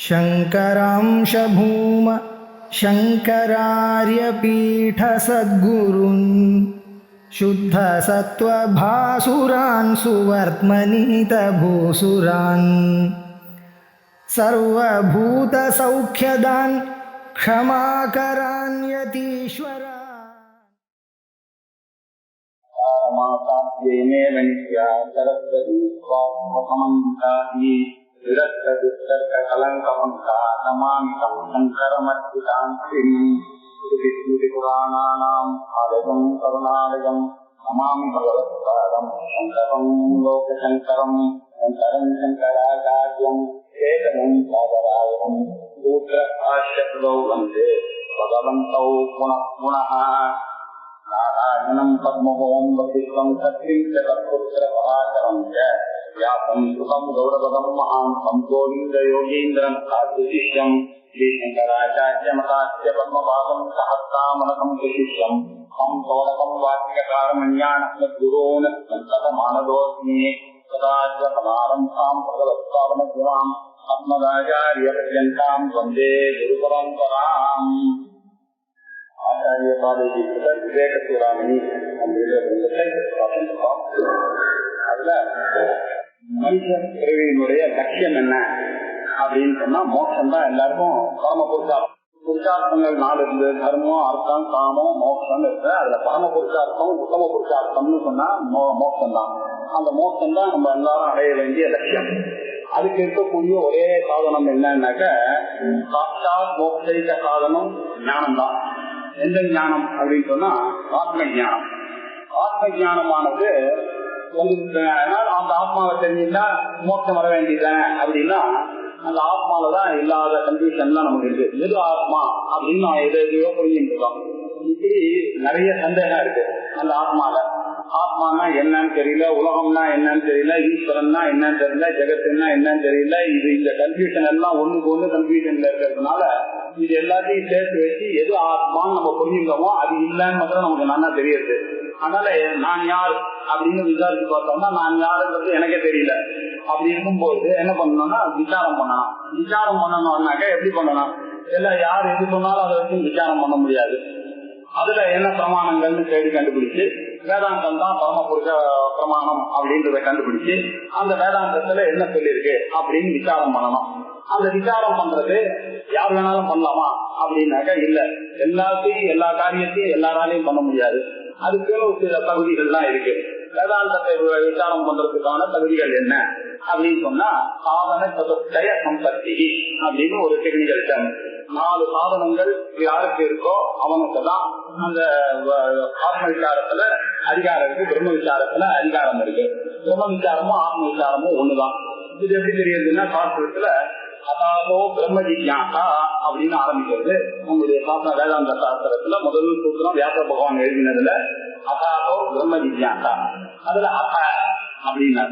शङ्करांश भूम शङ्करार्यपीठसद्गुरून् शुद्धसत्त्वभासुरान् सुवर्त्मनीतभूसुरान् सर्वभूतसौख्यदान् क्षमाकरान् यतीश्वरान् पुराणानाम् आलयम् करुणालयम् नमामि भगवत्पादम् शङ्करम् लोकशङ्करम् शङ्करम् शङ्कराचार्यम् केशवम् बादरायणम् सूत्रभाष्यकृतौ वन्दे भगवन्तौ पुनः पुनः नारायणम् पद्मभवम् वसिष्ठम् सत्रिम् च तत्पुत्रपराशरम् च व्यासम् सुतम् गौरवदम् महान्तम् गोविन्दयोगीन्द्रम् साधुशिष्यम् श्रीशङ्कराचार्यमतास्य पद्मपादम् सहस्रामनकम् सुशिष्यम् हम् सौनकम् वाक्यकारमण्यानस्मद्गुरोन् सन्ततमानदोऽस्मि सदाश्वसमारम्भाम् भगवत्पावनगुणाम् अस्मदाचार्यपर्यन्ताम् वन्दे गुरुपरम्पराम् ஆச்சாரியபாதையை விவேக சூடாமணி அப்படின்ற கிரந்தத்தை பார்த்துருக்கோம். அதுல மனுஷ பிறவியினுடைய லட்சியம் என்ன அப்படின்னு சொன்னா மோட்சம் தான் எல்லாருக்கும் பரம புருஷார்த்தங்கள் 4 இருந்து தர்மம் அர்த்தம் காமம் மோட்சம் இருக்கு. அதுல பரம புருஷார்த்தம் உத்தம புருஷார்த்தம்னு சொன்னா மோட்சம் தான். அந்த மோட்சம் தான் நம்ம எல்லாரும் அடைய வேண்டிய லட்சியம். அதுக்கு இருக்கக்கூடிய ஒரே சாதனம் என்னன்னாக்க சாட்சாத் மோட்ச சாதனம் ஞானம் தான். எந்த ஞானம் அப்படின்னு சொன்னா ஆத்ம ஞானம். ஆத்ம ஞானமானது அந்த ஆத்மாவை தெரிஞ்சுட்டா மோட்சம் வர வேண்டியதானே அப்படின்னா அந்த ஆத்மாலதான் இல்லாத கன்ஃபியூஷன்லாம் நமக்கு இருக்கு. எது ஆத்மா அப்படின்னு நான் எதையோ புரிஞ்சுட்டு இருக்கோம். இப்படி நிறைய சந்தேகம் இருக்கு அந்த ஆத்மால. ஆத்மானா என்னன்னு தெரியல, உலகம்னா என்னன்னு தெரியல, ஈஸ்வரன்னா என்னன்னு தெரியல, ஜெகத்துன்னா என்னன்னு தெரியல. இது இந்த கன்ஃபியூஷன் எல்லாம் ஒண்ணுக்கு ஒண்ணு கன்ஃபியூஷன்ல இருக்கிறதுனால இது எல்லாத்தையும் சேர்த்து வச்சு எது ஆத்மான்னு நம்ம புரிஞ்சுக்கோமோ அது இல்லைன்னு மட்டும் நமக்கு நல்லா தெரியுது. அதனால நான் யார் அப்படின்னு விசாரிச்சு பார்த்தோம்னா நான் யாருன்றது எனக்கே தெரியல. அப்படி இருக்கும்போது என்ன பண்ணணும்னா விசாரம் பண்ணணும். விசாரம் பண்ணணும்னாக்க எப்படி பண்ணணும்? எல்லாம் யார் எது சொன்னாலும் அதை வச்சு விசாரம் பண்ண முடியாது. அதுல என்ன பிரமாணங்கள்னு தேடி கண்டுபிடிச்சு வேதாந்தம் தான் பரமபுருஷ பிரமாணம் அப்படின்றத கண்டுபிடிச்சு அந்த வேதாந்தத்துல என்ன சொல்லிருக்கு அப்படின்னு விசாரம் பண்ணணும். அந்த விசாரம் பண்றது யார் வேணாலும் பண்ணலாமா அப்படின்னாக்கா இல்ல. எல்லாத்தையும் எல்லா காரியத்தையும் எல்லாராலையும் பண்ண முடியாது. அதுக்குன்னு சில தகுதிகள்லாம் இருக்கு. வேதாந்தத்தை விசாரம் பண்றதுக்கான தகுதிகள் என்ன அப்படின்னு சொன்னா சாதன சதுஷ்டய சம்பத்தி அப்படின்னு ஒரு டெக்னிக்கல் டேர்ம். 4 சாதனங்கள் யாருக்கு இருக்கோ அவனுக்கு தான் அந்த ஆத்ம விசாரத்துல அதிகாரம் இருக்கு, பிரம்ம விசாரத்துல அதிகாரம் இருக்கு. பிரம்ம விசாரமும் ஆத்ம விசாரமும் ஒண்ணுதான். இது எப்படி தெரியுதுன்னா சாஸ்திரத்துல அதாவோ பிரம்ம ஜிக்ஞாசா அப்படின்னு ஆரம்பிக்கிறது. உங்களுடைய சாஸ்திர வேதாந்த சாஸ்திரத்துல முதல் சூத்திரம் வியாச பகவான் எழுதினதுல அதாவோ பிரம்ம ஜிக்ஞாசா. அதுல அக அப்படின்னா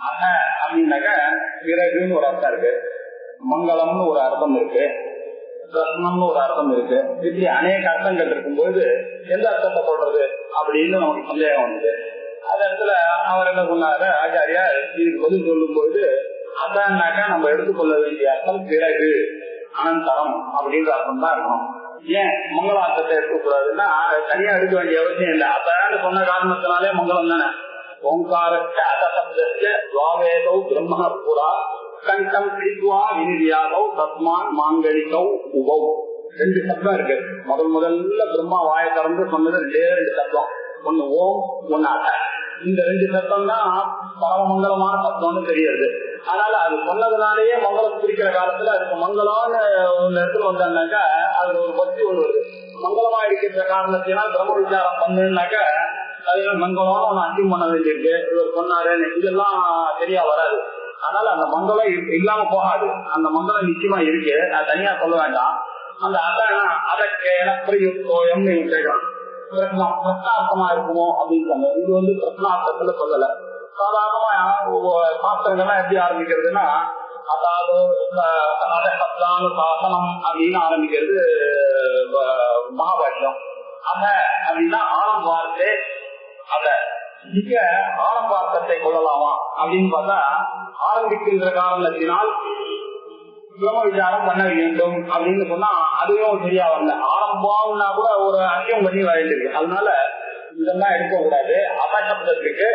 அக அப்படின்னாக்க பிறகுன்னு ஒரு அர்த்தம் இருக்கு, மங்களம்னு ஒரு அர்த்தம் இருக்கு, பிரஷ்னம்னு ஒரு அர்த்தம் இருக்கு. இப்படி அநேக அர்த்தங்கள் இருக்கும்போது எந்த அர்த்தத்தை சொல்றது அப்படின்னு நமக்கு சந்தேகம் வந்தது. அந்த இடத்துல அவர் என்ன சொன்னாரு, ஆச்சாரியா இதுக்கு பதில் சொல்லும் போது அதான்னாக்கா நம்ம எடுத்துக்கொள்ள வேண்டிய அர்த்தம் பிறகு அனந்தரம் அப்படின்ற அர்த்தம் தான் இருக்கணும். ஏன் மங்கள அர்த்தத்தை எடுக்கக்கூடாதுன்னா தனியா எடுக்க வேண்டிய அவசியம் இல்லை. அதான் சொன்ன காரணத்தினாலே மங்களம் தானே. ஓங்கார பிரம்ம புரா கண்டம் தஸ்மான் மாங்கலிகௌ உபௌ 2 சப்தம் இருக்கு. முதல்ல பிரம்மா வாய திறந்து சொன்னது 2 சப்தம். ஒண்ணு ஓம், ஒன்னு அக. இந்த 2 சப்தம் தான் பரம மங்களமான சப்தம்னு தெரியுது. அதனால அது சொன்னதுனாலேயே மங்களம் குறிக்கிற காலத்துல அதுக்கு மங்களம்னு ஒன்னு இடத்துல வந்தாங்கன்னாக்கா அதுல ஒரு பக்தி ஒண்ணு வருது. மங்களமா இருக்கின்ற காரணத்தினால் பிரம்ம விசாரம் பண்ணுனாக்கா அது மங்களம் ஒண்ணு அச்சீவ் பண்ண வேண்டியிருக்கு. இவர் சொன்னாரு இதெல்லாம் சரியா வராது. அதனால அந்த மங்களம் இல்லாம போகாது. அந்த மங்களம் நிச்சயமா இருக்கு, அது தனியா சொல்ல வேண்டாம். அந்த அதற்கேன பிரயுக்தோயம்னு கேட்கலாம். பிரச்சனார்த்தமா இருக்குமோ அப்படின்னு சொன்ன இது பிரச்சனார்த்தத்துல சொல்லல. சாதாரணமா சாஸ்திரங்கள்லாம் எப்படி ஆரம்பிக்கிறதுன்னா அதாவது சாசனம் அப்படின்னு ஆரம்பிக்கிறது மகாபாஷ்யம். அத அப்படின்னா ஆரம்ப வார்த்தை அத இங்க ஆரம்பார்த்தத்தை கொள்ளலாமா அப்படின்னு பார்த்தா ஆரம்பிக்கின்ற காரணத்தினால் பிரம்ம விசாரம் பண்ண வேண்டும் அப்படின்னு சொன்னா அதுவும் சரியா வரல. ஆரம்பம்னா கூட ஒரு அர்த்தம் பண்ணி வேண்டியிருக்கு. அதனால இதெல்லாம் எடுக்கக்கூடாது. அபசப்தத்துக்கு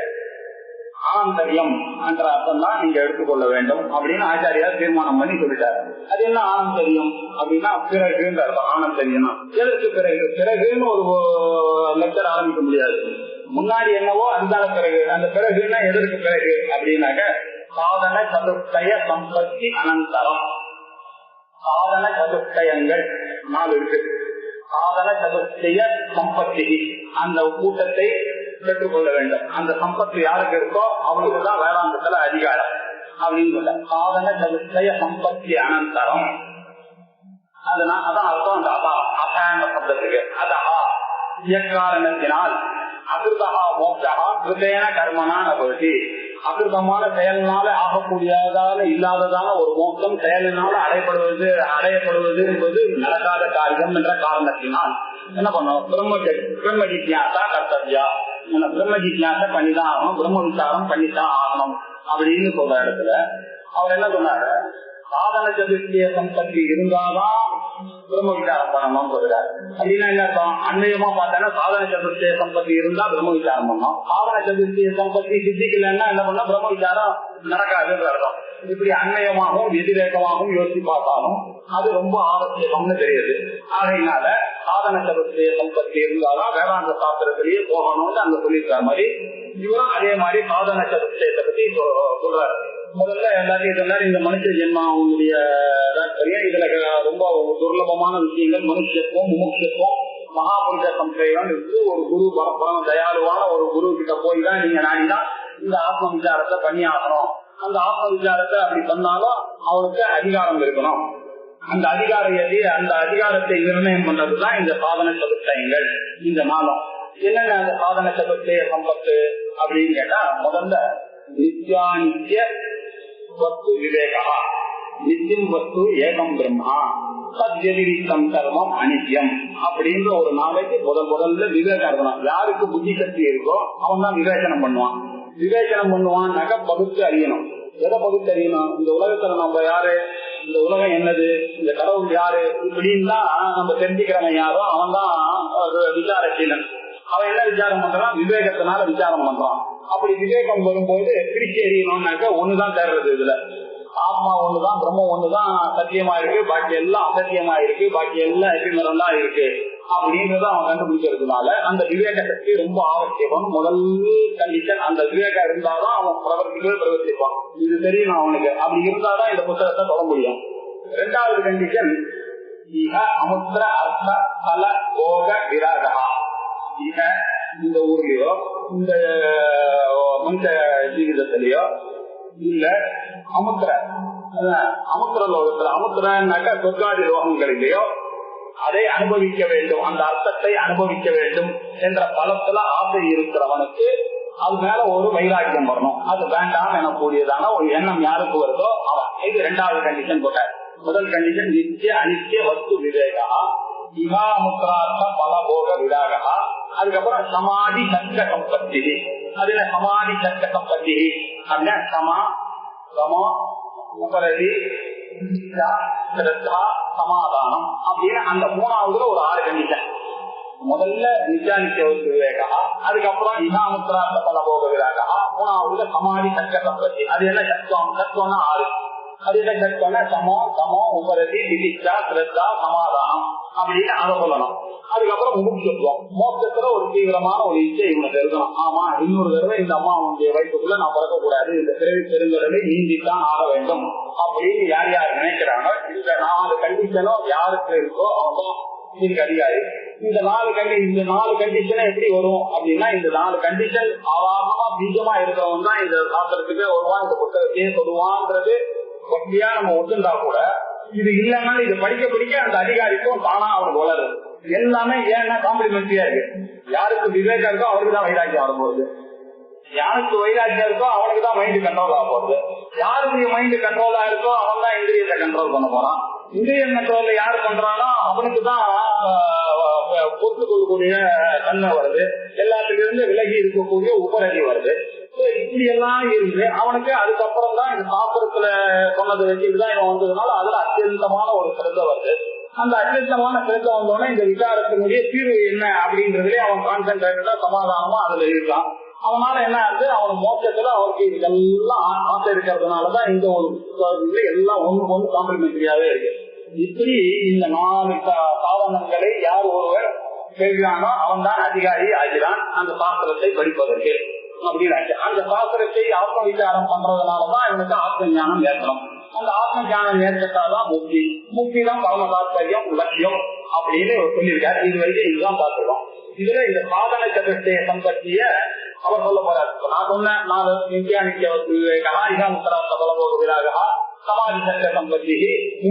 ஆனந்தரியம் என்ற அர்த்தம் தான் நீங்க எடுத்துக்கொள்ள வேண்டும் அப்படின்னு ஆச்சாரியார் தீர்மானம் பண்ணி சொல்லிட்டாரு. அது என்ன ஆனந்தரியம் அப்படின்னா பிறகுன்ற அர்த்தம். ஆனந்தரியம் எதற்கு பிறகு? பிறகுன்னு ஒரு லெக்சர் ஆரம்பிக்க முடியாது. முன்னாடி என்னவோ அந்த பிறகு, அந்த பிறகுன்னா எதற்கு பிறகு அப்படின்னாக்க சாதன சதுர்த்தய சம்பத்தி அனந்தரம். சாதன சதுர்த்தயங்கள் 4 இருக்கு. சாதன சதுர்த்தய சம்பத்தி, அந்த கூட்டத்தை பெற்றுக்கொள்ள வேண்டும். அந்த சம்பத்து யாருக்கு இருக்கோ அவங்களுக்கு தான் வேதாந்தத்துல அதிகாரம் அப்படின்னு சொல்ல. சாதன சதுர்த்தய சம்பத்தி அனந்தரம், அதான் அர்த்தம். அந்த அபான சப்தத்துக்கு அதஹா இயக்காரணத்தினால் அகிருதா மோட்சா கிருதேன கர்மனா நபதி. அகிருதமான செயலினால ஆகக்கூடியதான இல்லாததான ஒரு மோட்சம் செயலினால அடையப்படுவது என்பது நடக்காத காரியம் என்ற காரணத்தினால் என்ன பண்ணணும்? பிரம்ம ஜிக்யாசா கர்த்தவ்யா. பிரம்ம ஜிக்யாசா பண்ணிதான் ஆகணும், பிரம்ம விசாரம் பண்ணித்தான் ஆகணும் அப்படின்னு சொல்ற இடத்துல அவர் என்ன சொன்னாரு? சாதன சதுர்த்திய சம்பத்தி இருந்தாதான் பிரம்ம விசாரம் பண்ணணும் சொல்றாரு. அப்படின்னா என்ன அர்த்தம்? அன்மயமா பார்த்தா சாதன சதுர்த்திய சம்பத்தி இருந்தா பிரம்ம விசாரம் பண்ணணும். சாதன சதுர்த்திய சம்பத்தி சித்திக்கலன்னா என்ன பண்ணா பிரம்ம விசாரம் நடக்காதுன்ற அர்த்தம். இப்படி அன்மயமாகவும் எதிரேகமாகவும் யோசிச்சு பார்த்தாலும் அது ரொம்ப ஆவசியம்னு தெரியுது. ஆகையினால சாதன சதுர்த்திய சம்பத்தி இருந்தாதான் வேதாந்த சாஸ்திரத்திலேயே போகணும்னு அங்க சொல்லியிருக்காரு மாதிரி இவரும் அதே மாதிரி சாதன சதுர்த்தியத்தை பத்தி சொல்றாரு. முதல்ல எல்லாத்தையும் சொன்னாரு. இந்த மனுஷ ஜென்மாவுடைய இதுல ரொம்ப துர்லபமான விஷயங்கள் மனுஷத்துவம், முமுட்சத்துவம், மகாபுருஷ சம்சயம் இருக்கு. ஒரு குரு பரப்பரம் தயாளுவான ஒரு குரு கிட்ட போய் தான் நீங்க நாடினா இந்த ஆத்ம விசாரத்தை பண்ணி ஆகணும். அந்த ஆத்ம விசாரத்தை அப்படி பண்ணாலும் அவனுக்கு அதிகாரம் இருக்கணும். அந்த அதிகாரத்தை நிர்ணயம் பண்றதுதான் இந்த சாதன சதுர்த்தயங்கள். இந்த நாளும் என்னென்ன அந்த சாதன சதுர்த்தய சம்பத்து அப்படின்னு கேட்டா, முதல்ல நித்யானித்ய வஸ்து விவேகா. நித்தியம் வஸ்து ஏகம் பிரம்மா சத்யதிரித்தம் சர்வம் அனித்யம் அப்படின்ற ஒரு நாளைக்கு முதல்ல விவேகம் இருக்கணும். யாருக்கு புத்தி சக்தி இருக்கோ அவன் தான் விவேச்சனம் பண்ணுவான். விவேச்சனம் பண்ணுவான்னாக்க பகுத்து அறியணும். எதை பகுத்து அறியணும்? இந்த உலகத்துல நம்ம யாரு, இந்த உலகம் என்னது, இந்த கடவுள் யாரு, இப்படின்னு தான் நம்ம தெரிஞ்சுக்கிறவன் யாரோ அவன் தான் விசாரசீலன். அவன் என்ன விசாரம் பண்றான்? விவேகத்தினால விசாரம் பண்றான். அப்படி விவேகம் வரும்போது பிரிச்சு எறியணும்னாக்க ஒண்ணுதான் தேர்றது. இதுல ஆத்மா ஒண்ணுதான், பிரம்மம் ஒண்ணுதான் சத்தியமா இருக்கு, பாக்கி எல்லாம் அசத்தியமா இருக்கு, பாக்கி எல்லாம் எதிர்மரம் தான் இருக்கு அப்படின்றத அவன் கண்டுபிடிக்கிறதுனால அந்த விவேக சக்தி ரொம்ப ஆவசியம். முதல் கண்டிஷன் அந்த விவேகம் இருந்தாதான் அவன் பிரவர்த்திப்பான். இது தெரியும் அவனுக்கு. அப்படி இருந்தாதான் இந்த புத்தகத்தை சொல்ல முடியும். 2வது கண்டிஷன் அமுத்திர அர்த்த பல போக விராகா. இந்த ஊர்லயோ இந்த மனித ஜீவிதத்திலயோ இல்ல அமுத்திர லோகத்துல, அமுத்திரனாக்க சொர்க்காதி லோகங்களிலேயோ அதை அனுபவிக்க வேண்டும், அந்த அர்த்தத்தை அனுபவிக்க வேண்டும் என்ற பலத்துல ஆசை இருக்கிறவனுக்கு அது மேல ஒரு வைராக்கியம் வரணும். அது வேண்டாம் எனக்கூடியதான ஒரு எண்ணம் யாருக்கு வருதோ அவன். இது 2வது கண்டிஷன் போட்ட. முதல் கண்டிஷன் நித்திய அனித்திய வஸ்து விவேகா, இகாமுத்திரார்த்த பல போக விராகா. அதுக்கப்புறம் சமாதி சக்க சம்பத்தி. அதுல சமாதி சக்க சம்பத்தி அப்படின்னா சமா சமோ உபரதி சமாதானம் அப்படின்னு அந்த 3வதுல ஒரு 6 கண்டிஷன். முதல்ல நித்யானித்திய விவேகா, அதுக்கப்புறம் இகாமுத்திரார்த்த பல போக விராகா, 3வதுல சமாதி சக்க சம்பத்தி. அது என்ன சத்துவம்? சத்துவம்னா 6. அது என்ன சத்துவம்னா சமோ சமோ உபரதி விதிச்சா சிரத்தா சமாதானம் அப்படின்னு அதை சொல்லணும். அதுக்கப்புறம் முமுட்சத்துவம், மோட்சத்துல ஒரு தீவிரமான ஒரு இச்சை இவனுக்கு இருக்கணும். ஆமா, இன்னொரு தடவை இந்த அம்மாவுடைய வயிற்றுக்குள்ள நான் பிறக்கக்கூடாது, இந்த பிறவி பெருங்கடலை நீந்தித்தான் ஆக வேண்டும் அப்படின்னு யார் யார் நினைக்கிறாங்க. இந்த 4 கண்டிஷனும் யாருக்கு இருக்கோ அவன் இதுக்கு அதிகாரி. இந்த 4 கண்டிஷனை எப்படி வரும் அப்படின்னா, இந்த 4 கண்டிஷன் ஆவாரமா பீஜமா இருக்கிறவன் தான் இந்த சாஸ்திரத்துக்கு வருவான், இந்த புத்தகத்தையே சொல்லுவான்றது ஒட்டியா நம்ம ஒத்துண்டா கூட இது இல்லைன்னா இது படிக்க அந்த அதிகாரிக்கும் தானா அவனுக்கு வளருது. எல்லாமே ஏன்னா காம்ப்ளிமெண்டரியா இருக்கு. யாருக்கு விவேகம் இருக்கோ அவருக்கு தான் வைராக்கியம் வர போகுது, யாருக்கு வைராக்கியம் இருக்கோ அவனுக்கு தான் மைண்ட் கண்ட்ரோல் ஆக போகுது, யாருக்கு மைண்ட் கண்ட்ரோலா இருக்கோ அவன் தான் இந்திரியத்தை கண்ட்ரோல் பண்ண போறான். இந்திரியன் கண்ட்ரோல் யாரு பண்றானோ அவனுக்கு தான் பொறுத்து கொள்ளக்கூடிய தன்மை வருது, எல்லாத்துக்கு இருந்து விலகி இருக்கக்கூடிய உபரதி வருது. இப்படி எல்லாம் இருந்து அவனுக்கு அதுக்கப்புறம் தான் இந்த சாஸ்திரத்துல சொன்னதை வச்சுதான் இவன் வந்ததுனால அதுல அத்தியந்தமான ஒரு சிறந்த வருது. அந்த அத்தியந்தமான சிறந்த வந்தோடனே இந்த விசாரத்தினுடைய தீர்வு என்ன அப்படின்றதுல அவன் கான்சென்ட்ரேட்டடா சமாதானமா அதுல இருக்கான். அவனால என்ன ஆகுது, அவன் மோட்சத்துல அவருக்கு இதெல்லாம் ஆசை இருக்கிறதுனாலதான் இந்த ஒரு எல்லாம் ஒண்ணு காம்ப்ளிமெண்டரியாவே இருக்கு. இப்படி இந்த 4 சாதனங்களை யார் ஒருவர் செய்கிறானோ அவன் தான் அதிகாரி ஆகிறான் அந்த சாஸ்திரத்தை படிப்பதற்கு. அப்படின்னு அந்த சாஸ்திரத்தை ஆத்ம விசாரம் பண்றதுனாலதான் இவனுக்கு ஆத்ம ஞானம் ஏற்படும். அந்த ஆத்ம ஞானம் ஏற்பட்டாதான் முக்தி. முக்தி தான் பரம தாத்பரியம், லட்சியம் அப்படின்னு சொல்லியிருக்காரு. இது வரைக்கும் இதுதான் பார்த்துருக்கோம். இதுல இந்த சாதன சதுஷ்டய சம்பத்திய அவர் சொல்ல போறாரு. நான் சொன்னேன், நான் விவேகா உத்தராத்த பலபோக விராகா சமாதி சட்ட சம்பத்தி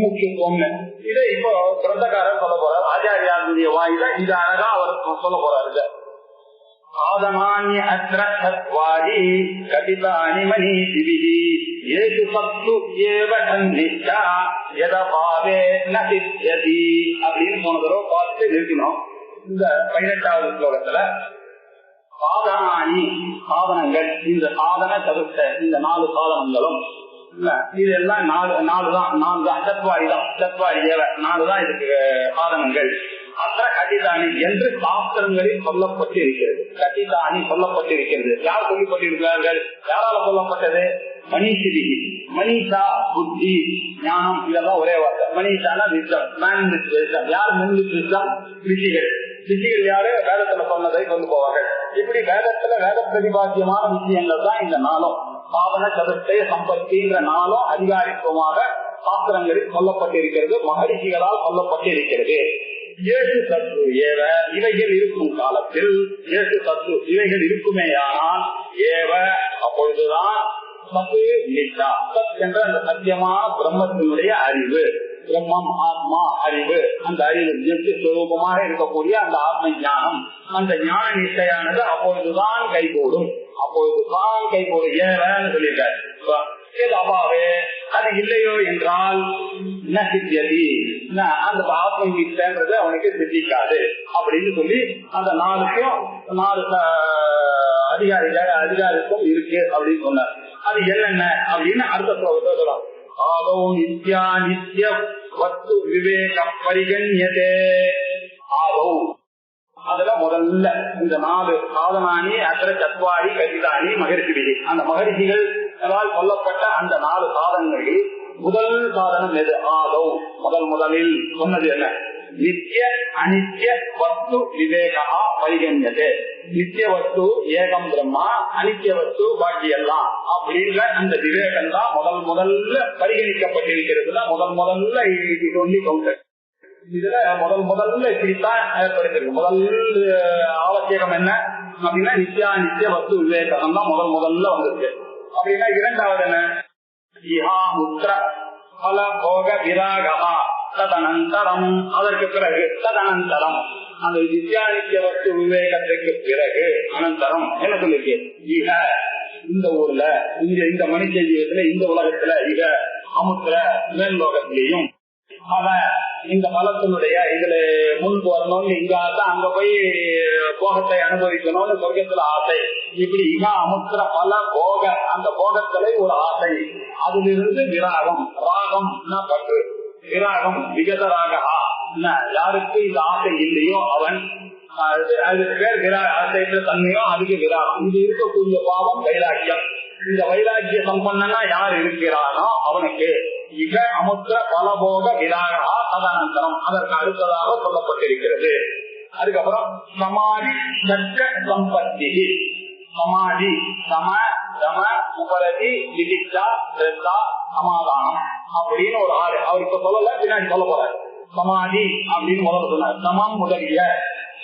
முக்கியத்துவம். இதை இப்போ கிரந்தக்காரர் சொல்ல போறாரு. ஆச்சாரியாருடைய வாயில இது அழகா அவர் சொல்ல போறாரு. சாதனானி அத்ரத்வாதி கதிதானி மனீதிபிஹி ஏஷு சத்து ஏவ சன்னிஷ்டா யதபாவே ந சித்யதி அப்படின்னு போன தடவை பார்த்து நிறுத்தினோம். இந்த 18வது ஸ்லோகத்துல சாதனானி சாதனங்கள், இந்த சாதன தவிர்த்த இந்த 4 சாதனங்களும் இதெல்லாம் 4 தான் தத்வாரி தான். தத்வாரி ஏவ 4 தான் இதுக்கு சாதனங்கள். அத்த கட்டிதானி என்று சாஸ்திரங்களில் சொல்லப்பட்டு இருக்கிறது. கட்டிதானி சொல்லப்பட்டிருக்கிறது. யார் சொல்லப்பட்டிருக்கிறார்கள்? யாரால சொல்லப்பட்டது? மனிஷிபி. மனிஷா புத்தி ஞானம் இதெல்லாம் ஒரே வார்த்தை. மனிஷானா விஸ்டம், மேன் வித் விஸ்டம். யார் மென் வித் விஸ்டம்? ரிஷிகள். ரிஷிகள் யாரு? வேதத்துல சொன்னதை கொண்டு போவார்கள். இப்படி வேதத்துல வேத பிரதிபாத்தியமான விஷயங்கள் தான் இந்த 4 சாதன சதுஷ்டய சம்பத்தின்ற 4 அதிகாரித்துவமாக சாஸ்திரங்களில் சொல்லப்பட்டிருக்கிறது, மகரிஷிகளால் சொல்லப்பட்டிருக்கிறது. ஏழு சத்து ஏவ இவைகள் இருக்கும் காலத்தில், ஏழு சத்து இவைகள் இருக்குமேயானால் ஏவ அப்பொழுதுதான் சத்து நிஷ்டா, சத் என்ற அந்த சத்தியமான பிரம்மத்தினுடைய அறிவு, பிரம்மம் ஆத்மா அறிவு, அந்த அறிவு நித்திய சுரூபமாக இருக்கக்கூடிய அந்த ஆத்ம ஞானம், அந்த ஞான நிஷ்டையானது அப்பொழுதுதான் கைகூடும். அப்பொழுதுதான் கைகூடும். ஏவன்னு சொல்லியிருக்காரு. அபாவே அது இல்லையோ என்றால் அந்த ஆத்ம நிஷ்டைன்றது அவனுக்கு சித்திக்காது அப்படின்னு சொல்லி அந்த 4 அதிகாரிக்கும் இருக்கு அப்படின்னு சொன்னார். அது என்னென்ன அப்படின்னு அடுத்த ஸ்லோகத்தை சொல்லலாம். ஆதோ நித்யா நித்ய வஸ்து விவேக பரிகண்யதே. ஆதோ அதுல முதல்ல இந்த 4 சாதனானி அத்திர சத்வாரி கதிதானி மகரிஷி. அந்த மகரிஷிகள் சொல்லப்பட்ட அந்த 4 சாதனங்களில் முதல் சாதனம் எது? ஆதோ முதலில் சொன்னது என்ன? நித்திய அனித்ய வஸ்து விவேகா பரிகண்யதே. நித்திய வஸ்து ஏகம் பிரம்மா, அனித்திய வஸ்து பாக்கி எல்லாம் அப்படின்ற அந்த விவேகம் தான் முதல்ல பரிகணிக்கப்பட்டிருக்கிறது. முதல்ல சொல்லி கவுண்டர். இதுல முதல்ல இப்படித்தான் ஏற்படுத்திருக்கு. முதல் ஆவசியம் என்ன அப்படின்னா நித்யா நித்திய வஸ்து விவேகம் தான் முதல்ல வந்திருக்கு. அப்படின்னா இரண்டாவது என்ன? இஹா முத்ர பல போக விராகா ததனந்தரம். அதற்கு பிறகு ததனந்தரம் அந்த நித்யானித்திய வஸ்து விவேகத்துக்கு பிறகு அனந்தரம் என்ன சொல்லிருக்கு? இக இந்த ஊர்ல இந்த மனித ஜீவத்துல இந்த உலகத்துல இக அமுத்திர மேல் லோகத்திலையும் இந்த பலத்தினுடைய இதுல முன்பு வரணும்னு இங்காதான் அங்க போய் போகத்தை அனுபவிக்கணும்னு சொர்க்கத்துல ஆசை. இப்படி இக அமுத்திர பல போக அந்த போகத்துல ஒரு ஆசை, அதிலிருந்து விராகம், ராகம் பற்று, விராகம் விகதராக. யாருக்கு இந்த ஆசை இல்லையோ அவன் அதுக்கு பேர் ஆசைன்ற தன்மையோ அதுக்கு விராகம். இது இருக்கக்கூடிய பாவம் வைராக்கியம். இந்த வைராக்கிய சம்பன்னா யார் இருக்கிறானோ அவனுக்கு இக அமுத்திர பலபோக விராகா ததனந்தரம் அதற்கு அடுத்ததாக சொல்லப்பட்டிருக்கிறது. அதுக்கப்புறம் சமாதி சக்க சம்பத்தி. சமாதி சம சம உபரதி விதிச்சா ஸ்ரத்தா சமாதானம் அப்படின்னு ஒரு 6 அவர் இப்ப சொல்லல, பின்னாடி சொல்ல போறாரு. சமாதி அப்படின்னு முதல்ல சொன்னார். சமம் முதலிய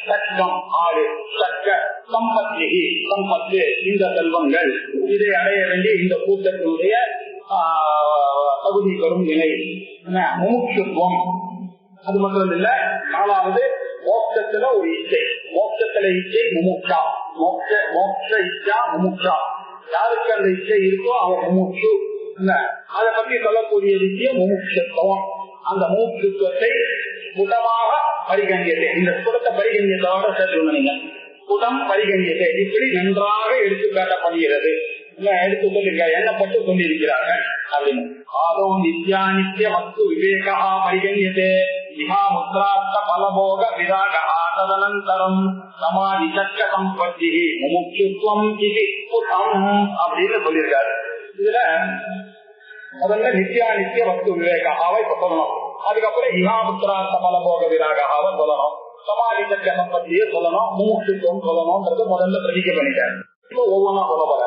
சக்கம் 6 சக்க சம்பத்தி சம்பத்து இந்த செல்வங்கள் இதை அடைய வேண்டிய இந்த கூட்டத்தினுடைய தகுதி பெறும் நிலை. முமுட்சுத்துவம் அது மட்டும் இல்ல. 4வது மோட்சத்துல ஒரு இச்சை. மோட்சத்துல இச்சை முமுட்சா. மோட்ச இச்சா முமுட்சா. யாருக்கு அந்த இச்சை இருக்கோ அவன் முமுட்சு. அதை பற்றி சொல்லக்கூடிய விஷயம் முமுட்சத்துவம். அந்த முமுட்சுத்துவத்தை சுத்தமாக பரிகண்யத்தை, இந்த சுத்தத்தை பரிகண்யத்தோட சேர்த்து நீங்க புதம் பரிகணியது இப்படி நன்றாக எடுத்து காட்டப்படுகிறது. எடுத்து சொல்லிருக்க எண்ணப்பட்டு சொல்லியிருக்கிறார்கள் அப்படின்னு. ஆதோ நித்யா நித்திய வஸ்து விவேகா பரிகணியதே இஹா முத்ரார்த்த பலபோக விராகா ததனந்தரம் சமாதி சக்க சம்பத்தி முமுட்சுத்வம் இது புதம் அப்படின்னு சொல்லியிருக்காரு. இதுல முதல்ல நித்யா நித்திய வஸ்து விவேகாவை சொல்லணும். அதுக்கப்புறம் இஹாமுத்ரார்த்த பலபோக விராகாவை சொல்லணும். சமாதி சக்க சம்பத்தியை சொல்லணும். முமுட்சுத்வம் சொல்லணும்ன்றது முதல்ல பிரதிக்க பண்ணிட்டாரு. இப்போ ஒவ்வொன்னா சொல்ல போற.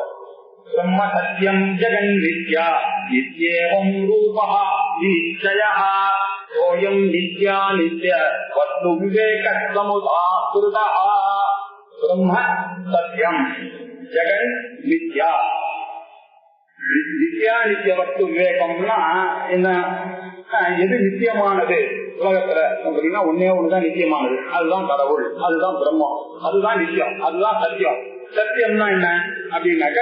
பிரம்ம சத்யம் ஜெகன் வித்யா நித்யேவம் ரூபா நிச்சயா ஓயம் நித்யா நித்ய வஸ்து விவேக சமுதாகிருதா. பிரம்ம சத்யம் ஜெகன் வித்யா நித்யா நித்திய வஸ்து விவேகம்னா என்ன? எது நித்தியமானது உலகத்துல அப்படின்னா ஒன்னே ஒண்ணுதான் நித்தியமானது. அதுதான் கடவுள், அதுதான் பிரம்மம், அதுதான் நித்தியம், அதுதான் சத்தியம். சத்தியம்னா என்ன அப்படின்னாக்க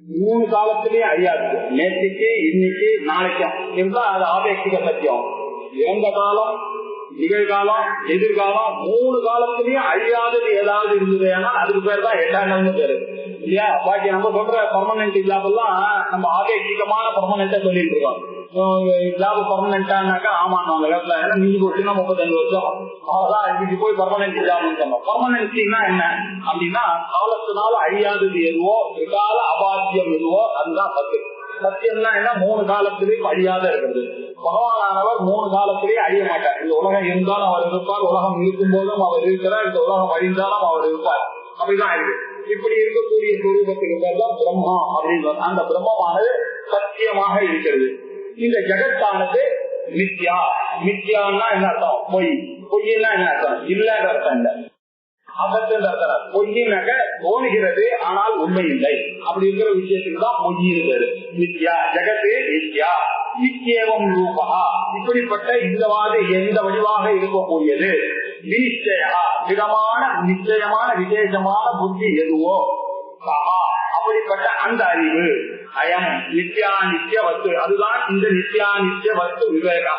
3 காலத்திலயும் அழியாது. நேற்றுக்கு, இன்னைக்கு, நாளைக்கும் இதுதான் அது ஆபேட்சிக சத்தியம். இறந்த காலம், நிகழ்காலம், எதிர்காலம் 3 காலத்திலயும் அழியாதது ஏதாவது இருந்தது ஏன்னா அதுக்கு பேர் தான் எட்டாண்டம்னு பேரு இல்லையா? பாக்கி நம்ம சொல்ற பர்மனன்ட் ஜாப் எல்லாம் நம்ம ஆபேட்சிகமான பர்மனன்ட்டா சொல்லிட்டு இருக்கோம். ஜாப் பர்மனன்டானாக்கா ஆமாம் அந்த காலத்துல ஏன்னா மிஞ்சி போச்சுன்னா 35 வருஷம் அவ்வளவுதான் இன்னைக்கு போய் பர்மனன்ட் ஜாப்னு சொன்னோம். பர்மனன்ட்னா என்ன அப்படின்னா காலத்தினால அழியாதது எதுவோ, கால அபாத்தியம் எதுவோ அதுதான் சத்தியம். சத்தியம்னா என்ன? 3 காலத்திலேயும் அழியாத இருக்கிறது. பகவானவர் 3 காலத்திலேயே அழிய மாட்டார். இந்த உலகம் இருந்தாலும் அவர் இருப்பார், உலகம் இருக்கும் போதும் அவர் இருக்கிறார், இந்த உலகம் அழிந்தாலும் அவர் இருப்பார். அப்படிதான் இருக்கு. இப்படி இருக்கக்கூடிய சுரூபத்துக்கு பேர் தான் பிரம்மா அப்படின்னு. அந்த பிரம்மமானது சத்தியமாக இருக்கிறது. இந்த ஜெகத்தானது மித்யா. மித்யான்னா என்ன அர்த்தம்? பொய். பொய்னா என்ன அர்த்தம்? இல்லாத அர்த்தம் இல்ல, அபத்தம் அர்த்தம். பொய்னாக்க தோணுகிறது ஆனால் உண்மை இல்லை அப்படி இருக்கிற விஷயத்துக்கு தான் பொய் இருக்கிறது. மித்யா ஜெகத்து மித்யா நிச்சயம் ரூபா. இப்படிப்பட்ட இந்தவாறு எந்த வடிவாக இருக்கக்கூடியது நிச்சயா விதமான நிச்சயமான விசேஷமான புத்தி எதுவோ அப்படிப்பட்ட அந்த அறிவு அயம் நித்யா நித்திய வஸ்து. அதுதான் இந்த நித்யா நித்திய வஸ்து விவேகா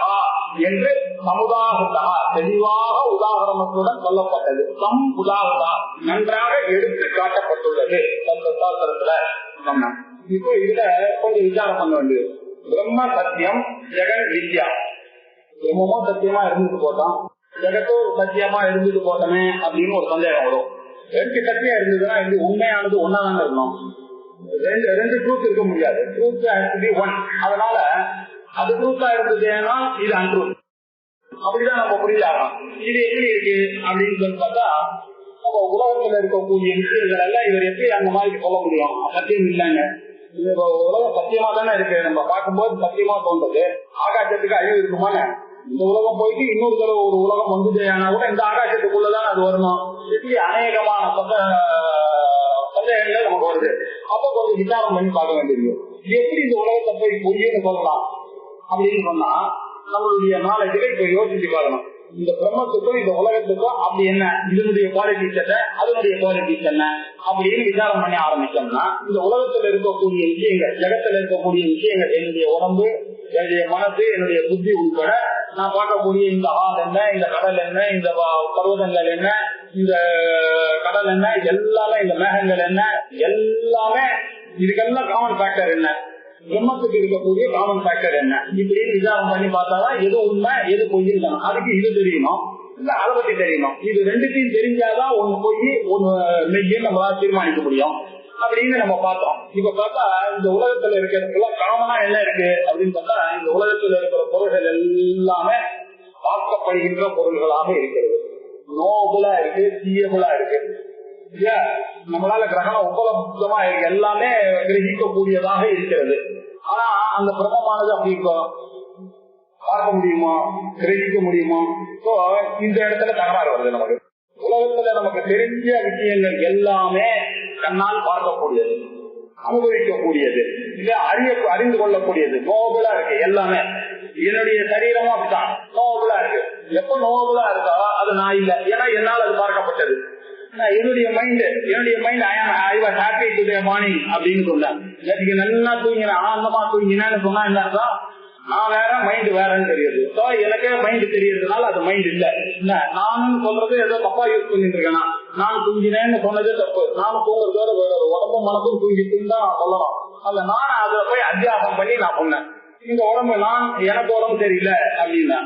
என்று சமுதாகத்தா தெளிவாக உதாரணத்துடன் சொல்லப்பட்டது. சம் உதாரணா நன்றாக எடுத்து காட்டப்பட்டுள்ளது சாஸ்திரத்துல. இப்போ இதுல கொஞ்சம் விசாரம் பண்ண வேண்டியது. பிரம்ம சத்தியம் ஜெகன் வித்யா. பிரம்மமும் சத்தியமா இருந்துட்டு போட்டோம், ஜெகத்தும் சத்தியமா இருந்துட்டு போட்டோமே அப்படின்னு ஒரு சந்தேகம் வரும். 2 சத்தியம் இருந்ததுன்னா இது உண்மையானது ஒன்னாதான் இருக்கணும். ரெண்டு ட்ரூத் இருக்க முடியாது. Truth has to be one. அதனால அது ட்ரூத்தா இருந்ததுன்னா இது அன்ட்ரூத். அப்படிதான் நம்ம புரிஞ்சாகணும். இது எப்படி இருக்கு அப்படின்னு சொல்லி பார்த்தா நம்ம உலகத்துல இருக்கக்கூடிய விஷயங்கள் எல்லாம் இவர் எப்படி அந்த மாதிரி சொல்ல முடியும்? சத்தியம் இல்லைங்க. உலகம் சத்தியமா தானே இருக்கு. நம்ம பார்க்கும்போது சத்தியமா தோன்றது. ஆகாசத்துக்கு அழிவு இருக்குமானே? இந்த உலகம் போயிட்டு இன்னொரு தடவை ஒரு உலகம் வந்தது ஆனா கூட இந்த ஆகாசத்துக்குள்ளதான் அது வரணும். எப்படி அநேகமான சந்தேகங்கள் நமக்கு வருது. அப்ப கொஞ்சம் விசாரம் பண்ணி பார்க்க வேண்டியது. எப்படி இந்த உலகத்தை போய் பொய்யன்னு சொல்லலாம் அப்படின்னு சொன்னா நம்மளுடைய நாளைக்கு இப்ப யோசிச்சு பார்க்கணும். இந்த பிரம்மத்துக்கும் இந்த உலகத்துக்கும் அப்படி என்ன, இதனுடைய குவாலிட்டிஸ் என்ன, அதனுடைய குவாலிட்டிஸ் என்ன அப்படின்னு விசாரம் பண்ணி ஆரம்பிச்சோம்னா இந்த உலகத்துல இருக்கக்கூடிய விஷயங்கள், ஜெகத்துல இருக்கக்கூடிய விஷயங்கள், என்னுடைய உடம்பு, என்னுடைய மனசு, என்னுடைய புத்தி உட்பட நான் பார்க்கக்கூடிய இந்த ஆள் என்ன, இந்த கடல் என்ன, இந்த பர்வதங்கள் என்ன, இந்த கடல் என்ன, இது எல்லாமே, இந்த மேகங்கள் என்ன, எல்லாமே இதுக்கெல்லாம் காமன் ஃபேக்டர் என்ன, பிரம்மத்துக்கு இருக்கக்கூடிய காமன் ஃபேக்டர் என்ன இப்படின்னு விசாரம் பண்ணி பார்த்தாதான் எது உண்மை எது பொய்ன்னு. அதுக்கு இது தெரியணும், இல்ல அதை பத்தி தெரியணும். இது ரெண்டுத்தையும் தெரிஞ்சாதான் ஒண்ணு பொய் ஒண்ணு மெய்ன்னு நம்மளால தீர்மானிக்க முடியும் அப்படின்னு நம்ம பார்த்தோம். இப்ப பார்த்தா இந்த உலகத்துல இருக்கிறதுல காமனா என்ன இருக்கு அப்படின்னு பார்த்தா இந்த உலகத்துல இருக்கிற பொருள்கள் எல்லாமே பார்க்கப்படுகின்ற பொருள்களாக இருக்கிறது. நோபலா இருக்கு, தீயபலா இருக்கு. நம்மளால கிரகணம் உபலப்தமா இருக்கு, எல்லாமே கிரகிக்கக்கூடியதாக இருக்கிறது. ஆனா அந்த பிரம்மமானது அப்படி பார்க்க முடியுமா, கிரகிக்க முடியுமா? இந்த இடத்துல தகராறு வருது. நமக்கு உலகத்துல நமக்கு தெரிஞ்ச விஷயங்கள் எல்லாமே கண்ணால் பார்க்கக்கூடியது, அனுபவிக்கக்கூடியது, இல்ல அறிந்து கொள்ளக்கூடியது, நோபலா இருக்கு எல்லாமே. என்னுடைய சரீரமும் அப்படித்தான் நோபலா இருக்கு. எப்ப நோபலா இருக்கா அது நான் இல்லை, ஏன்னா என்னால் அது பார்க்கப்பட்டது. என்னுடைய mind I was happy today morning அப்படின்னு சொன்னேன். நேற்றுக்கு நல்லா தூங்கினேன், ஆனந்தமா தூங்கினேன்னு சொன்னா என்ன அர்த்தம்? நான் வேற மைண்ட் வேறன்னு தெரியுது. எனக்கே மைண்ட் தெரியறதுனால அது மைண்ட் இல்ல. நானும் சொல்றது ஏதோ தப்பா யூஸ் பண்ணிட்டு இருக்கேன். நான் தூங்கினேன்னு சொன்னதே தப்பு. நானும் தூங்குறதோட உடம்பும் மனசும் தூங்கிட்டுன்னு தான் சொல்லணும். அந்த நானும் அதை போய் அத்தியாசம் பண்ணி நான் சொன்னேன். இந்த உடம்பு எனக்கு உடம்பு தெரியல அப்படின்னா,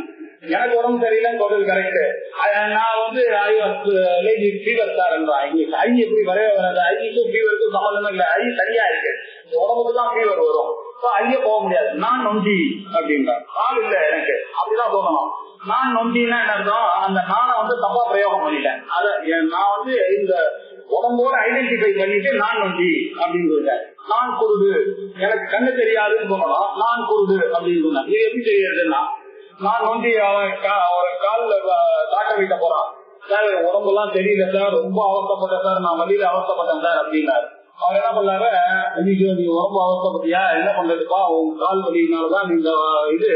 எனக்கு உடம்பு தெரியலன்னு சொல்றது கரெக்ட். நான் வந்து ஃபீவர் சார் ஐ எப்படி வரவே வராது. ஐக்கும் ஃபீவருக்கும் சம்பந்தமே இல்லை. ஐ சரியா இருக்கு, உடம்புக்கு தான் ஃபீவர் வரும். ஐய போக முடியாது. நான் நொண்டி அப்படின்ற ஆள் இல்ல எனக்கு, அப்படிதான் சொல்லணும். நான் நொண்டின்னா என்ன அர்த்தம்? அந்த நானை வந்து தப்பா பிரயோகம் பண்ணிட்டேன். அத நான் வந்து இந்த உடம்போட ஐடென்டிஃபை பண்ணிட்டு நான் நொண்டி அப்படின்னு சொல்லிட்டேன். நான் குருடு, எனக்கு கண்ணு தெரியாதுன்னு சொல்லணும். நான் குருடு அப்படின்னு சொன்னேன். இது எப்படி தெரியாதுன்னா, நான் நொண்டி அவன் காலில் டாக்டர் கிட்ட போறான். சார் உடம்பு எல்லாம் தெரியல சார், ரொம்ப அவஸ்தப்பட்டேன் சார், நான் வழியில அவஸ்தப்பட்டேன் சார் அப்படின்னாரு. அவர் என்ன பண்ணாரு, நீ உடம்பு அவஸ்தப்பட்டியா, என்ன பண்றதுப்பா, உன் கால் வலினாலதான் நீங்க இது,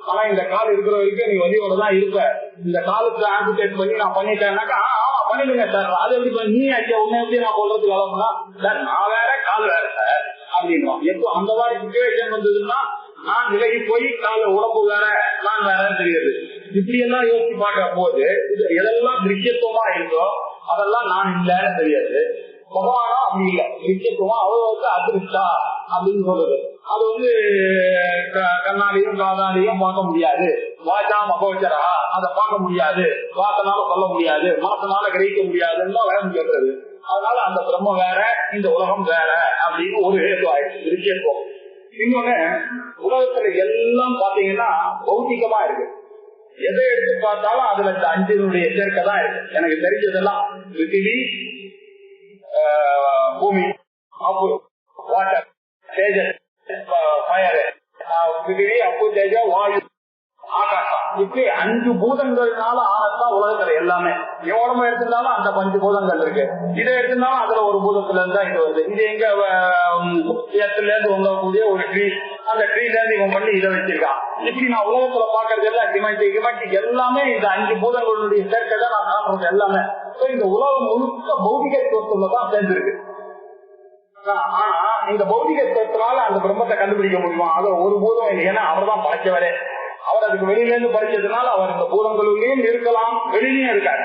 ஆனா இந்த கால் இருக்கிற வரைக்கும் நீ வலியோட தான் இருப்ப. இந்த காலுக்கு ஆம்பிடேட் பண்ணி நான் பண்ணிட்டேன்னாக்கா பண்ணிடுங்க சார். அது எப்படி நீ ஐயா உன்னை எப்படி நான் சொல்றதுக்கு அளவுனா சார் நான் வேற கால் வேற சார் அப்படின்னு. எப்போ அந்த மாதிரி சிச்சுவேஷன் வந்ததுன்னா நான் விலகி போய் கால உடம்பு வேற நான் வேறன்னு தெரியாது. இப்படி எல்லாம் யோசிச்சு பார்க்க போது எதெல்லாம் திருஷ்யத்துவமா இருக்கோ அதெல்லாம் நான் இல்லைன்னு தெரியாது. பகவானா அப்படி இல்லை, திருஷ்யத்துவம் அவ்வளவுக்கு அதிருஷ்டா அப்படின்னு சொல்றது. அது வந்து கண்ணாடியும் காதாடியும் பார்க்க முடியாது. வாச்சா மகோச்சரா அதை பார்க்க முடியாது, வாசனால சொல்ல முடியாது, மனசனால கிரகிக்க முடியாதுன்னு தான் வேற சொல்றது. அதனால அந்த பிரம்ம வேற, இந்த உலகம் வேற அப்படின்னு ஒரு ஹேது ஆயிடுச்சு திருஷ்யத்துவம். இன்னொன்னு, உலகத்துல எல்லாம் பாத்தீங்கன்னா பௌத்திகமா இருக்கு. எதை எடுத்து பார்த்தாலும் அதுல இந்த அஞ்சினுடைய சேர்க்கை தான் இருக்கு. எனக்கு தெரிஞ்சதெல்லாம் பிருத்திவி, பூமி, அப்பு, வாட்டர், தேஜஸ், ஃபயர், பிருத்திவி, அப்பு, தேஜஸ், வாயு, ஆகாசம், இப்படி 5 பூதங்கள்னால ஆனதான் உலகத்துல எல்லாமே. எவ்வளவு எடுத்திருந்தாலும் அந்த 5 பூதங்கள் இருக்கு. இதை எடுத்திருந்தாலும் அதுல ஒரு பூதத்துல இருந்தா இது வருது. இது எங்க இடத்துல இருந்து உங்கக்கூடிய ஒரு ட்ரீ, அந்த ட்ரீல இருந்து இவன் பண்ணி இதை வச்சிருக்கான். இப்படி நான் உலகத்துல பாக்குறது எல்லாம் டிமாண்ட் எல்லாமே இந்த 5 பூதங்களுடைய சேர்க்கை தான் நான் காட்டுறது எல்லாமே. இந்த உலகம் முழுக்க பௌதிகத்துவத்துல தான் சேர்ந்துருக்கு. ஆனா இந்த பௌதிகத்துவத்தினால அந்த பிரம்மத்தை கண்டுபிடிக்க முடியுமா? அது ஒரு பூதம் இல்லை. ஏன்னா அவர் தான் படைச்சவரே. அவர் அதுக்கு வெளியில இருந்து படிச்சதுனால அவர் இந்த பூதங்களிலேயும் இருக்கலாம், வெளியிலயும் இருக்காரு.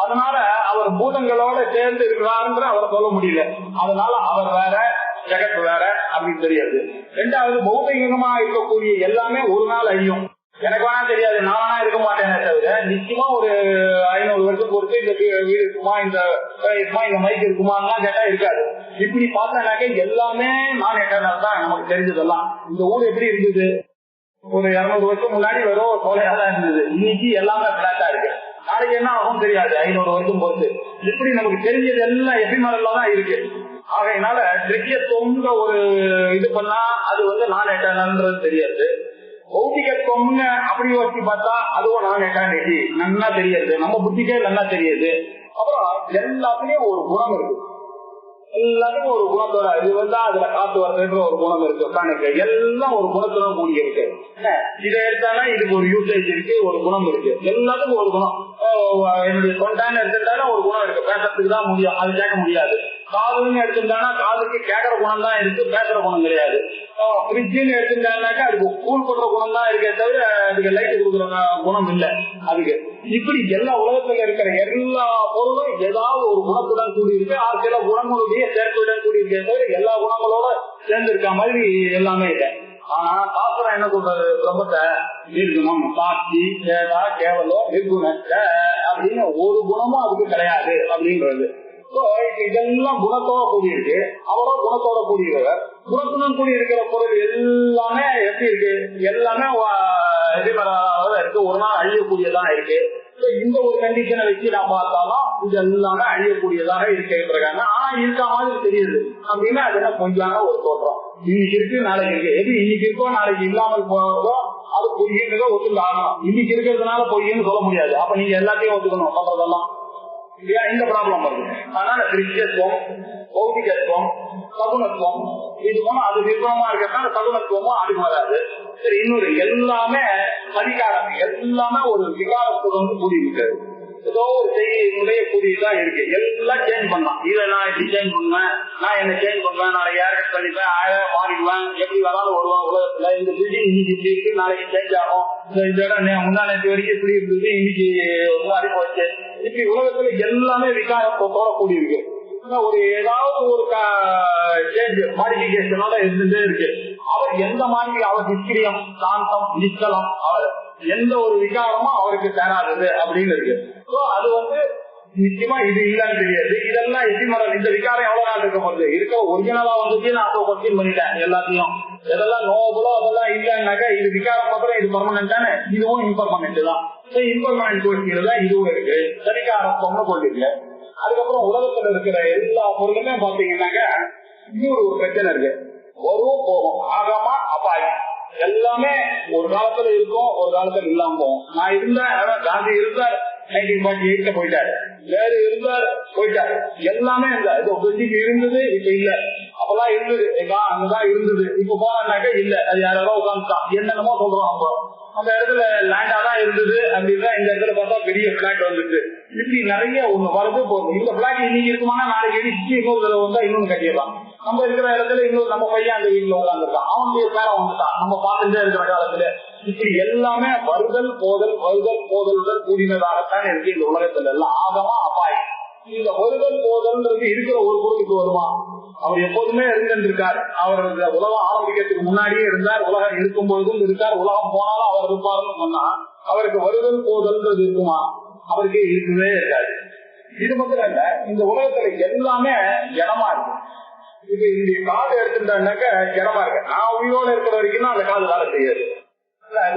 அதனால அவர் பூதங்களோட சேர்ந்து இருக்கிறாருன்ற அவரை சொல்ல முடியல. அதனால அவர் வேற, ஜெகத் வேற அப்படின்னு தெரியாது. 2வது, பௌதிகமா இருக்கக்கூடிய எல்லாமே ஒரு நாள் அழியும். எனக்கு வேணா தெரியாது, நானா இருக்க மாட்டேனே தவிர நிச்சயமா ஒரு 500 வருஷம் பொறுத்து இந்த வீடு இருக்குமா, இந்த மைக் இருக்குமான்னு கேட்டா இருக்காது. இப்படி பார்த்தானாக்க எல்லாமே நான் எட்டர்னல் தான் நமக்கு தெரிஞ்சதெல்லாம். இந்த ஊர் எப்படி இருந்தது ஒரு 200 வருஷம் முன்னாடி வெறும் சோலையா தான் இருந்தது. இன்னைக்கு எல்லாமே பிளாட்டா இருக்கு. நாளைக்கு என்ன ஆகும் தெரியாது 500 வருஷம் பொறுத்து. இப்படி நமக்கு தெரிஞ்சது எல்லாம் எபிமரல்ல தான் இருக்கு. ஆகையினால திரவியத்துவம்ன்ற ஒரு இது பண்ணா அது வந்து நான் எட்டர்னல்ன்றது தெரியாது. பௌதிகத்துவம்னு அப்படி யோசிச்சு பார்த்தா அதுவும் நான் எட்டானிட்டி நல்லா தெரியாது, நம்ம புத்திக்கே நல்லா தெரியாது. அப்புறம் எல்லாத்துலயும் ஒரு குணம் இருக்கு. எல்லாத்துக்கும் ஒரு குணத்தோட இது வந்தா அதுல காத்து வர்றதுன்ற ஒரு குணம் இருக்கு. கணக்கு எல்லாம் ஒரு குணத்துடன் கூடிய இருக்கு. இதை எடுத்தானா இதுக்கு ஒரு யூசேஜ் இருக்கு, ஒரு குணம் இருக்கு. எல்லாத்துக்கும் ஒரு குணம். என்னுடைய தொண்டான்னு எடுத்துட்டாலும் ஒரு குணம் இருக்கு, பேசுறதுக்கு தான் முடியும், அது கேட்க முடியாது. காதுன்னு எடுத்துட்டானா காதுக்கு கேட்கற குணம் தான் இருக்கு, பேசுற குணம் கிடையாது. ஃப்ரிட்ஜுன்னு எடுத்துட்டானாக்கா அதுக்கு கூல் பண்ற குணம் தான் இருக்கே தவிர அதுக்கு லைட் கொடுக்குற குணம் இல்லை அதுக்கு. இப்படி எல்லா உலகத்துல இருக்கிற எல்லா பொருளும் ஏதாவது ஒரு குணத்துடன் கூடி இருக்கு. சில குணங்களுடைய சேர்க்கையுடன் கூடி இருக்கே தவிர எல்லா குணங்களோட சேர்ந்து இருக்க மாதிரி எல்லாமே இல்லை. ஆனா சாஸ்திரம் என்ன சொல்றது, பிரம்மத்தை நிர்குணம், சாட்சி, சேதா, கேவலம், நிர்குண அப்படின்னு ஒரு குணமும் அதுக்கு கிடையாது அப்படின்றது. இதெல்லாம் குணத்தோட கூடியிருக்கு. அவ்வளவு குணத்தோட கூடியவர் குணத்துடன் கூடி இருக்கிற பொருள் எல்லாமே எப்படி இருக்கு, எல்லாமே இருக்கு, ஒரு நாள் அழியக்கூடியதான் இருக்கு. இந்த ஒரு கண்டிஷனை வச்சு நான் பார்த்தாலும் இது எல்லாமே அழியக்கூடியதாக இருக்காங்க. ஆனா இருக்க மாதிரி தெரியுது அப்படின்னா அது என்ன கொஞ்சமான ஒரு தோற்றம். இன்னைக்கு இருக்கு நாளைக்கு இருக்கு. எது இன்னைக்கு இருக்கோ நாளைக்கு இல்லாமல் போறதோ அது பொய்யுன்றதோ ஒத்துக்க ஆகணும். இன்னைக்கு இருக்கிறதுனால பொய்ன்னு சொல்ல முடியாது. அப்ப நீங்க எல்லாத்தையும் ஒத்துக்கணும் சொல்றதெல்லாம். இந்த ப்ராப்ளம் வருது. அதனால திருஷ்யத்துவம், பௌதிகத்துவம், சகுணத்துவம் இது போனா அது நிர்குணமா இருக்கிறதுனால சகுணத்துவமும் அதுக்கு வராது. சரி, இன்னொரு எல்லாமே அதிகாரம், எல்லாமே ஒரு விகாரத்துடன் கூடி இருக்கிறது. ஏதோ ஒரு செய்ய கூடியதான் இருக்கு. எல்லாம் சேஞ்ச் பண்ணலாம். இதை நான் எப்படி சேஞ்ச் பண்ணுவேன், நான் என்ன சேஞ்ச் பண்ணுவேன், நாளைக்கு ஏர் கட் பண்ணிப்பேன், மாறிடுவேன், எப்படி வேணாலும் வருவேன் உலகத்துல. இந்த பில்டிங் இன்னைக்கு இப்படி இருக்கு, நாளைக்கு சேஞ்ச் ஆகும். இந்த இடம் முந்தா நேற்று வரைக்கும் இப்படி இருந்தது, இன்னைக்கு மாறி போச்சு. இப்படி உலகத்துல எல்லாமே விகாரத்தோட கூடி இருக்கு. ஒரு ஏதாவது ஒரு சேஞ்ச் மாடிபிகேஷனோட இருந்துட்டே இருக்கு. அவர் எந்த மாதிரி அவர் நிஷ்கிரியம், சாந்தம், நிச்சலம், அவர் எந்த ஒரு விகாரமும் அவருக்கு சேராதது அப்படின்னு இருக்கு. அது நிச்சயமா இது இல்லன்னு தெரியாது. இதெல்லாம் எதிர்மறை. இந்த விகாரம் எவ்வளவு நாள் இருக்க போகுது? இருக்க ஒரிஜினலா வந்துச்சு. நான் அப்போ கொஸ்டின் பண்ணிட்டேன் எல்லாத்தையும். எதெல்லாம் நோபலோ அதெல்லாம் இல்லைன்னாக்கா இது விகாரம் பத்திரம், இது பர்மனன்டான, இதுவும் இம்பர்மனன்ட் தான். இம்பர்மனன்ட் கொள்கையில தான் இதுவும் இருக்கு. சரிகாரத்தம்னு கொள்கைங்க. அதுக்கப்புறம் உலகத்துல இருக்கிற எல்லா பொருளுமே பாத்தீங்கன்னாக்கா இன்னொரு ஒரு பிரச்சனை இருக்கு. வரும் போகும், ஆகமா அபாயம். எல்லாமே ஒரு காலத்துல இருக்கும், ஒரு காலத்துல இல்லாம போகும். நான் இருந்தேன், காந்தி இருந்தார், 1948 போயிட்டாரு. வேறு இருந்தார், போயிட்டாரு. எல்லாமே இருந்தது, இப்ப இல்ல. அப்பெல்லாம் இருந்தது, அங்கதான் இருந்தது. இப்ப போனாக்க இல்ல, அது யாரோ உட்காந்துட்டான். என்னென்னமோ சொல்றோம். அப்போ அந்த இடத்துல லேண்டா தான் இருந்தது அப்படின்னா இந்த இடத்துல பார்த்தா பெரிய பிளாட் வந்துட்டு இப்படி நிறைய ஒண்ணு வரது போகுது. இந்த பிளாட் இன்னைக்கு இருக்குமானா நாளைக்கு இடிச்சு இன்னொரு வந்தா இன்னொன்னு கட்டிடலாம். நம்ம இருக்கிற இடத்துல இன்னொரு நம்ம பையன் அந்த வீட்டுல உட்காந்துருக்கான், அவனுடைய பேரை வந்துட்டான், நம்ம பார்த்துட்டே இருக்கிற காலத்துல. இப்படி எல்லாமே வருதல் போதல் போதலுடன் கூடினதாகத்தான் இருக்கு இந்த உலகத்துல எல்லாம். ஆகமா அபாயம். இந்த வருதல் போதல்ன்றது இருக்கிற ஒரு பொருளுக்கு வருமா? அவர் எப்போதுமே இருந்திருக்கார். அவர் உலகம் ஆரம்பிக்கிறதுக்கு முன்னாடியே இருந்தார், உலகம் இருக்கும் பொழுதும் இருக்கார், உலகம் போனாலும் அவர் இருப்பாருன்னு சொன்னா அவருக்கு வருதல் போதல்ன்றது இருக்குமா? அவருக்கு இருக்கவே இருக்காது. இது மட்டும் இல்ல, இந்த உலகத்துல எல்லாமே ஜனமா இருக்கு. இப்ப இந்த காது எடுத்துட்டாக்க ஜனமா இருக்கு. நான் உயிரோட இருக்கிற வரைக்கும் தான் அந்த காது வேலை செய்யாது.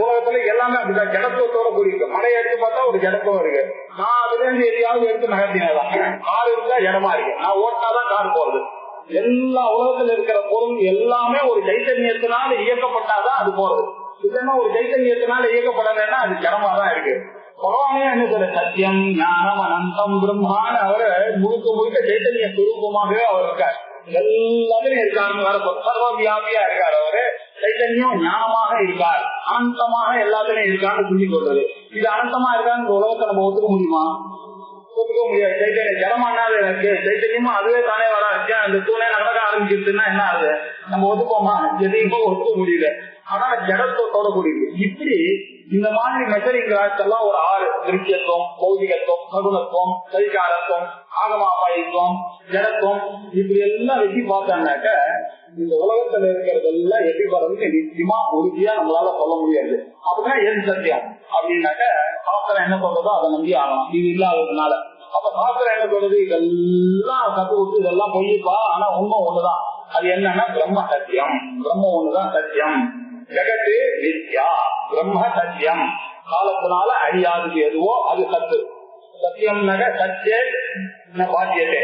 உலகத்துல எல்லாமே அப்படிதான் ஜடத்துவத்தோட கூடியிருக்கு. மழையை எடுத்து பார்த்தா ஒரு ஜடத்துவம் இருக்கு. நான் அதுல இருந்து எதையாவது எடுத்து நகர்த்தினாதான். கார் இருந்தா ஜடமா இருக்கு, நான் ஓட்டினாதான் கார் போறது. எல்லா உலகத்துல இருக்கிற பொருள் எல்லாமே ஒரு சைத்தன்யத்தினால இயக்கப்பட்டாதான் அது போறது. இல்லைன்னா ஒரு சைத்தன்யத்தினால இயக்கப்படலைன்னா அது ஜடமா தான் இருக்கு. பகவானே என்ன சொல்ற, சத்தியம் ஞானம் அனந்தம் பிரம்மான்னு அவரு முழுக்க முழுக்க சைத்தன்ய சுரூபமாகவே அவர் இருக்கார். எல்லாத்துலயும் இருக்காருன்னு வேற சர்வ வியாபியா இருக்காரு. அவரு சைத்தன்யம் ஞானமாக இருக்கார், அனந்தமாக எல்லாத்துலயும் இருக்கான்னு சொல்லி சொல்றது. இது அனந்தமா இருக்கான்னு இந்த உலகத்தை நம்ம ஒத்துக்க முடியுமா? ஒத்துக்க முடியாது. சைத்தன்யம் ஜனமானாது எனக்கு சைத்தன்யமா அதுவே தானே வர அந்த தூணே நடக்க ஆரம்பிச்சிருச்சுன்னா என்ன ஆகுது? நம்ம ஒத்துப்போமா? எதையுமே ஒத்துக்க முடியல. ஆனா ஜடத்தோட கூடியது. இப்படி இந்த மாதிரி மெசரிங் எல்லாம் ஒரு 6 திருஷ்யத்துவம், பௌதிகத்துவம், சகுணத்துவம், சரிகாரத்துவம், ஆகமாபாயித்துவம், ஜடத்துவம், இப்படி எல்லாம் வெட்டி பார்த்தாங்கனாக்க இந்த உலகத்துல இருக்கிறதெல்லாம் எப்படி வர்றதுன்னு நிச்சயமா உறுதியா நம்மளால சொல்ல முடியாது. அப்படின்னா எது சத்தியம் அப்படின்னாக்க சாஸ்திரம் என்ன சொல்றதோ அதை நம்பி ஆகலாம். இது இல்லாததுனால அப்ப சாஸ்திரம் என்ன சொல்றது, இதெல்லாம் கத்து விட்டு இதெல்லாம் பொய்ப்பா. ஆனா உண்மை ஒண்ணுதான். அது என்னன்னா பிரம்ம சத்தியம். பிரம்ம ஒண்ணுதான் சத்தியம். ஜெகத்து நித்யா, பிரம்ம சத்தியம். காலத்தினால அழியாதது எதுவோ அது சத்து. சத்தியம் சச்சே ந பாத்தியதே,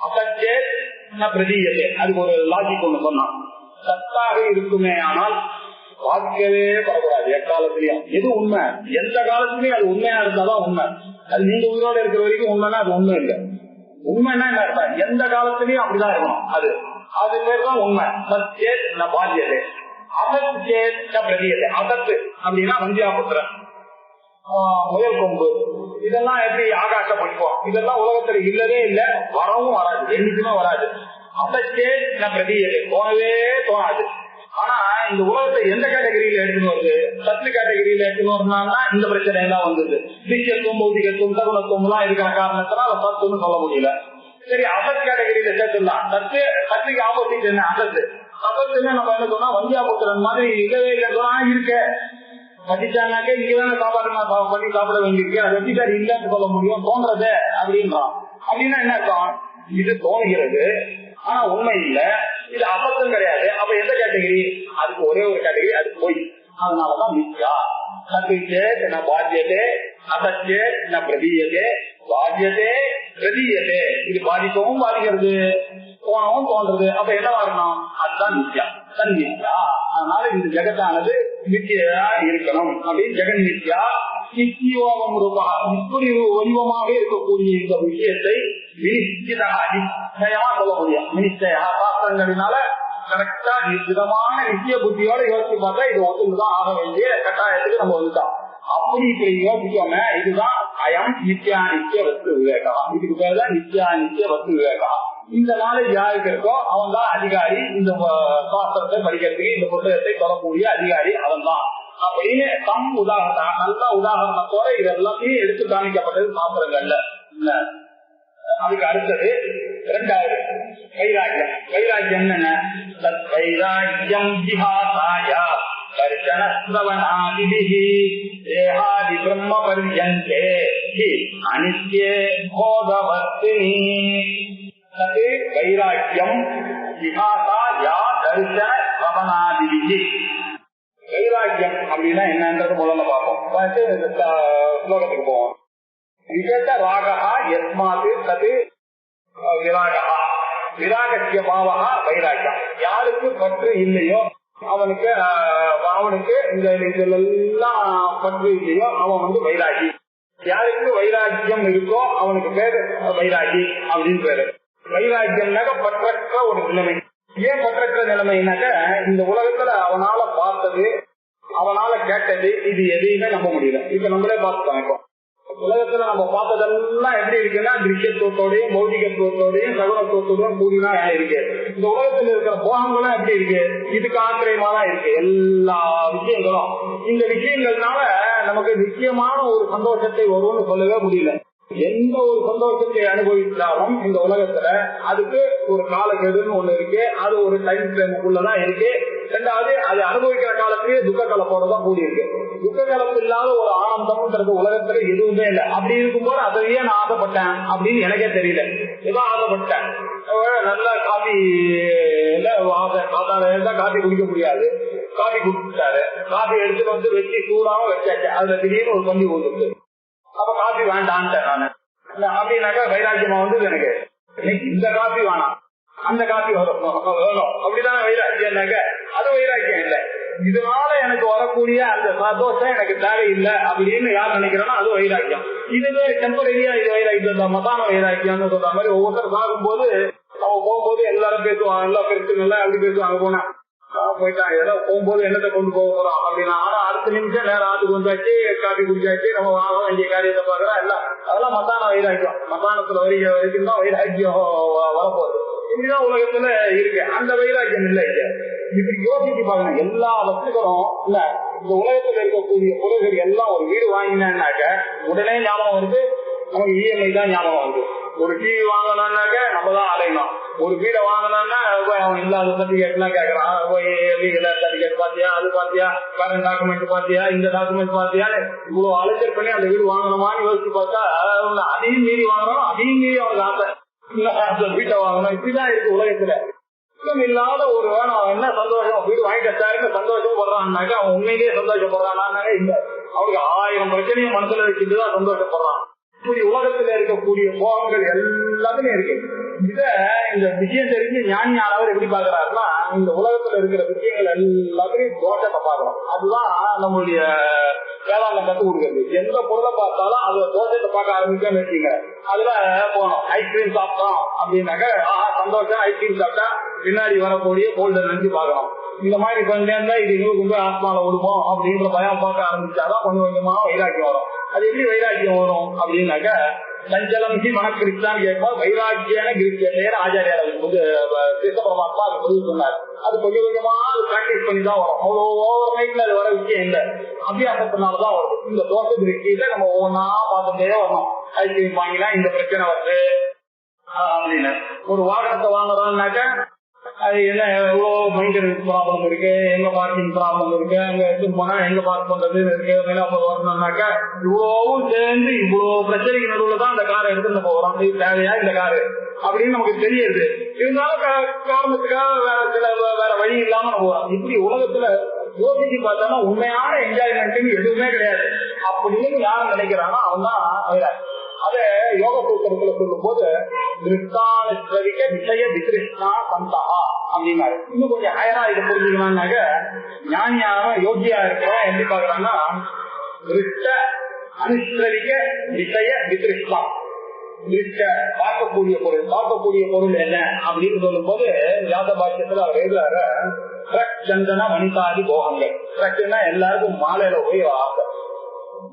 அசச்சே ந பிரதீயதே. அதுக்கு ஒரு லாஜிக் ஒண்ணு சொன்னான். சத்தாக இருக்குமே ஆனால் பார்க்கவே படக்கூடாது. எக்காலத்திலயும் எது உண்மை, எந்த காலத்திலயும் அது உண்மையா இருந்தாதான் உண்மை. அது நீங்க உயிரோட இருக்கிற வரைக்கும் உண்மைன்னா அது உண்மை இல்லை. உண்மைன்னா என்ன அர்த்தம்? எந்த காலத்திலயும் அப்படிதான் இருக்கணும். அது பேர் தான் உண்மை. சச்சே ந பாத்தியதே, அசச்சே ந பிரதீயதே. அசத்து அப்படின்னா வந்தியாபுத்திரன், முயல் கொம்பு, இதெல்லாம் எப்படி ஆகாச படிப்போம், இதெல்லாம் உலகத்துல இல்லவே இல்ல, வரவும் வராது, என்னைக்குமே வராது. அசச்சே ந பிரதீயதே, தோணவே தோணாது. ஆனா இந்த உலகத்தை எந்த கேட்டகரியில எடுத்துன்னு வருது? சத்து கேட்டகரியில எடுத்துன்னு வரணும்னா இந்த பிரச்சனை எல்லாம் வந்தது. திஷ்யத்துவம், பௌதிகத்துவம், சகுணத்துவம் எல்லாம் இருக்கிற காரணத்தினால சத்துன்னு சொல்ல முடியல. சரி, அசத் கேட்டகரியில சேர்த்துலாம். சத்துக்கு ஆப்போசிட் என்ன? அசத்து. அசத்துன்னு நம்ம என்ன சொன்னா வந்தியாபுத்திரன் மாதிரி இல்லவே இல்லைன்னா இருக்க வச்சிட்டாங்க. இங்கதான சாப்பாடு பண்ணி சாப்பிட வேண்டியிருக்கு, அது வச்சுட்டாரு இல்லன்னு சொல்ல முடியும், தோன்றது அப்படின்றான். அப்படின்னா என்ன அர்த்தம்? இது தோணுகிறது ஆனா உண்மை இல்ல, இது அபத்தம் கிடையாது. அப்ப எந்த கேட்டகரி? அதுக்கு ஒரே ஒரு கேட்டகரி, அது போய். அதனாலதான் மித்யா. சத்தியதே ந பாத்தியதே, அசத்தியே ந பிரதீயதே, பாத்தியதே பிரதீயதே. இது பாதிக்கவும் பாதிக்கிறது, தோணவும் தோன்றது. அப்ப என்ன வரணும்? அதுதான் மித்யா, தன் மித்யா. அதனால இந்த ஜெகத்தானது மித்தியா இருக்கணும் அப்படின்னு ஜெகன் மித்யா நித்தியோகம் ரூபா. இப்படி வடிவமாக இருக்கக்கூடிய இந்த விஷயத்தை நிச்சயமா சொல்ல முடியும். நிச்சயா சாஸ்திரங்களினால கரெக்டா விதமான நித்திய புத்தியோட யோசிச்சு பார்த்தா இது ஒத்துதான் ஆக வேண்டிய கட்டாயத்துக்கு நம்ம வந்துட்டோம். அப்படி இப்படி யோசிச்சோமே, இதுதான் அயம் நித்யா நித்திய வஸ்து விவேகா. இதுக்கு பேருதான் நித்யா நித்திய வஸ்து விவேகா. இந்த நாலேஜ் யாருக்கு இருக்கோ அவன் தான் அதிகாரி. இந்த சாஸ்திரத்தை படிக்கிறதுக்கு இந்த புத்தகத்தை தொடரக்கூடிய அதிகாரி அவன் தான் அப்படின்னு தம் உதாரணம், நல்ல உதாரணத்தோட இது எல்லாத்தையும் எடுத்து காமிக்கப்பட்டது சாஸ்திரங்கள்ல. அதுக்கு அடுத்தது இரண்டாவது வைராக்கியம். வைராக்கியம் என்ன? வைராக்கியம் ஜிஹாசாயா தர்சன ஸ்ரவணாதிபிஹி தேஹாதி பிரம்ம பர்யந்தே அனித்யே போதவர்த்தினி. அது வைராக்கியம் ஜிஹாசாயா தர்சன ஸ்ரவணாதிபிஹி. வைராக்கியம் அப்படின்னா என்னன்றது முதல்ல பார்ப்போம். ஸ்லோகத்துக்கு போவோம். விகத ராகா யஸ்மாது தது விராகா. விராகத்திய பாவகா வைராக்கியம். யாருக்கு பற்று இல்லையோ அவனுக்கு இந்த இதெல்லாம் பற்று இல்லையோ அவன் வைராகி. யாருக்கு வைராக்கியம் இருக்கோ அவனுக்கு பேரு வைராகி அப்படின்னு பேரு. வைராக்கியம்னாக்க பற்றற்ற ஒரு நிலைமை. ஏன் பற்றற்ற நிலைமைனாக்க இந்த உலகத்துல அவனால பார்த்தது அவனால கேட்டது இது எதையுமே நம்ப முடியல. இப்ப நம்மளே பார்த்துட்டோம். இப்போ உலகத்துல நம்ம பார்த்ததெல்லாம் எப்படி இருக்குன்னா திருஷ்யத்துவத்தோடையும் பௌதிகத்துவத்தோடையும் சகுனத்துவத்தோடையும் கூடிதான் இருக்கு. இந்த உலகத்துல இருக்கிற போகங்களும் எப்படி இருக்கு? இதுக்கு ஆக்கிரயமா தான் இருக்கு எல்லா விஷயங்களும். இந்த விஷயங்கள்னால நமக்கு நிச்சயமான ஒரு சந்தோஷத்தை வரும்னு சொல்லவே முடியல. எந்த ஒரு சந்தோஷத்தை அனுபவித்தாலும் இந்த உலகத்துல அதுக்கு ஒரு காலக்கெடுன்னு ஒண்ணு இருக்கு. அது ஒரு டைம் ஃப்ரேமுக்குள்ளதான் இருக்கு. ரெண்டாவது அது அனுபவிக்கிற காலத்திலேயே துக்க கலப்போடதான் கூடி இருக்கு. துக்க கலப்பு இல்லாத ஒரு ஆனந்தம்ன்றது உலகத்துல எதுவுமே இல்லை. அப்படி இருக்கும்போது அதையே நான் ஆசைப்பட்டேன் அப்படின்னு எனக்கே தெரியல. ஏதோ ஆசைப்பட்டேன். நல்ல காபி காபி குடிக்க முடியாது. காபி குடிச்சாரு. காபி எடுத்துட்டு வச்சு சூடாம வச்சாச்சு. அதுல திடீர்னு ஒரு பஞ்சு கொடுத்துருக்கு. அப்ப காபி வேண்டான்ட்டேன் நானு. அப்படின்னாக்கா வைராக்கியமா எனக்கு இந்த காபி வேணாம் அந்த காபி வேணும் அப்படிதான் வைராக்கியம்னாக்க அது வைராக்கியம் இல்லை. இதனால எனக்கு வரக்கூடிய அந்த சந்தோஷம் எனக்கு தேவையில்லை அப்படின்னு யார் நினைக்கிறோன்னா அது வைராக்கியம். இதுவே டெம்பரரியா இது வைராக்கியம், மதான வைராக்கியம்னு சொல்ற மாதிரி ஒவ்வொருத்தர் சாகும்போது அவங்க போகும்போது எல்லாரும் பேசுவாங்க. எல்லா பெருசுங்கள்லாம் எப்படி பேசுவாங்க? போனா போயிட்டாங்க இதெல்லாம் போகும்போது என்னத்தை கொண்டு போக போறோம் அப்படின்னா, ஆனா அடுத்த நிமிஷம் நேரம் ஆத்துக்கு வந்தாச்சு, காப்பி குடிச்சாச்சு, நம்ம வாங்க வேண்டிய காரியத்தை பாக்குறோம். எல்லாம் அதெல்லாம் மத்தான வைராக்கியம். மத்தானத்துல வரைக்கும் தான் வைராக்கியம் வரப்போகுது. இப்படிதான் உலகத்துல இருக்கு. அந்த வைராக்கியம் இல்லை. இப்படி யோசிச்சு பாருங்க. எல்லா வஸ்துக்களும் இல்ல இந்த உலகத்துல இருக்கக்கூடிய பொருள்கள் எல்லாம் ஒரு வீடு வாங்கினாக்க உடனே ஞாபகம் வருது நமக்கு இஎம்ஐ தான் ஞாபகம் வருது. ஒரு டிவி வாங்கணும்னாக்க நம்ம தான் அலையணும். ஒரு வீடை வாங்கணும்னா அவன் இல்லாத சர்டிபிகேட் எல்லாம் கேட்கறான். சர்டிபிகேட் பாத்தியா, அது பாத்தியா, கரண்ட் டாக்குமெண்ட் பாத்தியா, இந்த டாக்குமெண்ட் பாத்தியா, இவ்வளவு அலைச்சல் பண்ணி அந்த வீடு வாங்கணுமான்னு யோசிச்சு பார்த்தா அதையும் மீறி வாங்கணும். அதையும் மீறி அவனுக்கு ஆசை வீட்டை வாங்கணும். இப்படிதான் இருக்கு உலகத்துல. இல்லாத ஒரு வேணும் என்ன சந்தோஷம் வீடு வாங்கிட்டாருன்னு சந்தோஷப்படுறான்னாக்க அவன் உண்மையிலேயே சந்தோஷப்படுறான்னாக்க இல்ல. அவனுக்கு 1000 பிரச்சனையும் மனசுல வச்சுட்டுதான் சந்தோஷப்படுறான். இப்படி உலகத்துல இருக்கக்கூடிய போகங்கள் எல்லாத்துலயும் இருக்கு. இந்த விஷயம் தெரிஞ்சு ஞானியானவர் எப்படி பாக்குறாருன்னா இந்த உலகத்துல இருக்கிற விஷயங்கள் எல்லாத்துலயும் தோஷத்தை பார்க்கணும். அதுதான் நம்மளுடைய வேளாண் கத்து கொடுக்குறது. எந்த பொருளை பார்த்தாலும் அதுல தோஷத்தை பார்க்க ஆரம்பிக்கணும்னு வச்சுங்க. அதுல போனோம் ஐஸ்கிரீம் சாப்பிட்டோம் அப்படின்னாக்க சந்தோஷம். ஐஸ்கிரீம் சாப்பிட்டா பின்னாடி வரக்கூடிய கோல்டை நினைச்சு பார்க்கணும். இந்த மாதிரி கொஞ்சம் நேரம் இது இன்னும் கொண்டு ஆத்மால விடுவோம் அப்படின்ற பயம் பார்க்க ஆரம்பிச்சாதான் கொஞ்சம் கொஞ்சமா வைராக்கியம் வரும். அது எப்படி வைராக்கியம் வரும் அப்படின்னாக்க சஞ்சலம் மனக்கிருஷ்டான்னு கேட்போம். வைராக்கியான கிருஷ்ண ஆச்சாரியார் கிருஷ்ண பரமாத்மா அது பதில் சொன்னார். அது கொஞ்சம் கொஞ்சமா பிராக்டிஸ் பண்ணி தான் வரும். அவ்வளோ ஓவர் நைட்ல அது வர விஷயம் இல்லை. அபியாசத்தினாலதான் வரும். இந்த தோசை திருஷ்டியில நம்ம ஒவ்வொன்னா பார்த்துட்டே வரணும். ஐஸ்கிரீம் வாங்கினா இந்த பிரச்சனை வருது அப்படின்னு. ஒரு வாகனத்தை வாங்குறோம்னாக்க அது என்ன எவ்வளவு மெயின்டெனன்ஸ் ப்ராப்ளம் இருக்கு, எங்க பார்க்கிங் ப்ராப்ளம் இருக்கு, அங்க எடுத்துட்டு போனா எங்க பார்க் பண்றதுன்னு இருக்கு. வரணும்னாக்கா இவ்வளவும் சேர்ந்து இவ்வளவு பிரச்சனைக்கு நடுவுல தான் அந்த காரை எடுத்துட்டு போறோம். இது தேவையா இந்த காரு அப்படின்னு நமக்கு தெரியுது. இருந்தாலும் காரணத்துக்காக வேற வழி இல்லாம நம்ம போறோம். இப்படி உலகத்துல யோசிச்சு பார்த்தோம்னா உண்மையான என்ஜாய்மெண்ட் எதுவுமே கிடையாது அப்படின்னு யாரும் நினைக்கிறாங்கன்னா அவன் தான். அத யோக சூத்திரத்துல சொல்லும் போது திருஷ்டானிக்க விஷய விகிருஷ்ணா சந்தா அப்படின்னாரு. இன்னும் கொஞ்சம் ஹயரா இதை புரிஞ்சுக்கணும்னாக்க ஞானியான யோகியா இருக்கிறோம் எப்படி பாக்குறாங்கன்னா திருஷ்ட அனுஷ்டிக்க விஷய விகிருஷ்ணா. பார்க்கக்கூடிய பொருள் என்ன அப்படின்னு சொல்லும் போது வியாச பாஷ்யத்துல அவர் எழுதுறாரு, சந்தன வனிதாதி போகங்கள். எல்லாருக்கும் மாலையில போய் ஆசை.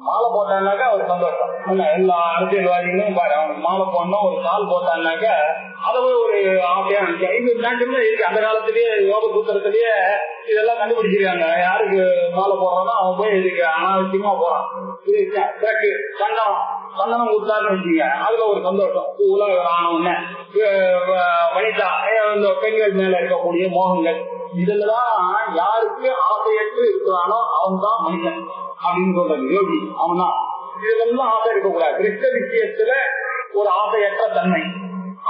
மாலை போட்டான்னாக்கா ஒரு சந்தோஷம். எல்லா அரசியல்வாதிகளும் மாலை போடணும், ஒரு சால் போட்டான்னாக்கா அதை போய் ஒரு ஆசையா இருக்கு. அந்த காலத்திலேயே யோக சூத்திரத்திலேயே இதெல்லாம் கண்டுபிடிச்சிருக்காங்க. யாருக்கு மாலை போடுறோம்னா அவன் போய் இதுக்கு அனாவசியமா போறான். சந்தனம் கொடுத்தாருன்னு வச்சுங்க, அதுல ஒரு சந்தோஷம். உலக ஆனவன வனிதா இந்த பெண்கள் மேல இருக்கக்கூடிய மோகங்கள், இதுலதான் யாருக்கு ஆசையற்று இருக்கிறானோ அவன் தான் மனிதன் அப்படின்னு சொல்றது யோகி. அவனா இதுல ஆசை இருக்கக்கூடாது. கிருஷ்ண விஷயத்துல ஒரு ஆசையற்ற தன்மை.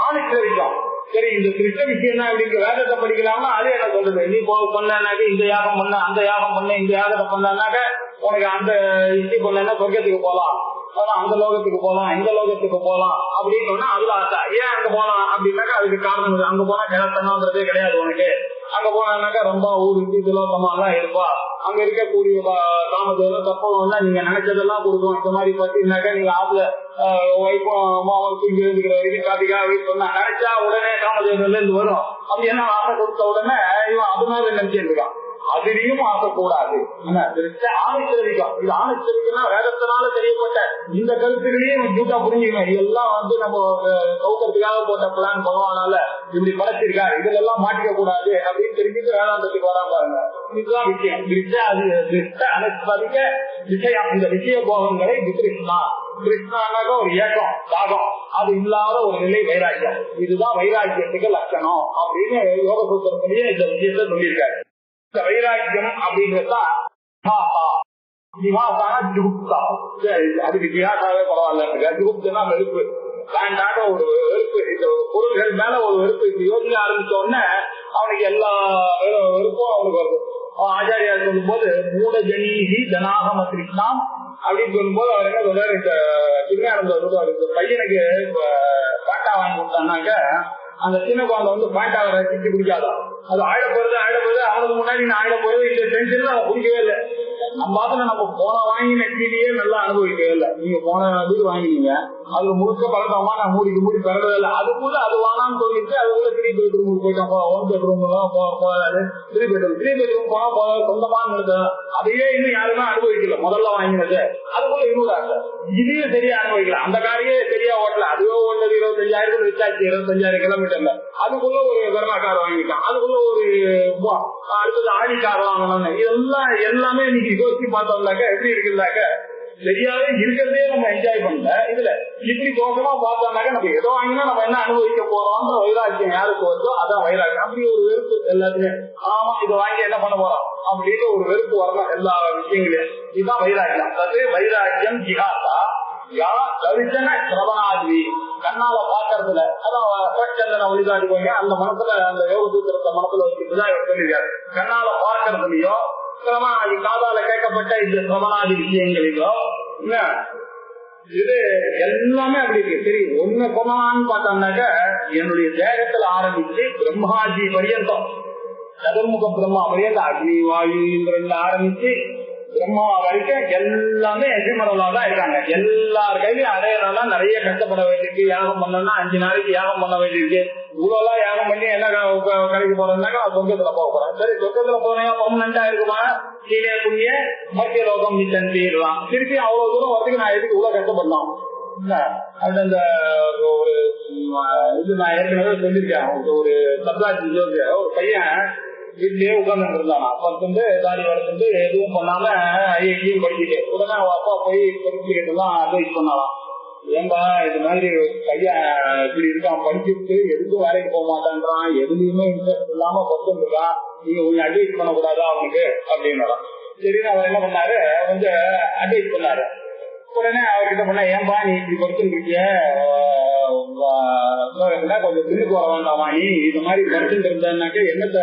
ஆணுக்கு விஷயம் சரி, இந்த கிருஷ்ண விஷயம் தான் இப்படி வேதத்தை படிக்கலாம்னா அது என்ன சொல்றது, நீ பண்ணாக்க இந்த யாகம் பண்ண, அந்த யாகம் பண்ண, இந்த யாகத்தை பண்ணாக்க உனக்கு அந்த இஷ்டி பண்ணா சொர்க்கத்துக்கு போலாம், அந்த லோகத்துக்கு போலாம், இந்த லோகத்துக்கு போலாம் அப்படின்னு சொன்னா அதுல ஆசை. ஏன் அங்க போலாம் அப்படின்னாக்கா அதுக்கு காரணம், அங்க போனா கிழத்தனன்றதே கிடையாது உனக்கு. அங்க போனாக்கா ரொம்ப ஊருக்கு திலோகமா தான் இருப்பா. அங்க இருக்கக்கூடிய காமதேவம் தப்பா நீங்க நினைச்சதெல்லாம் கொடுக்கும். இந்த மாதிரி பார்த்தீங்கன்னாக்கா நீங்க ஆத்துல தூங்கி எழுந்துக்கிற வரைக்கும் காட்டிக்காக சொன்னா நினைச்சா உடனே காமதேவன்ல இருந்து வரும். அப்படி என்ன ஆசை கொடுத்த உடனே இவன் அது மாதிரி நினைச்சிட்டு இருக்கான். அதுலயும் ஆசைக்கூடாது. ஆணைச்சரிக்கம், இது ஆணைச்சரிக்கம்னா வேதத்தினால தெரியப்பட்ட இந்த கருத்துக்களையும் ஜூட்டா புரிஞ்சுக்கணும். இதெல்லாம் நம்ம சௌகரியத்துக்காக போட்ட பிளான் பகவானால இப்படி படைச்சிருக்காரு, இதுல எல்லாம் மாட்டிக்க கூடாது அப்படின்னு தெரிஞ்சுட்டு வேதாந்தத்துக்கு வரா பாருங்க. இதுதான் விஷயம். அனுஷ்பதிக்க விஷயம். இந்த விஷய போகங்களை கிருஷ்ணா, கிருஷ்ணானாக ஒரு ஏக்கம் தாகம், அது இல்லாத ஒரு நிலை வைராக்கியம். இதுதான் வைராக்கியத்துக்கு லட்சணம் அப்படின்னு யோக சூத்திரத்திலேயே இந்த விஷயத்த சொல்லியிருக்காரு. வைராக்கியம் அப்படின்றதா அதுக்கு ஜிஹாசாவே பரவாயில்ல. ஜுகுப்துனா வெறுப்பு, வேண்டாத ஒரு வெறுப்பு, இந்த பொருள்கள் மேல ஒரு வெறுப்பு. இப்ப யோசிக்க ஆரம்பிச்ச உடனே அவனுக்கு எல்லா வெறுப்பும் அவனுக்கு வருது. ஆச்சாரியா சொல்லும் போது மூட ஜனீகி ஜனாகம கிருஷ்ணாம் அப்படின்னு சொல்லும் போது அவர் என்ன சொல்றாரு, இந்த திருஞானந்தர் சொல்றாரு, இந்த பையனுக்கு பேட்டா வாங்கி கொடுத்தான்னாக்க அந்த சின்ன குழந்தை பேட்டாவை ரசிச்சு குடிக்காதான். அது ஆயிட போறது அவனுக்கு முன்னாடி நான் ஆயிட போறது இந்த டென்ஷன்ல அவன் குடிக்கவே இல்லை. நம்ம பாத்துல நம்ம போன வாங்கின கீழே நல்லா அனுபவிக்கவே இல்லை. நீங்க போன வீடு வாங்கினீங்க, அதுல முழுக்க பழக்கமா நான் மூடி பிறந்தது இல்லை. அதுக்குள்ள அது வானான்னு சொல்லிட்டு அதுக்குள்ள 3 பெட்ரூமுக்கு போயிட்டோம். 1 பெட்ரூம் போகாது, 3 பெட்ரூம் போனா போதாது, சொந்தமான இருந்தது. அதையே இன்னும் யாருமே அனுபவிக்கல. முதல்ல வாங்கினது அதுக்குள்ள இன்னொரு இதையும் சரியா அனுபவிக்கல. அந்த காரையே சரியா ஓட்டல. அதுவே ஓட்டது 25,000 விசாச்சு 25,000 கிலோமீட்டர்ல. அதுக்குள்ள ஒரு வெர்னா கார் வாங்கிட்டான். அதுக்குள்ள ஒரு அடுத்தது ஆடி கார் வாங்கணும்னு. இதெல்லாம் எல்லாமே இன்னைக்கு யோசிச்சு பார்த்தோம்னாக்க எப்படி இருக்குன்னாக்க சரியாவே இருக்கிறதே நம்ம என்ஜாய் பண்ணல. இதுல இப்படி தோஷமா பார்த்தோம்னாக்க நம்ம ஏதோ வாங்கினா நம்ம என்ன அனுபவிக்க போறோம்ன்ற வைராக்கியம் யாருக்கு வருதோ அதான் வைராக்கியம். அப்படி ஒரு வெறுப்பு எல்லாத்துலயே, ஆமா இதை வாங்கி என்ன பண்ண போறோம் அப்படின்னு ஒரு வெறுப்பு வரணும் எல்லா விஷயங்களையும். இதுதான் வைராக்கியம். அது வைராக்கியம் ஜிஹாசா சிரவணாதி, கண்ணால பாக்குறதுல அதான் வழிகாட்டி போய் அந்த மனசுல அந்த யோக சூத்திரத்தை மனசுல வச்சுட்டுதான் இவர் சொல்லிருக்காரு. கண்ணால பாக்குறதுலயோ சிரவணாதி, காதால கேட்கப்பட்ட இந்த சிரவணாதி விஷயங்களிலோ இது எல்லாமே அப்படி இருக்கு. சரி, ஒண்ணு சொல்லலான்னு பார்த்தோம்னாக்க என்னுடைய தேகத்துல ஆரம்பிச்சு பிரம்மாஜி பரியந்தம், சதுர்முக பிரம்மா பரியந்தம், அக்னி வாயு இந்திரன்ல ஆரம்பிச்சு பிரம்மா வரைக்கும் எல்லாமே எஜிமரலாதான் இருக்காங்க. எல்லார் கையிலும் அடையறதெல்லாம் நிறைய கஷ்டப்பட வேண்டியிருக்கு. யாகம் பண்ணோம்னா 5 நாளைக்கு யாகம் பண்ண வேண்டியிருக்கு. இவ்வளவு யாகம் பண்ணி என்ன கடைக்கு போறதுனாக்கா சொர்க்கத்துல போக போறேன். சரி, சொர்க்கத்துல போனா பர்மனண்டா இருக்குமா? கீழே புண்ணிய மத்திய லோகம் தீரலாம். திருப்பி அவ்வளவு தூரம் வரதுக்கு நான் எதுக்கு இவ்வளவு கஷ்டப்படணும்? அந்த ஒரு இது நான் ஏற்கனவே சொல்லியிருக்கேன். ஒரு சப்ராஜ் ஒரு பையன் வீட்லயே உட்கார்ந்து இருந்தானா. அப்ப தாடி வளர்த்துட்டு எதுவும் பண்ணாம ஐஐடியும் படிச்சுட்டு உடனே அவன் அப்பா போய் படிச்சுக்கிட்டுலாம் அட்வைஸ் பண்ணலாம். ஏன்பா இது மாதிரி பையன் இப்படி இருக்கான், படிச்சுட்டு எதுக்கும் வேலைக்கு போக மாட்டான்றான், எதுலயுமே இன்ட்ரெஸ்ட் இல்லாம படிச்சுட்டு இருக்கான், நீங்க கொஞ்சம் அட்வைஸ் பண்ணக்கூடாதா அவனுக்கு அப்படின்னு. சரின்னு அவர் என்ன பண்ணாரு, கொஞ்சம் அட்வைஸ் பண்ணாரு. உடனே அவர்கிட்ட பண்ண, ஏன்பா நீ இப்படி படிச்சுட்டு இருக்கிய, கொஞ்சம் பின்னுக்கு வர வேண்டாமா, நீ இது மாதிரி படிச்சுட்டு இருந்தாக்க என்னத்த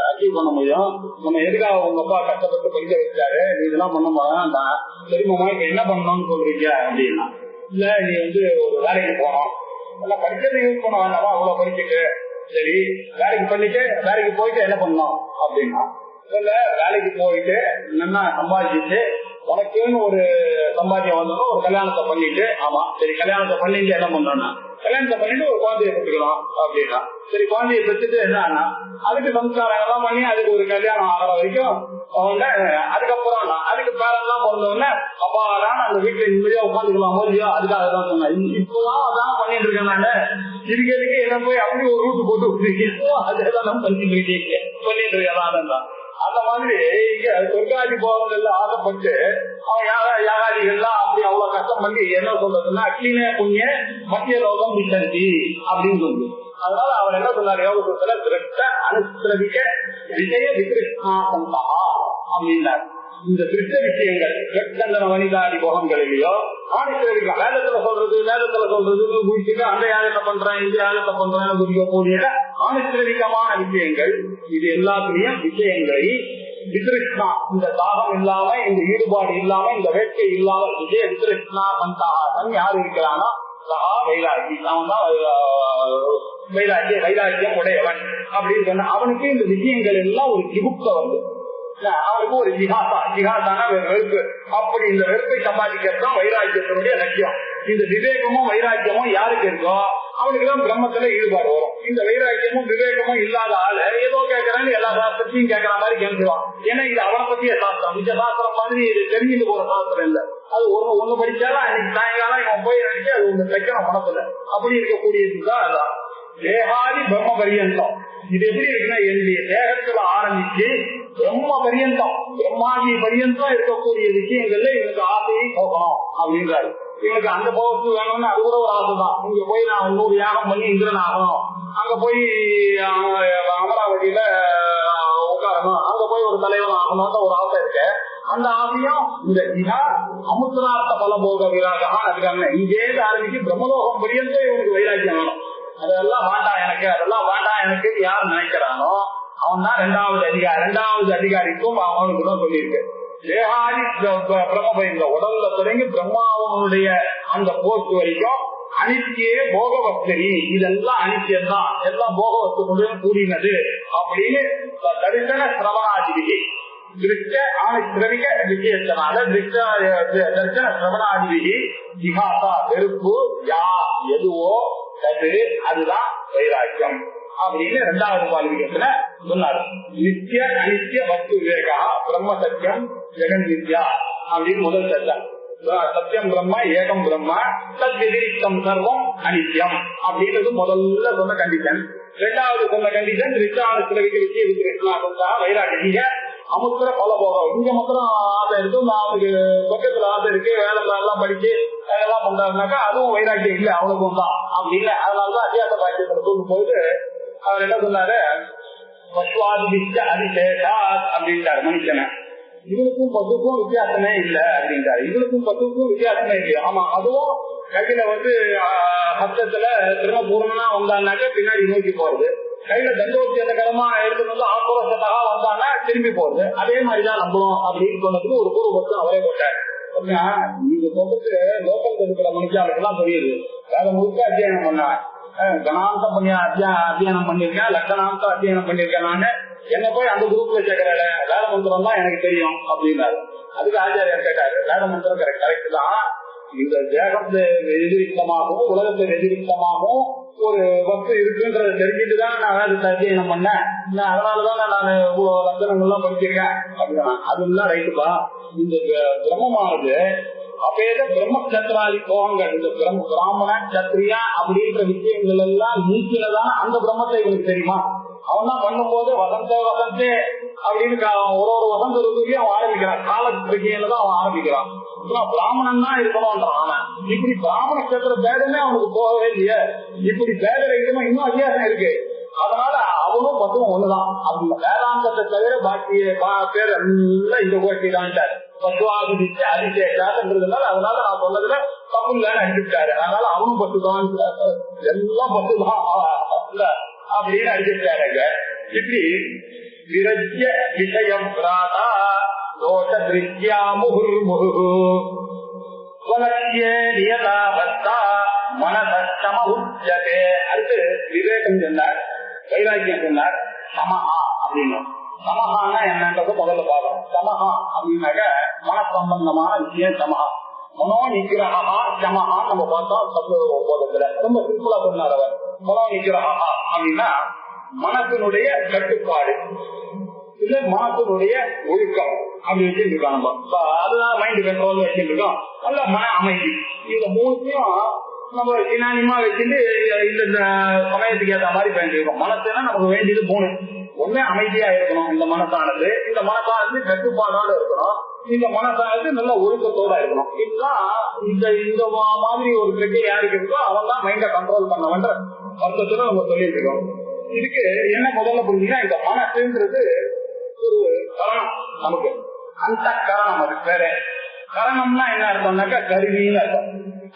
அச்சீவ் பண்ண முடியும்? நம்ம எதுக்காக உங்க அப்பா கஷ்டப்பட்டு படிக்க வச்சாரு, நீ இதெல்லாம் பண்ண வேண்டாம். சரிமாமா இப்ப என்ன பண்ணணும்னு சொல்றீங்க அப்படின்னா, இல்ல நீ ஒரு வேலைக்கு போனோம், நல்லா படிச்சதை யூஸ் பண்ண வேண்டாமா, அவ்வளவு படிச்சுட்டு சரி வேலைக்கு போயிட்டு என்ன பண்ணணும் அப்படின்னா, இல்ல வேலைக்கு போயிட்டு என்னன்னா சம்பாதிச்சுட்டு உனக்குன்னு ஒரு சம்பாத்தியம் வந்தோம், ஒரு கல்யாணத்தை பண்ணிட்டு, ஆமா சரி கல்யாணத்தை பண்ணிட்டு என்ன பண்றோம்னா கல்யாணத்தை பண்ணிட்டு ஒரு குழந்தைய பெற்றுக்கலாம் அப்படின்னா, சரி குழந்தைய பெற்றுட்டு என்னன்னா அதுக்கு சம்ஸ்காரம் எல்லாம் பண்ணி அதுக்கு ஒரு கல்யாணம் ஆகிற வரைக்கும் அதுக்கப்புறம் அதுக்கு பேரெல்லாம் பிறந்தோடனே அப்பாதான் அந்த வீட்டுல நிம்மதியா உட்காந்துக்கலாம் போதியோ, அதுக்காக தான் சொன்னேன். இப்பதான் அதான் பண்ணிட்டு இருக்கேன் நானு, இதுக்கு எதுக்கு என்ன போய் அப்படி ஒரு ரூட்டு போட்டு விட்டுருக்கீங்க, அதேதான் பண்ணிட்டு இருக்கீங்க பண்ணிட்டு இருக்கேன் தான். அந்த மாதிரி இங்க சொர்க்காதி போகங்கள்ல ஆசைப்பட்டு அவன் யாகாதிகள்லாம் அப்படி அவ்வளவு கஷ்டம் பண்ணி என்ன சொல்றதுன்னா அக்னினே புண்ணிய மத்திய லோகம் விசந்தி அப்படின்னு சொல்லுது. அதனால அவர் என்ன சொன்னார் யோகத்துல திருஷ்ட அனுசிரவிக்க விஜய விகிருஷ்ணா சந்தா அப்படின்னார். இந்த திருஷ்ட விஷயங்கள் வெட்டந்தன வனிதாதி போகங்களிலேயோ ஆணிசிரவிக்க வேதத்துல சொல்றது குடிச்சுட்டு அந்த யாகத்தை பண்றேன் இந்த யாகத்தை பண்றேன்னு குடிக்கக்கூடிய ஆணிசிரவிகமான விஷயங்கள், இது எல்லாத்துலயும் விஷயங்களை விகிருஷ்ணா இந்த தாகம் இல்லாம இந்த ஈடுபாடு இல்லாம இந்த வேட்கை இல்லாம விஜய விகிருஷ்ணா சந்தாசன் யாரு இருக்கிறானோ சகா வைராகி, அவன் தான் வைராக்கியம் உடையவன் அப்படின்னு சொன்ன அவனுக்கு இந்த விஷயங்கள் எல்லாம் ஒரு ஜிகுப்த வந்து அவனுக்கு ஒரு ஜிகாசான வெறுப்பு. அப்படி இந்த வெறுப்பை சம்பாதிக்கிறது தான் வைராக்கியத்தினுடைய லட்சியம். இந்த விவேகமும் வைராக்கியமும் யாருக்கு இருக்கோ அவனுக்குதான் பிரம்மத்துல ஈடுபாடு வரும். இந்த வைராக்கியமும் விவேகமும் இல்லாத ஆளு ஏதோ கேட்கறான்னு எல்லா சாஸ்திரத்தையும் கேட்கற மாதிரி கேட்டுருவான். ஏன்னா இது அவனை பத்திய சாஸ்திரம், இந்த சாஸ்திரம் மாதிரி இது தெரிஞ்சுட்டு போற சாஸ்திரம் இல்ல. அது ஒண்ணு படிச்சாலும் அன்னைக்கு சாயங்காலம் இவன் போய் நினைச்சு அது ஒண்ணு தைக்கணும் மனசுல. அப்படி இருக்கக்கூடியதுதான் அதான் தேகாதி பிரம்ம பரியந்தம். இது எப்படி இருக்குன்னா என்னுடைய தேகத்துல ஆரம்பிச்சு பிரம்ம பரியந்தம் பிரம்மாதி பரியந்தம் இருக்கக்கூடிய விஷயங்கள்ல இவனுக்கு ஆசையை போகணும் அப்படின்றாரு. இவனுக்கு அந்த போகத்து வேணும்னு அது கூட ஒரு ஆசைதான். இங்க போய் நான் 100 யாகம் பண்ணி இந்திரன் ஆகணும், அங்க போய் அமராவதியில உட்காரணும், அங்க போய் ஒரு தலைவன் ஆகணும்னு ஒரு ஆசை இருக்கு. அந்த ஆசையும் இந்த ஜிஹா அமுத்ரார்த்த பலபோக விராகா அதுக்காக இங்கே ஆரம்பிச்சு பிரம்மலோகம் பரியந்தம் இவனுக்கு வைராக்கியம் வேணும். அதெல்லாம் வேண்டாம் எனக்கு யார் நினைக்கிறானோ அவன் தான் இரண்டாவது அதிகாரிக்கும் அவனுக்கு தான் சொல்லியிருக்கு. தேகாதி பிரம்ம இந்த உடல்ல தொடங்கி பிரம்மாவனுடைய அந்த போக்கு வரைக்கும் அனித்தியே போகவஸ்தரி, இதெல்லாம் அனித்தியம் தான், எல்லாம் போகவஸ்துடன் கூடினது அப்படின்னு தரிசன சிரவணாதிவிகி திருஷ்ட ஆணிசிரவிக விஷயத்தினால தரிசன சிரவணாதிவிகி ஜிகாசா வெறுப்பு யா எதுவோ அதுதான் வைராக்கியம் அப்படின்னு 2வது குவாலிபிகேஷன்ல சொன்னாரு. நித்திய அனித்திய வஸ்து விவேகா பிரம்ம சத்தியம் ஜெகன் வித்யா அப்படின்னு முதல் சட்டம். சத்தியம் பிரம்ம ஏகம் பிரம்ம தத் விதிரிக்தம் சர்வம் அனித்தியம் அப்படின்றது முதல்ல சொன்ன கண்டிஷன். 2வது சொன்ன கண்டிஷன் திருஷ்டானுசிரவிக விஷய விதிரிக்தா வைராக்கிய அமுத்திர பல போகும். இங்க மாத்திரம் ஆசை இருக்கு, அவனுக்கு பக்கத்துல ஆசை இருக்கு, வேலை எல்லாம் படிச்சு அதெல்லாம் பண்றாருனாக்கா அதுவும் வைராக்கியம் இல்லை அவனுக்கும் தான் அப்படி இல்லை. அதனாலதான் அத்தியாச பாக்கியத்துல சொல்லும் போது அவர் என்ன சொன்னாரு அப்படின்ட்டாரு மனுஷனை. இவனுக்கும் பசுக்கும் வித்தியாசமே இல்லை அப்படின்ட்டாரு. இவனுக்கும் பசுக்கும் வித்தியாசமே இல்லையா? ஆமா, அதுவும் கையில ஹஸ்தத்துல திரும்ப பூர்ணனா வந்தான்னாக்க பின்னாடி நோக்கி போறது, கையில தண்டோத்தியகரமா இருக்கிறது ஆக்ரோஷத்தாக வந்தாங்கன்னா திரும்பி போறது. அதே மாதிரிதான் நம்பணும் அப்படின்னு சொன்னதுக்கு ஒரு பூர்வபட்சம் அவரே போட்டார். நீங்க சொல்றது லோக்கல் இருக்கிற மனுஷாளுக்கு எல்லாம் தெரியுது. வேலை முழுக்க அத்தியானம் பண்ணா கணாந்தம் பண்ணி அத்தியானம் பண்ணிருக்கேன், லட்சணாந்தம் அத்தியானம் பண்ணிருக்கேன். நானு என்ன போய் அந்த குரூப்ல சேர்க்கிற வேத மந்திரம் தான் எனக்கு தெரியும் அப்படின்னாரு. அதுக்கு ஆச்சாரியர் கேட்டாரு, வேத மந்திரம் கரெக்ட் தான், இந்த தேகத்தை எதிரிக்தமாகவும் உலகத்தை எதிரிக்தமாகவும் ஒரு வஸ்து இருக்குன்றத தெரிஞ்சுட்டுதான் நான் வேதத்தை அத்தியானம் பண்ணேன், அதனாலதான் நான் இவ்வளவு லட்சணங்கள்லாம் படிச்சிருக்கேன் அப்படின்னா அதுதான் ரைட்டுப்பா. இந்த பிரம்மமானது அப்பேத பிரம்மக்ஷத்ராதி போகங்கள், இந்த பிராமண சத்திரியா அப்படின்ற விஷயங்கள் எல்லாம் நீக்கினதான அந்த பிரம்மத்தை இவனுக்கு தெரியுமா? அவன் தான் பண்ணும் போது வசந்தே அப்படின்னு ஒரு வசந்த ருதுவையும் அவன் ஆரம்பிக்கிறான், காலத்திரிகையில தான் அவன் ஆரம்பிக்கிறான். பிராமணன் தான் இருக்கணும்ன்றான் அவன். இப்படி பிராமண கஷத்திர பேதமே அவனுக்கு போகவே இல்லையே, இப்படி பேத வைக்கணும் இன்னும் அத்தியாசம் இருக்கு. அதனால அவனும் பத்தும் ஒண்ணுதான். அவங்க வேதாந்தத்தை தவிர பாக்கிய பேர் எல்லாம் இந்த கோஷ்டி தான் பசுவாதிச்சு அதிசேஷான்றதுனால அதனால நான் சொன்னதுல தப்பு இல்லன்னு அடிச்சுட்டாரு. அதனால அவனும் பத்துதான் எல்லாம் பத்துதான் அப்படின்னு அடிச்சுட்டாருங்க. இப்படி விரஜ்ய விஷயம் பிராதா தோஷ திருஷ்யா முகுர் முகு நியதாபத்தா மனசம உச்சதே. அடுத்து விவேகம் சொன்னார், வைராக்கியம் சொன்னார், சமஹா அப்படின்னு. சமஹானா என்னன்றது முதல்ல பார்க்கணும். சமஹா அப்படின்னாக்க மன சம்பந்தமான விஷயம் சமஹா. மனோ நிகிரஹா சமஹா நம்ம பார்த்தோம் போதத்துல ரொம்ப சிம்பிளா சொன்னார் அவர். மனோ நிகிரஹா அப்படின்னா மனத்தினுடைய கட்டுப்பாடு இல்ல மனத்தினுடைய ஒழுக்கம் அப்படி வச்சிருக்கோம். நம்ம அதுதான் மைண்ட் கண்ட்ரோல் வச்சிருக்கோம். அல்ல மன அமைதி. இந்த மூணுத்தையும் நம்ம சினானியமா வச்சுட்டு இந்த சமயத்துக்கு ஏற்ற மாதிரி பயன்படுத்திருக்கோம். மனசுனா நமக்கு வேண்டியது மூணு. ஒண்ணு அமைதியா இருக்கணும் இந்த மனசானது, இந்த மனசானது கட்டுப்பாடோட இருக்கணும், இந்த மனசானது நல்ல ஒழுக்கத்தோட இருக்கணும். இதுதான் இந்த மாதிரி ஒரு பிரச்சனை யாருக்கு இருக்கோ அவன் தான் மைண்ட கண்ட்ரோல் பண்ணவன்ற அர்த்தத்துல நம்ம சொல்லிட்டு இருக்கோம். இதுக்கு என்ன முதல்ல புரிஞ்சுன்னா, இந்த மனசுன்றது ஒரு கரணம். நமக்கு அந்த கரணம் அது வேற. கரணம்னா என்ன அர்த்தம்னாக்கா கருவின்னு அர்த்தம்.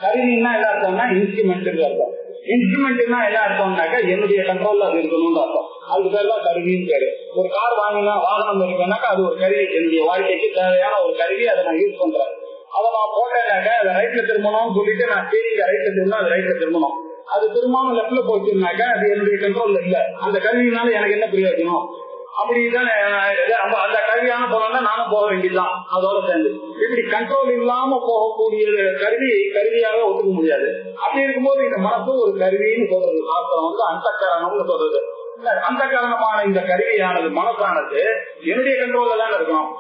கருவின்னா என்ன அர்த்தம்னா இன்ஸ்ட்ருமெண்ட் அர்த்தம். இன்ஸ்ட்ருமெண்ட்னா என்ன அர்த்தம்னாக்கா என்னுடைய கண்ட்ரோல்ல அது இருக்கணும்னு அர்த்தம். அதுக்கு பேர் தான் கருவின்னு பேரு. ஒரு கார் வாங்கினா வாகனம் இருக்குன்னாக்கா அது ஒரு கருவி, என்னுடைய வாழ்க்கைக்கு தேவையான ஒரு கருவி. அதை நான் யூஸ் பண்றேன். அதை நான் போட்டேன்னாக்கா அதை ரைட்ல திரும்பணும்னு சொல்லிட்டு நான் ஸ்டீரிங் ரைட்ல திரும்பணும், அது ரைட்ல திரும்பணும். அது திரும்பாம லெப்ட்ல போச்சுன்னாக்கா அது என்னுடைய கண்ட்ரோல்ல இல்ல. அந்த கருவினால எனக்கு என்ன பிரயோஜனம்? அப்படிதான் அந்த கருவியான போனா நானும் போக வேண்டியதுதான் அதோட சேர்ந்து. இப்படி கண்ட்ரோல் இல்லாம போகக்கூடிய கருவியாக ஒத்துக்க முடியாது. அப்படி இருக்கும்போது இந்த மனசு ஒரு கருவின்னு சொல்றது சாஸ்திரம் அந்த கரணம்னு சொல்றது. அந்த காரணமான இந்த கருவியானது மனசானது என்னுடைய கண்ட்ரோல்ல தான் இருக்கணும்.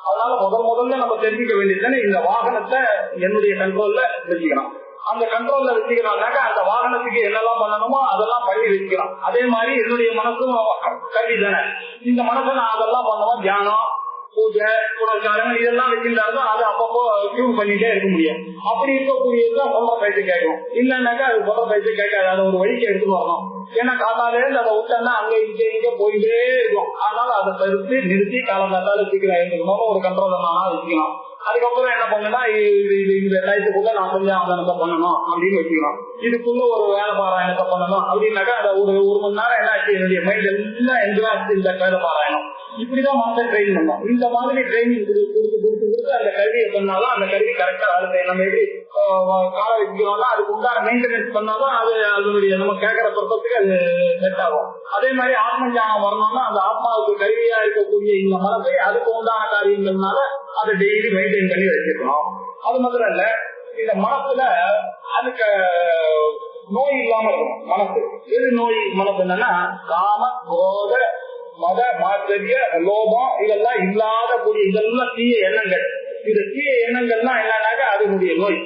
அதனால முதல்ல நம்ம தெரிஞ்சுக்க வேண்டியதுதானே இந்த வாகனத்தை என்னுடைய கண்ட்ரோல்ல வச்சுக்கணும். அந்த கண்ட்ரோல்ல வச்சுக்கிறாங்க அந்த வாகனத்துக்கு என்னெல்லாம் பண்ணணுமோ அதெல்லாம் பண்ணி வச்சுக்கலாம். அதே மாதிரி என்னுடைய மனசும் கல்வி தானே. இந்த மனசை நான் அதெல்லாம் பண்ணுவோம். தியானம், பூஜை, புனஸ்காரம் இதெல்லாம் வச்சிருந்தாலும் அது அப்பப்போ டியூன் பண்ணிட்டே இருக்க முடியும். அப்படி இருக்கக்கூடியதுதான் சொல்ற பயிற்சி கேட்கும். இல்லைன்னாக்கா அது சொல்ற பயிற்சி கேட்காது. அதை ஒரு வழிக்கு எடுத்துட்டு வரணும். ஏன்னா காத்தாலே அதை விட்டோம்னா அங்க இங்க போயிட்டே இருக்கும். அதனால அதை தடுத்து நிறுத்தி காலங்காத்தால சீக்கிரம் எழுந்துக்கணும்னு ஒரு கண்ட்ரோல் நானா வச்சுக்கணும். அதுக்கப்புறம் என்ன பண்ணுன்னா இந்த டயத்துக்குள்ள நான் கொஞ்சம் அவனத்தை பண்ணணும் அப்படின்னு வச்சுக்கணும். இதுக்குள்ள ஒரு வேலை பாராயணத்தை பண்ணணும் அப்படின்னாக்கா அதை ஒரு மணி நேரம் என்ன ஆச்சு என்னுடைய மைண்ட் எல்லாம் என்ஜாய் இந்த வேலை பாராயணம். இப்படிதான் மனசை ட்ரெயின் பண்ணணும். இந்த மாதிரி ட்ரைனிங் கொடுத்து அந்த கல்வியை பண்ணாலும் அந்த கல்வி கரெக்டா வேலை. நம்ம எப்படி கால வைக்கிறோம்னா அதுக்கு உண்டான மெயின்டெனன்ஸ் பண்ணாலும் அது அதனுடைய நம்ம கேட்கற பர்பத்துக்கு அது செட் ஆகும். அதே மாதிரி ஆத்ம ஞானம் வரணும்னா அந்த ஆத்மாவுக்கு கல்வியா இருக்கக்கூடிய இந்த மனசை அதுக்கு உண்டான காரியங்கள்னால அதை டெய்லி மெயின்டைன் பண்ணி வச்சிருக்கணும். அது மாத்திரம் இல்ல, இந்த மனசுல அதுக்கு நோய் இல்லாம இருக்கணும். மனசு எது நோய்? மனசு என்னன்னா காம, குரோத, மத, மாச்சரிய, லோபம் இதெல்லாம் இல்லாத கூடிய இதெல்லாம் தீய எண்ணங்கள். இந்த தீய எண்ணங்கள்லாம் என்னன்னாக்கா அதனுடைய நோய்.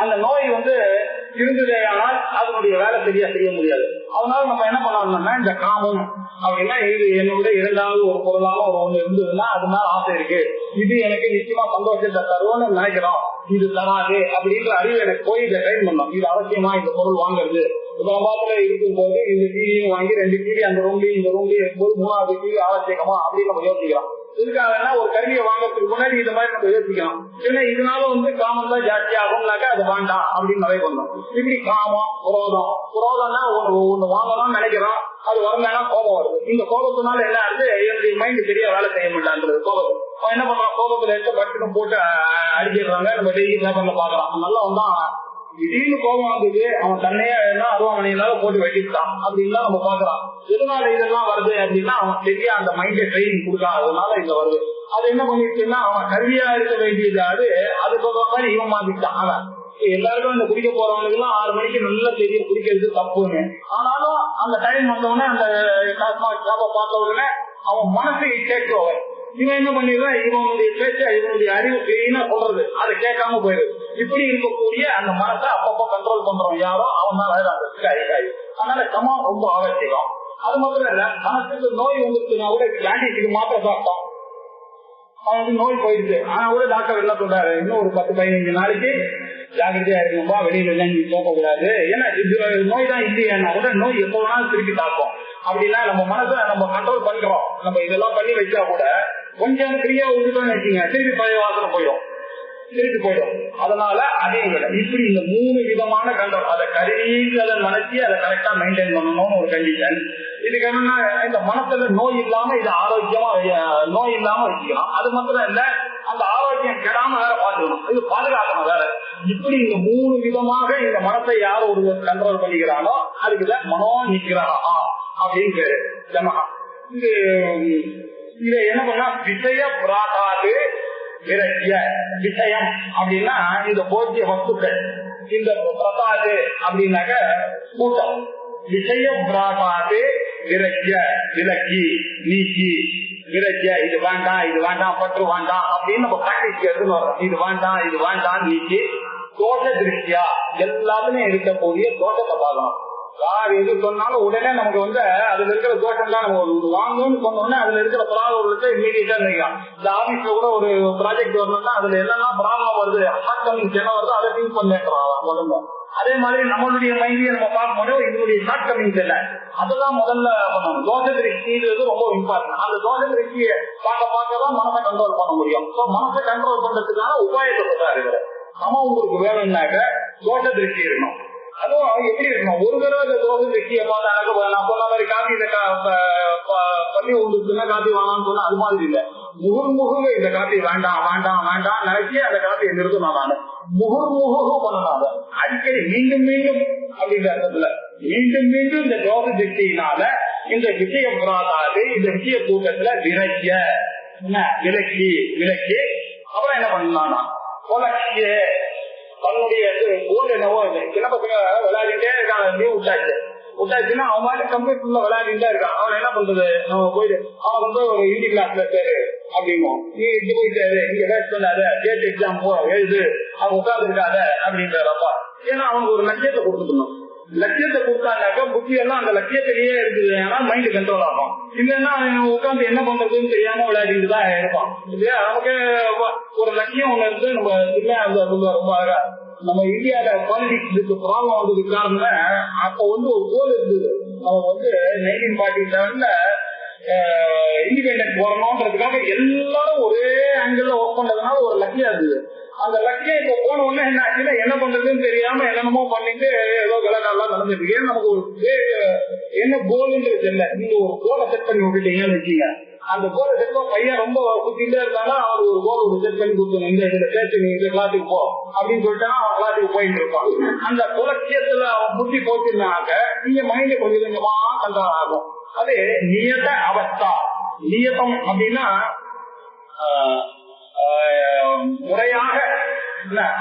அந்த நோய் இருந்ததேயானால் அதனுடைய வேலை சரியா செய்ய முடியாது. அதனால நம்ம என்ன பண்ணணும்னா இந்த காமம் அப்படின்னா இது என்னோட இரண்டாவது ஒரு பொருளாக ஒரு ஒண்ணு இருந்ததுன்னா அதனால ஆசை இருக்கு, இது எனக்கு நிச்சயமா சந்தோஷத்தை தருவோம்னு நினைக்கிறோம், இது தராது அப்படின்ற அறிவு எனக்கு போய் இதை ட்ரைன் பண்ணணும். இது அவசியமா இந்த பொருள் வாங்குறது. பாத்துல இருக்கும் போது இந்த டிவியும் வாங்கி 2 டிவி அந்த ரூம்லயும் இந்த ரூம்லயும் இருக்கும்போது 3வது டிவி அவசியமா அப்படின்னு நம்ம யோசிக்கிறோம். இதுக்காக ஒரு கருவியை வாங்கறதுக்கு முன்னாடி இந்த மாதிரி நம்ம யோசிக்கணும். ஏன்னா இதனால காமம் தான் ஜாஸ்தி ஆகும்னாக்கா அது வேண்டாம் அப்படின்னு நிறைய பண்ணணும். இப்படி காமம், குரோதம்னா ஒண்ணு வாங்கணும்னு நினைக்கிறோம், அது வரலன்னா கோபம் வருது. இந்த கோபத்தினால என்ன ஆகுது, என்னுடைய மைண்ட் சரியா வேலை செய்ய முடியலன்றது கோபம். அவன் என்ன பண்றான், கோபத்துல எடுத்து பட்டுன்னு போட்டு அடிச்சிடுறாங்க. நம்ம டெய்லி பேப்பர்ல பாக்குறான். நல்லா வந்தான் திடீர்னு கோபம் வந்தது, அவன் தன்னையே அருவாமனையினால போட்டு வெட்டிட்டான் அப்படின்லாம் நம்ம பாக்குறான். எதனால இதெல்லாம் வருது அப்படின்னா அவன் சரியா அந்த மைண்டை ட்ரைனிங் கொடுக்கான், அதனால இங்க வருது. அது என்ன பண்ணிருச்சுன்னா அவன் கருவியா இருக்க வேண்டியது அது சொல்ற மாதிரி இவன் மாத்திட்டான். அவன் எல்லாருக்கும் இந்த குடிக்க போறவங்களுக்கு எல்லாம் 6 மணிக்கு நல்லா தெரியும் குடிக்கிறது தப்புன்னு. ஆனாலும் அந்த டைம் வந்தவொடனே அந்த பார்த்த உடனே அவன் மனசை கேட்கிறவன் இவன் என்ன பண்ணிடுறான், இவனுடைய பேச்ச இவனுடைய அறிவு கிளீனா சொல்றது அதை கேட்காம போயிடுது. இப்படி இருக்கக்கூடிய அந்த மனசை அப்பப்போ கண்ட்ரோல் பண்றோம் யாரோ அவன் தான் வேறாங்க. அதனால சமம் ரொம்ப அவசியம். அது மட்டும் இல்ல, மனசுக்கு நோய் வந்துருச்சுன்னா கூட ஆன்டிபயோட்டிக் மாத்திரை சாப்பிட்டோம், அவனுக்கு நோய் போயிடுச்சு. ஆனா கூட டாக்டர் என்ன சொல்றாரு, இன்னும் ஒரு 10-15 நாளைக்கு ஜாகிரதையா இருக்கும்பா, வெளியில நீங்க போக கூடாது. ஏன்னா நோய் தான் இல்லையா கூட நோய் எப்ப வேணாலும் திருப்பி தாக்கும். அப்படின்னா நம்ம மனசை நம்ம கண்ட்ரோல் பண்றோம். நம்ம இதெல்லாம் பண்ணி வச்சா கூட கொஞ்சம் ஃப்ரீயா விட்டுட்டோம்னு வச்சுங்க, திருப்பி பழைய வாசனை போயிடும். அதனால அதே விட இப்படி இந்த 3 விதமான கண்ட்ரோல், அதை கருவிக்கு அதை மனசி அதை கரெக்டா மெயின்டைன் பண்ணணும்னு ஒரு கண்டிஷன். இதுக்கு என்னன்னா இந்த மனசுல நோய் இல்லாம இது ஆரோக்கியமா நோய் இல்லாம வச்சுக்கணும். அது மாத்திரம் இல்ல, அந்த ஆரோக்கியம் கெடாம வேற பாத்துக்கணும், இது பாதுகாக்கணும் வேற. இப்படி இந்த 3 விதமாக இந்த மனசை யார் ஒரு கண்ட்ரோல் பண்ணிக்கிறானோ அதுக்குதான் மனோ நிகிரஹா அப்படின்னு பேரு. ஜமஹா இது என்ன பண்ணா விஷய பிராகாது விரட்சிய விஷயம் அப்படின்னா இந்த போக்கிய வஸ்துக்கள், இந்த பிரசாது அப்படின்னாக்க கூட்டம். விஷய பிராசாது விரட்சிய விலக்கி நீக்கி, விரட்சிய இது வேண்டாம் இது வேண்டாம் பற்று வேண்டாம் அப்படின்னு நம்ம பிராக்டிஸ் எடுத்துன்னு வர்றோம். இது வேண்டாம் இது வேண்டாம் நீக்கி தோஷ திருஷ்டியா எல்லாத்துலயும் இருக்கக்கூடிய தோஷத்தை பார்க்கணும். யார் எது சொன்னாலும் உடனே நமக்கு அதுல இருக்கிற தோஷம் தான் நம்ம வாங்கணும்னு சொன்னோம்னா அதுல இருக்கிற ப்ராப்ளம் இமீடியட்டா நினைக்கலாம். இந்த ஆபீஸ்ல கூட ஒரு ப்ராஜெக்ட் வரணும்னா அதுல என்னெல்லாம் ப்ராப்ளம் வருது, ஷார்ட் என்ன வருதோ அதை திங்க் பண்ணிக்கலாம். அதே மாதிரி நம்மளுடைய மைண்டையும் நம்ம பார்க்கும்போது இதனுடைய ஷார்ட் கமிங்ஸ் என்ன அதெல்லாம் முதல்ல பண்ணணும். தோஷ திருஷ்டின்றது ரொம்ப இம்பார்ட்டன்ட். அந்த தோஷ திருஷ்டியை பார்க்க தான் மனசை கண்ட்ரோல் பண்ண முடியும். மனசை கண்ட்ரோல் பண்றதுக்கான உபாயத்தை சொல்றாரு இவர். நம்ம உங்களுக்கு வேணும்னாக்க தோஷ திருஷ்டி இருக்கணும். அதுவும் எப்படி இருக்கணும், ஒரு தடவை இந்த தோசை திருஷ்டியை பார்த்தா நான் சொன்ன மாதிரி காப்பி பள்ளி உண்டுச்சுன்னா காப்பி வேணாம்னு சொன்னா அது மாதிரி இல்லை. முகுர்முக இந்த காப்பி வேண்டாம் வேண்டாம் வேண்டாம் நினைச்சு அந்த காப்பியை நிறுத்தணும். நான் முகுர்முக பண்ணணும். அடிக்கடி மீண்டும் மீண்டும் அப்படிங்கிற அர்த்தத்துல மீண்டும் மீண்டும் இந்த தோசை திருஷ்டியினால இந்த விஷய புராதாது இந்த விஷய கூட்டத்துல விலக்கிய விலக்கி விலக்கி அப்புறம் என்ன பண்ணலாம்னா கொலக்கிய தன்னுடைய கோல் என்னவோ சின்ன பசங்க விளையாடிட்டே இருக்காங்க. விட்டாச்சுன்னா அவன் மாதிரி கம்ப்யூட்டர்ல விளையாடிட்டே இருக்கான். அவன் என்ன பண்றது, நம்ம போயிட்டு அவன் ஒரு ஹிந்தி கிளாஸ்ல பேரு அப்படிங்கும், நீ இங்க போயிட்டாரு இங்க வேஸ்ட் பண்ணாத கேட் எக்ஸாம் போ எழுது அவன் உட்கார்ந்து இருக்காத அப்படின்றப்பா. ஏன்னா அவனுக்கு ஒரு லட்சியத்தை கொடுத்துக்கணும். லட்சியத்தை கொடுத்தாங்கனாக்கா புத்தி எல்லாம் அந்த லட்சியத்திலேயே இருக்குது. ஏன்னா மைண்ட் கண்ட்ரோல் ஆகும். இல்லைன்னா உட்காந்து என்ன பண்றதுன்னு தெரியாம விளையாடிட்டு தான் இருப்பான். இல்லையா, நமக்கு ஒரு லட்சியம் ஒண்ணு இருந்து நம்ம ரொம்ப அழகா நம்ம இந்தியாவில பாலிடிக்ஸ் ப்ராப்ளம் வந்தது காரணம் அப்ப ஒரு கோல் இருந்தது. நம்ம 1947 இண்டிபெண்டன்ஸ் வரணும்ன்றதுக்காக எல்லாரும் ஒரே ஆங்கிள் ஒர்க் பண்றதுனால ஒரு லட்சியம் இருந்தது. அந்த லட்சியம் இப்ப போன உடனே என்ன ஆச்சுன்னா என்ன பண்றதுன்னு தெரியாம என்னென்னமோ பண்ணிட்டு ஏதோ கலக்காலாம் நடந்துட்டு இருக்கு. நமக்கு ஒரு என்ன கோல்ன்றது தெரியல. நீங்க ஒரு கோலை செட் பண்ணி விட்டுட்டீங்கன்னு வச்சீங்க, அந்த கோலை செட் பையன் ரொம்ப குத்திட்டே இருந்தாலும் அவனுக்கு ஒரு கோல் செட் பண்ணி கொடுக்கணும். இந்த இதுல சேர்த்து நீ இந்த கிளாஸுக்கு போ அப்படின்னு சொல்லிட்டா அவன் கிளாஸுக்கு போயிட்டு இருப்பான். அந்த குலட்சியத்துல அவன் புத்தி போச்சுனாக்க நீங்க மைண்ட் கொஞ்சம் கொஞ்சமா கண்ட்ரோல் ஆகும். அது நியத அவஸ்தா. நியதம் அப்படின்னா முறையாக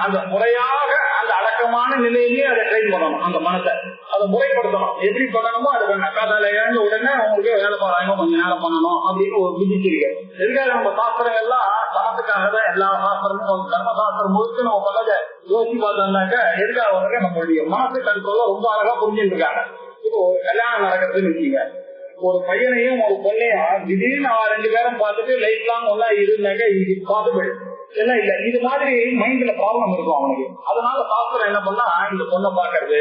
அந்த முறையாக அந்த அடக்கமான நிலையிலேயே அதை ட்ரெயின் பண்ணணும். அந்த மனத்தை அதை முறைப்படுத்தணும். எப்படி பண்ணணுமோ அது காதால இறங்க உடனே அவங்களுக்கு வேலை பாருங்க கொஞ்சம் நேரம் பண்ணணும் அப்படின்னு ஒரு விதிச்சிருக்கு. எதுக்காக நம்ம சாஸ்திரங்கள்லாம் சாஸ்திரக்காக தான் எல்லா சாஸ்திரமும் தர்மசாஸ்திரம் முழுக்க நம்ம பண்ணதை யோசிச்சு பார்த்தோம்னாக்க எதுக்காக நம்மளுடைய மனசு கண்ட்ரோல ரொம்ப அழகா புரிஞ்சுட்டு இருக்காங்க. இப்போ ஒரு கல்யாணம் நடக்கிறதுன்னு வச்சுங்க, ஒரு பையனையும் ஒரு பொண்ணையும் திடீர்னு 2 பேரும் பார்த்துட்டு லைஃப் லாங் ஒன்னா இருந்தாங்க. இது பாசிபிள் எல்லாம் இல்ல. இது மாதிரி மைண்ட்ல ப்ராப்ளம் இருக்கும் அவனுக்கு. அதனால சாஸ்திரம் என்ன பண்ணா இந்த பொண்ணை பாக்குறது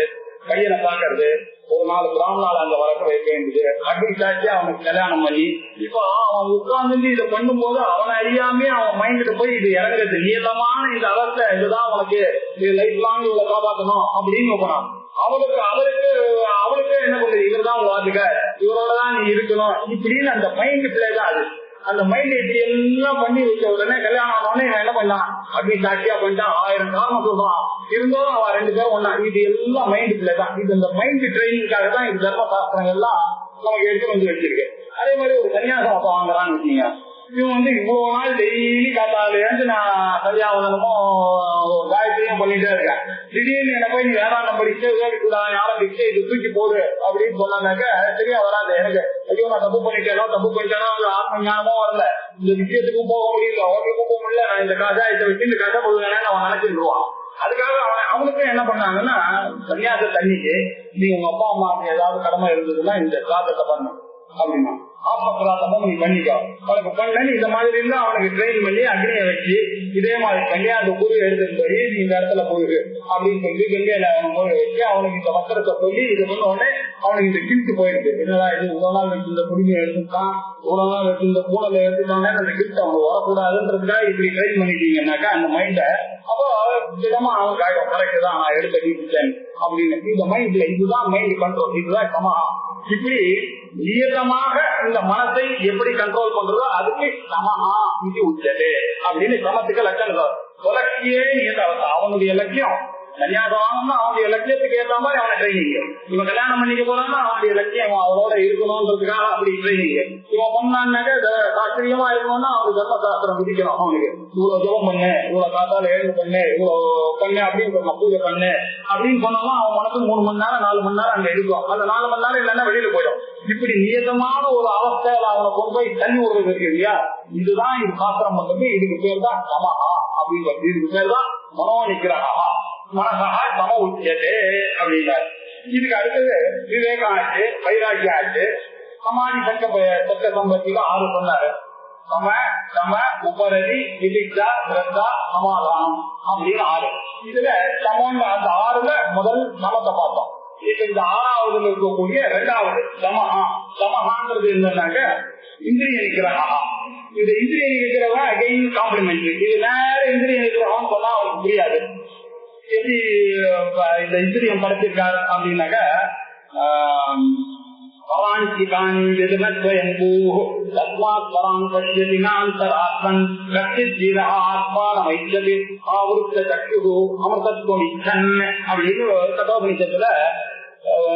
பையனை பாக்குறது ஒரு 4 பிராமணால் அங்க வரக்க வைக்க வேண்டியது அப்படி காட்சி அவனுக்கு கல்யாணம் பண்ணி இப்போ அவன் உட்கார்ந்து இதை பண்ணும் போது அவனை அறியாமே அவன் மைண்ட்ல போய் இது இறங்குறது நீளமான இந்த அவஸ்தை இதுதான் அவனுக்கு லைஃப் லாங் இவளை காப்பாற்றணும் அப்படின்னு போனான். அவளுக்கு என்ன பண்றது, இவர் தான் வாத்துக்க இவரோடதான் நீ இருக்கணும் இப்படின்னு அந்த மைண்ட் பிளே தான் அது. அந்த மைண்ட் இப்படி எல்லாம் பண்ணி வச்ச உடனே கல்யாணம் ஆனோடனே என்ன பண்ணான் அப்படி சாட்சியா பண்ணிட்டான். 1000 காரணம் சொல்றான். இருந்தாலும் அவன் 2 பேரும் ஒண்ணா. இது எல்லாம் மைண்ட் பிளே தான். இது இந்த மைண்ட் ட்ரைனிங்காக தான் இது தர்ம சாஸ்திரங்கள் எல்லாம் நமக்கு எடுத்து வச்சிருக்கு. அதே மாதிரி ஒரு சன்னியாசம் அப்ப வாங்குறான்னு வச்சீங்க, இவன் இவ்வளவு நாள் டெய்லி காத்தால இருந்து நான் சன்னியாவனமோ காயத்ரியும் பண்ணிட்டே இருக்கேன். திடீர்னு என்ன போய் நீ வேதாந்தம் படிச்சு ஆரம்பிச்சு இது தூக்கி போடு அப்படின்னு சொன்னாக்க சரியா வராது எனக்கு. ஐயோ நான் தப்பு பண்ணிட்டேனோ ஆத்ம ஞானமும் வரல, இந்த விஷயத்துக்கும் போக முடியல, அவங்களுக்கும் போக முடியல, நான் இந்த கஜாயத்தை வச்சு இந்த கதை போடுவேன்னு அவன் நினைச்சிருவான். அதுக்காக அவனுக்கும் என்ன பண்ணாங்கன்னா சன்னியாச தண்ணிக்கு நீ உங்க அப்பா அம்மாவுக்கு ஏதாவது கடமை இருந்ததுன்னா இந்த கிராதத்தை பண்ணும் அப்படின்னா ஆத்மகிராதமும் நீ பண்ணிக்கோ. அவனுக்கு பண்ணு இந்த மாதிரி இருந்தா அவனுக்கு ட்ரெயின் பண்ணி அக்னியை வச்சு இதே மாதிரி பண்ணி அந்த குரு எடுத்துட்டு போய் நீ இந்த இடத்துல போயிரு அப்படின்னு சொல்லி கங்கையில அவனை போய் வச்சு அவனுக்கு இந்த வக்கரத்தை சொல்லி இது பண்ண உடனே அவனுக்கு இந்த கிஃப்ட் போயிடுது. என்னடா இது இவ்வளவு நாள் வச்சு இந்த குடிமையை எடுத்துட்டான், இவ்வளவு நாள் வச்சு இந்த பூனலை எடுத்துட்டானே அந்த கிஃப்ட் அவனுக்கு வரக்கூடாதுன்றதுக்காக இப்படி ட்ரெயின் பண்ணிட்டீங்கன்னாக்கா அந்த மைண்டை அப்போ விதமா அவனுக்கு ஆயிடும். கரெக்ட் தான், நான் எடுத்த கிஃப்ட் அப்படின்னு இந்த மைண்ட்ல இதுதான் மைண்ட் கண்ட்ரோல், இதுதான் சமஹா. இப்படி நியதமாக இந்த மனத்தை எப்படி கண்ட்ரோல் பண்றதோ அதுக்கு சமஹா இது உச்சது அப்படின்னு சமத்துக்கு லட்சணம். அவனுடைய லட்சியம் சன்னியாசம் அவனுடைய லட்சியத்துக்கு ஏற்ற மாதிரி அவனை ட்ரைனிங். இவன் கல்யாணம் பண்ணிக்க போறான்னா அவனுடைய லட்சியம் அவளோட இருக்கணும்ன்றதுக்காக அப்படி ட்ரைனிங். இவன் பண்ணான்னாக்க சாஸ்திரியமா இருக்கணும்னா அவனுக்கு தர்மசாஸ்திரம் விதிக்கணும். அவனுக்கு இவ்வளவு ஜபம் பண்ணு, இவ்வளவு காத்தால எழுந்து பண்ணு, இவ்வளவு பண்ணு அப்படின்னு சொன்ன பூஜை பண்ணு அப்படின்னு சொன்னாலும் அவன் மனசு 3 மணி நேரம் 4 மணி நேரம் அங்க இருக்கும். அந்த 4 மணி நேரம் இல்லைன்னா வெளியில போயிடும். இப்படி நியதமான ஒரு அவஸ்தையில அவனை கொண்டு போய் தள்ளி விடுறது இருக்கு இல்லையா, இதுதான் இது சாஸ்திரம் பண்றது. இதுக்கு பேர் தான் சமஹா அப்படின்னு, இதுக்கு பேர் தான் மனோநிகிரகா, மனசா சம உச்சதே அப்படின்னாரு. இதுக்கு அடுத்தது விவேகம் ஆச்சு, வைராக்கியம் ஆச்சு, சமாதி சக்க சம்பத்தில 6 சொன்னாரு. சம சம உபரதி விதிக்ஷா ஸ்ரத்தா சமாதானம் அப்படின்னு 6. இதுல சமம் அந்த 6ல முதல் சமத்தை பார்த்தோம். இப்ப இந்த 6வதுல இருக்கக்கூடிய 2வது சமஹா. சமஹாங்கிறது என்னன்னாக்க இந்திரிய நிகிரகா. இந்த இந்திரிய நிகிரகா அகைன் காம்ப்ளிமெண்ட். இது நேர இந்திரிய நிகிரகம் சொன்னா அவருக்கு புரியாது. எப்படி இந்த இந்திரியம் படைச்சிருக்காரு அப்படின்னாக்க அப்படின்னு கட்டோபனிஷத்துல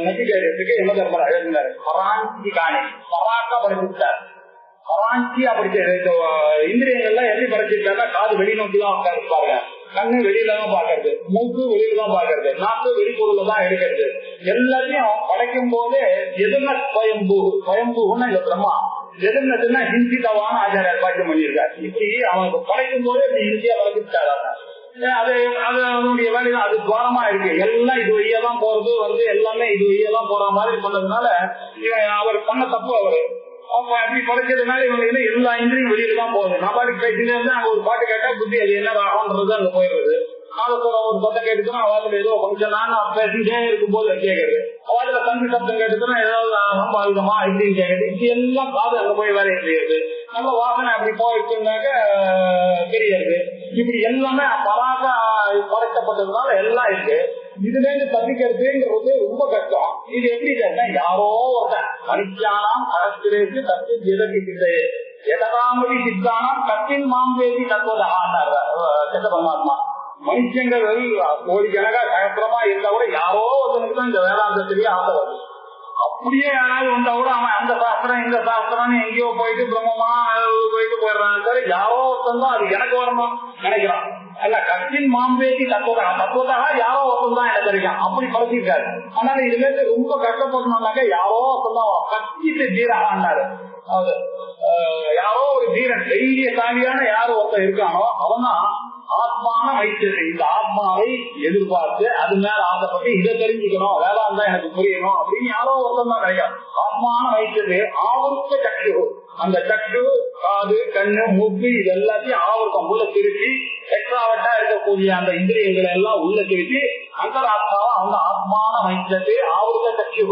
நச்சிகேதத்துக்கு யம தர்மர் எழுதினாரு. பராஞ்சி காணி பராக்கா படைச்சிருக்காரு. பராஞ்சி அப்படி இந்திரியங்கள்லாம் எப்படி படைச்சிருக்காருன்னா காது வெளிநோக்கி தான் உட்காந்துருப்பாங்க, கண்ணு வெளியில தான் பாக்குறது, மூக்கு வெளியில தான் பாக்குறது, நாக்கு வெளிப்பொருளை தான் எடுக்கிறது. எல்லாத்தையும் படைக்கும் போதே எதுனா ஸ்வயம்பூ. ஸ்வயம்பூன்னு இந்த பிரம்மா எதுனதுன்னா ஹிந்திதவான ஆச்சாரியர் பாக்கியம் பண்ணியிருக்காரு. இப்படி அவனுக்கு படைக்கும் போதே இப்படி ஹிந்தியா வளர்த்துட்டாரு. அது அதனுடைய வேலைதான். அது துவாரமா இருக்கு. எல்லாம் இது வழியா தான் போறது வந்து எல்லாமே இது வழியா தான் போற மாதிரி பண்ணதுனால அவர் பண்ண தப்பு. அவரு அப்படி படைச்சதுனால இவங்க எல்லா இந்திரியும் வெளியில தான் போகுது. நாபாட்டுக்கு பேசிட்டே இருந்து அங்க ஒரு பாட்டு கேட்டா புத்தி அது என்ன ஆகுன்றது அங்க போயிடுறது. நாதத்தோட ஒரு சத்தம் கேட்டுச்சுன்னா அவாதுல ஏதோ கொஞ்சம் நான் பேசிட்டே இருக்கும் போது கேட்கறது. அவாதுல தம்பி சத்தம் கேட்டுச்சுன்னா ஏதாவது ரொம்ப ஆயுதமா இப்படின்னு கேட்கறது. இது எல்லாம் காது அங்க போய் வேலையை செய்யுது. நம்ம வாசனை அப்படி போயிட்டுனாக்க தெரியாது. இப்படி எல்லாமே பராக படைக்கப்பட்டதுனால எல்லாம் இருக்கு. இதுல இருந்து தப்பிக்கிறதுங்கிறது ரொம்ப கஷ்டம். இது எப்படி கேட்டா யாரோ ஒருத்தன் மனுஷியானாம் கரஸ்திரேசி தத்து ஜெதகிட்டே எதகாமதி சித்தானாம் கத்தின் மாம்பேசி தத்துவதாண்டார் சித்த பரமாத்மா. மனுஷங்கள் கோடிக்கணக்கா சகசிரமா இருந்தா கூட யாரோ ஒருத்தனுக்கு தான் இந்த வேதாந்தத்திலேயே ஆசை வருது. அப்படியே யாராவது வந்தா கூட அவன் அந்த சாஸ்திரம் இந்த சாஸ்திரம்னு எங்கேயோ போயிட்டு பிரம்மமா போயிட்டு போயிடுறான். சரி, யாரோ ஒருத்தன் தான் அது எனக்கு வரணும் நினைக்கிறான். அல்ல கத்தின் மாம்பேசி தத்துவதாக யாரோ ஒருத்தன் தான் எனக்கு தெரியும் அப்படி பழச்சிருக்காரு. அதனால இதுல இருந்து ரொம்ப கஷ்டப்படணும்னாக்க யாரோ ஒருத்தன் தான் கத்திட்டு தீராண்டாரு. அது யாரோ ஒரு தீரன் தைரியசாலியான யாரோ ஒருத்தன் இருக்கானோ அவன் தான் ஆத்மான வைத்தது. இந்த ஆத்மாவை எதிர்பார்த்து அது மேல ஆசைப்பட்டு இதை தெரிஞ்சுக்கணும், வேதாந்தா எனக்கு புரியணும் அப்படின்னு யாரோ ஒருத்தம் தான் கிடைக்கும். ஆத்மான வைத்தது ஆவருத்த சக்ஷு. அந்த சக்ஷு காது கண்ணு மூக்கு இது எல்லாத்தையும் ஆவருத்தம் உள்ள திருப்பி எக்ஸ்ட்ராவட்டா இருக்கக்கூடிய அந்த இந்திரியங்களை எல்லாம் உள்ள திருப்பி அந்த ஆத்மாவை அந்த ஆத்மான வைத்தது ஆவருத்த சக்ஷு.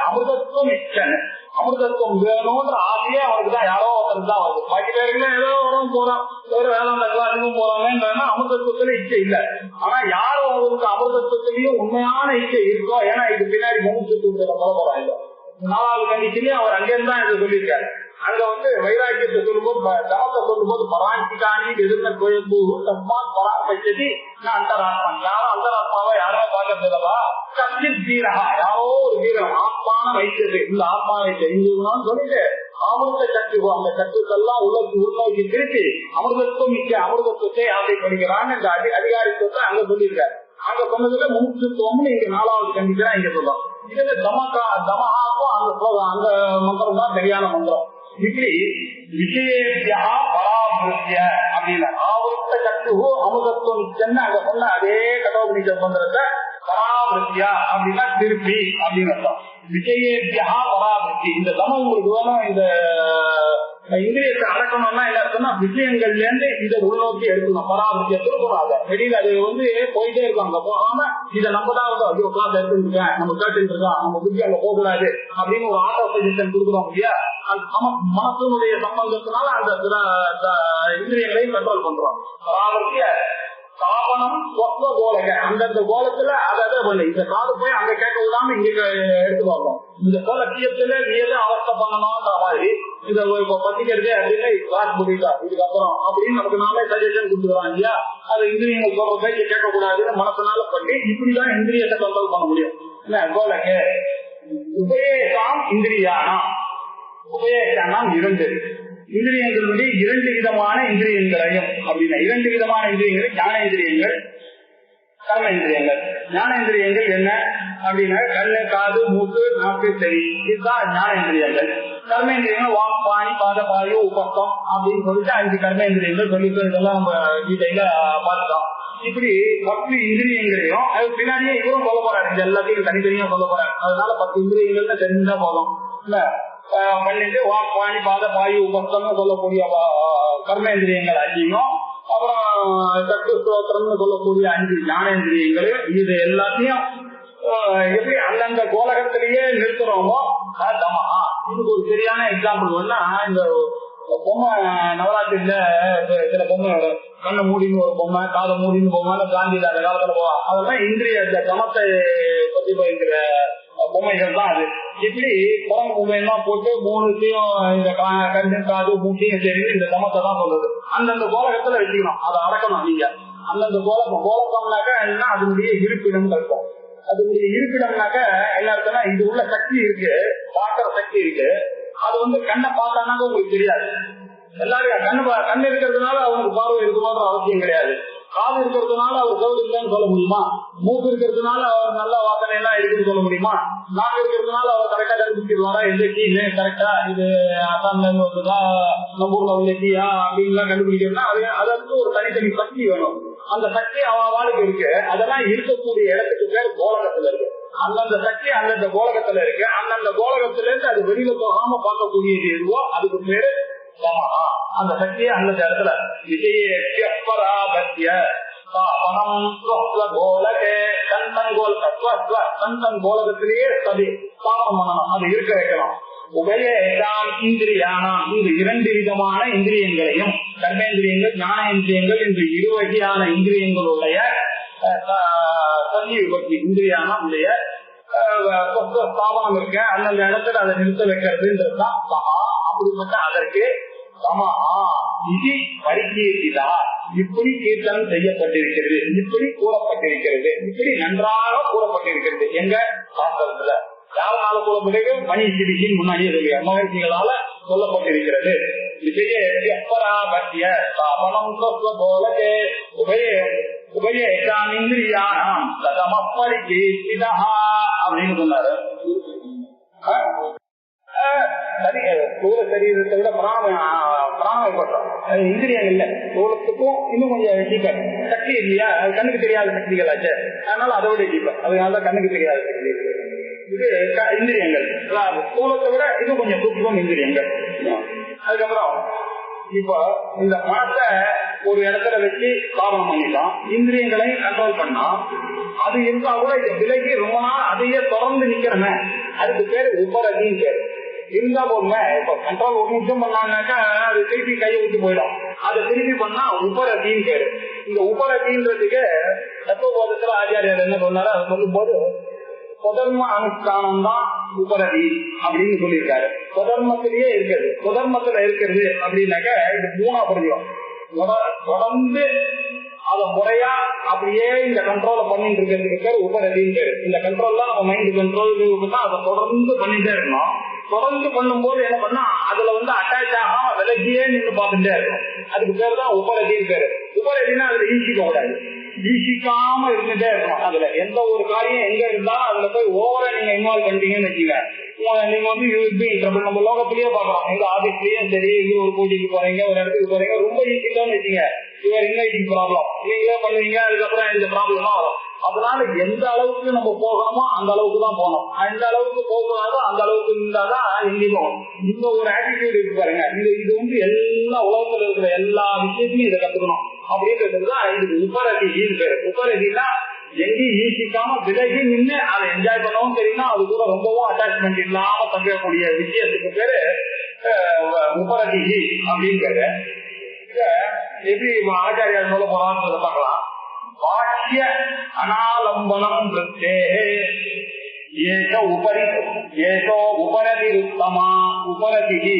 அமிர்தத்துவம் இச்சன். அமிர்தத்துவம் வேணும்ன்ற ஆசையே அவனுக்கு தான் யாரோ ஒருத்தருக்கு தான் வருது. பாக்கி பேருக்குலாம் ஏதோ உடம்பு போறான், வேற வேதாந்த கிளாஸுக்கும் போறாங்கன்னா அமிர்தத்துவத்துல இச்சை இல்லை. ஆனா யாரும் அவங்களுக்கு அமிர்தத்துவத்திலையும் உண்மையான இச்சை இருக்கோ, ஏன்னா இது பின்னாடி முகத்துவத்துல போறான். இல்லை 4வது கண்டிஷன்லயும் அவர் அங்கேருந்து தான் இதை சொல்லியிருக்காரு. அங்க வந்து வைராக்கியத்தை சொல்லும்போது தமத்தை சொல்லும்போது பராஞ்சிகாணி எதிர்ந்த கோயம்பு தஸ்மாத் பராமரிச்சதி நான் அந்தராத்மன். யாரும் அந்தராத்மாவா யாருமே பார்க்கறது இல்லவா. கத்தின் தீரகா யாரோ ஒரு வீரம் ஆத்மான வைத்தது. இந்த ஆத்மாவை தெரிஞ்சுக்கணும்னு சொல்லிட்டு அமிர்த சக்தி அந்த சக்திக்கெல்லாம் உள்நோக்கி திருப்பி அமிர்தத்துவம் மிக்க அமிர்தத்துவத்தை ஆசைப்படுகிறான்னு இந்த அதிகாரித்துவத்தை அங்க சொல்லியிருக்காரு. அங்க சொன்னதுல முமுட்சுத்துவம்னு இங்க 4வது கண்டிஷனா இங்க சொல்றோம். இதுல தமஹாக்கும் அந்த மந்திரம் தான் சரியான மந்திரம். இப்படி விஷயேபியா பராமரிசிய அப்படின்னு ஆவர்த்த சக்துவோ அமுதத்துவம் நிச்சயம்னு அங்க சொன்ன அதே கடவுளிக்க மந்திரத்தை பராமரிசியா அப்படின்னா திருப்பி அப்படின்னு அர்த்தம். விஷயேபியா பராமரிசி. இந்த தமம் உங்களுக்கு வேணும். இந்த இந்திரியத்தை அடக்கணும்னா என்ன இருக்குன்னா விஷயங்கள்ல இருந்து இதை உள்நோக்கி எடுக்கணும். பராமரிசிய திருப்பக்கூடாது. வெளியில அது வந்து போயிட்டே இருக்கும். அங்க போகாம இதை நம்ம தான் வந்து ஐயோ கிளாஸ் எடுத்துருக்கேன், நம்ம கேட்டு இருக்கோம், நம்ம புத்தி அங்க போகக்கூடாது அப்படின்னு ஒரு ஆட்டோ சஜஷன் கொடுக்குறோம் இல்லையா. மனசனுடைய சம்பந்தத்தினால அந்த இந்திரியங்களையும் கண்ட்ரோல் பண்றோம். பராமரிசிய சாபனம் கோலக அந்தந்த கோலத்துல அதை பண்ணு. இந்த காது போய் அங்க கேட்க விடாம இங்க எடுத்து பார்ப்போம். இந்த கோலக்கியத்துல நீ எதை அவஸ்தை பண்ணணும்ன்ற மாதிரி இதை பத்திக்கிறதே அப்படின்னு கிளாஸ் முடிக்கா இதுக்கப்புறம் அப்படின்னு நமக்கு நாமே சஜஷன் கொடுத்துக்கலாம் இல்லையா. அது இந்திரியங்கள் சொல்ற பேச்சு கேட்கக்கூடாதுன்னு மனசனால பண்ணி இப்படிதான் இந்திரியத்தை கண்ட்ரோல் பண்ண முடியும். உபயேசாம் இந்திரியானா, உபயேசானாம் இரண்டு இந்திரியங்களுடைய இரண்டு விதமான இந்திரியங்களையும் அப்படின்னா இரண்டு விதமான இந்திரியங்கள் ஞானேந்திரியங்கள் கர்மேந்திரியங்கள். ஞானேந்திரியங்கள் என்ன அப்படின்னா கண்ணு காது மூக்கு நாக்கு செவி இதுதான் ஞானேந்திரியங்கள். கர்மேந்திரியங்கள் வாக் பாணி பாத பாயு உபஸ்தம் அப்படின்னு சொல்லிட்டு 5 கர்மேந்திரியங்கள் சொல்லிட்டு இதெல்லாம் நம்ம வீட்டையில பார்த்துட்டோம். இப்படி 10 இந்திரியங்களையும் அது பின்னாடியே இவரும் சொல்ல போறாரு, இது எல்லாத்தையும் தனித்தனியா சொல்ல போறாரு. அதனால 10 இந்திரியங்கள்ல தெரிஞ்சா போதும் இல்ல. பண்ணிட்டு வாக் பாணி பாத பாயு உபஸ்தம் சொல்லக்கூடிய கர்மேந்திரியங்கள் 5, அப்புறம் சக்தி ஸ்தோத்திரம்னு சொல்லக்கூடிய 5 ஞானேந்திரியங்கள். இது எல்லாத்தையும் எப்படி அந்தந்த கோலகத்திலேயே நிறுத்துறோமோ தமஹா. இதுக்கு ஒரு சரியான எக்ஸாம்பிள் வேணா, இந்த பொம்மை நவராத்திரியில சில பொம்மை கண்ணை மூடின்னு ஒரு பொம்மை, காதை மூடின்னு பொம்மை, காந்தி அந்த காலத்துல போவா, அதெல்லாம் இந்திரிய தமத்தை பத்தி போயிருக்கிற பொம்மைகள் தான் அது. இப்படி குரங்கு பொம்மையெல்லாம் போட்டு 3த்தையும் இந்த கண்ணு காது மூட்டையும் சேர்ந்து இந்த தமத்தை தான் சொல்றது. அந்தந்த கோலகத்துல வச்சுக்கணும், அதை அடக்கணும். நீங்க அந்தந்த கோலக்கம்னாக்கா என்ன, அதனுடைய இருப்பிடம் இருக்கும். அதனுடைய இருப்பிடம்னாக்க என்ன அர்த்தம்னா, இது உள்ள சக்தி இருக்கு, பார்க்கிற சக்தி இருக்கு. அது கண்ணை பார்த்தானாக்க உங்களுக்கு தெரியாது. எல்லாரும் கண்ணு இருக்கிறதுனால அவங்களுக்கு பார்வை இருக்குமான்ற அவசியம் கிடையாது. காது இருக்கிறதுனால அவர் கவுடு இல்லைன்னு சொல்ல முடியுமா? மூக்கு இருக்கிறதுனால அவர் நல்ல வாசனை எல்லாம் இருக்குன்னு சொல்ல முடியுமா? நாக்கு இருக்கிறதுனால அவர் கரெக்டா கண்டுபிடிச்சிருவாரா எந்த கீ கரெக்டா இது அசாம்ல வருதா நம்ம ஊர்ல உள்ள கீயா அப்படின்லாம் கண்டுபிடிக்கிறதுனா அதுக்கு ஒரு தனித்தனி சக்தி வேணும். அந்த சக்தி அவன் வாழ்க்கை இருக்கு. அதெல்லாம் இருக்கக்கூடிய இடத்துக்கு பேர் கோலகத்துல இருக்கு. அந்தந்த சக்தி அந்தந்த கோலகத்துல இருக்கு. அந்தந்த கோலகத்துல இருந்து அது வெளியில போகாம பார்க்கக்கூடியது எதுவோ அதுக்கு பேரு சமஹா. அந்த சக்தியை அந்த இடத்துல தன் கோலகத்திலேயே சதி ஸ்தாபனம் பண்ணணும், அது இருக்க வைக்கணும். உபயேசாம் இந்திரியானாம், இந்த 2 விதமான இந்திரியங்களையும் கர்மேந்திரியங்கள் ஞானேந்திரியங்கள் என்று 2 வகையான இந்திரியங்களுடைய சந்தி விபக்தி இந்திரியானம் உடைய ஸ்தாபனம் இருக்க அந்தந்த இடத்துல அதை நிறுத்த வைக்கிறதுன்றதுதான் சமஹா. அப்படிப்பட்ட அதற்கு சமஹா இது பரிகீர்த்திதா, இப்படி கீர்த்தனம் செய்யப்பட்டிருக்கிறது, இப்படி கூறப்பட்டிருக்கிறது, இப்படி நன்றாக கூறப்பட்டிருக்கிறது. எங்க சாஸ்திரத்துல யாரால கூறப்பட்டிருக்கு? மணிஷிபியின் முன்னாடியே சொல்லுங்க, மகிழ்ச்சிகளால சொல்லப்பட்டிருக்கிறது. விஜய ஸ்தாபனம் போலவே உபயேசாமிந்திரியானாம் ததமப்பரிகீர்த்திதா அப்படின்னு சொன்னாரு. ஸ்தூல சரீரத்தை விட பிராணப்பட்டோம் இந்திரியம் இல்ல. ஸ்தூலத்துக்கும் இன்னும் கொஞ்சம் டீப்பர் சக்தி இல்லையா, அது கண்ணுக்கு தெரியாத சக்திகளாச்சு, அதனால அதை விட டீப்பர், அதனால கண்ணுக்கு தெரியாத சக்தி. இது இந்திரியங்கள் ஸ்தூலத்தை விட இன்னும் கொஞ்சம் சூக்ஷ்மம் இந்திரியங்கள். அதுக்கப்புறம் இப்ப இந்த மனத்தை ஒரு இடத்துல வச்சு ஸ்தாபனம் பண்ணிட்டோம், இந்திரியங்களை கண்ட்ரோல் பண்ணா, அது இருந்தா கூட இந்த விலகி ரொம்ப நாள் அதையே தொடர்ந்து நிக்கிறமே, அதுக்கு பேரு உபரதின்னு பேரு. இருந்தா போதுமே. இப்ப கண்ட்ரோல் 1 நிமிஷம் பண்ணாங்கன்னாக்கா அது திருப்பி கையை விட்டு போயிடும். அதை திருப்பி பண்ணா உபரதின்னு பேரு. இந்த உபரதின்றதுக்கு தத்துவபோதத்துல ஆச்சாரியார் என்ன சொன்னாரு, அதை சொல்லும் போது சுதர்ம அனுஷ்டானம் தான் உபரதி அப்படின்னு சொல்லியிருக்காரு. சுதர்மத்திலேயே இருக்கிறது. சுதர்மத்துல இருக்கிறது அப்படின்னாக்க இது 3ஆ புரியும். தொடர்ந்து அத முறையா அப்படியே இந்த கண்ட்ரோல பண்ணிட்டு இருக்கிறதுக்கு பேர் உபரதின்னு பேரு. இந்த கண்ட்ரோல் தான் நம்ம மைண்ட் கண்ட்ரோல் தான் அதை தொடர்ந்து பண்ணிட்டே இருக்கணும். தொடர்ந்து பண்ணும் போது என்ன பண்ணா அதுல அட்டாச் ஆகாம விலகியே நின்று பார்த்துட்டே இருக்கும். அதுக்கு பேரு தான் உபரதின்னு பேரு. உபரதினா அதுல ஈசிக்க கூடாது, ஈசிக்காம இருந்துட்டே இருக்கணும். அதுல எந்த ஒரு காரியம் எங்க இருந்தாலும் அதுல போய் ஓவரா நீங்க இன்வால்வ் பண்ணிட்டீங்கன்னு வச்சுக்க, நீங்க நம்ம லோகத்திலேயே பாக்குறோம், எங்க ஆபீஸ்லயும் சரி, எங்க ஒரு போட்டிக்கு போறீங்க, ஒரு இடத்துக்கு போறீங்க, ரொம்ப ஈஸிதான் வச்சுங்க, இவர் இன்வைட்டிங் ப்ராப்ளம் நீங்களே பண்ணுவீங்க, அதுக்கப்புறம் இந்த ப்ராப்ளம் தான் வரும். அதனால எந்த அளவுக்கு நம்ம போகணுமோ அந்த அளவுக்கு தான் போகணும். எந்த அளவுக்கு போகக்கூடாதோ அந்த அளவுக்கு இருந்தாதான் எங்கேயும் இந்த ஒரு ஆட்டிடியூட் இருக்கு பாருங்க. இது எல்லா உலகத்துல இருக்கிற எல்லா விஷயத்தையும் இதை கத்துக்கணும் அப்படின்றதுதான் இதுக்கு உபரதின்னு பேரு. உபரதினா எங்கேயும் ஈசிக்காம விலகி நின்று அதை என்ஜாய் பண்ணவும் தெரியுமா, அது கூட ரொம்பவும் அட்டாச்மெண்ட் இல்லாம தங்கக்கூடிய விஷயத்துக்கு பேரு உபரதி அப்படின்னு பேரு. எப்படி ஆச்சாரியார் சொல்ல போறான்னு பார்க்கலாம். பாக்கிய அனாலம்பனம் ஏஷோ உபரதி உத்தமா உபரதி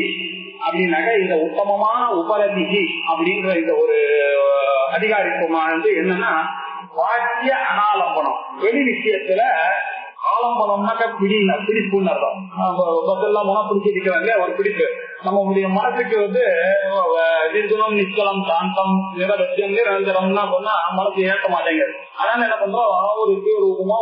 அப்படின்னாக்க இந்த உத்தமமான உபரதிகி அப்படின்ற இந்த ஒரு அதிகாரித்துவமானது என்னன்னா வாக்கிய அனாலம்பனம். வெளி விஷயத்துல ஆலம்பனம்னாக்க பிடிப்புன்னு அர்த்தம். பஸ்ஸெல்லாம் மன பிடிச்சிருக்கிறாங்க ஒரு பிடிப்பு. நம்மளுடைய மனசுக்கு நிர்குணம் நிச்சலம் சாந்தம் நிரவத்தியம் நிரந்தரம்னா சொன்னா மனசு ஏற்க மாட்டேங்குது. அதனால என்ன பண்றோம், ஒரு ரூபமா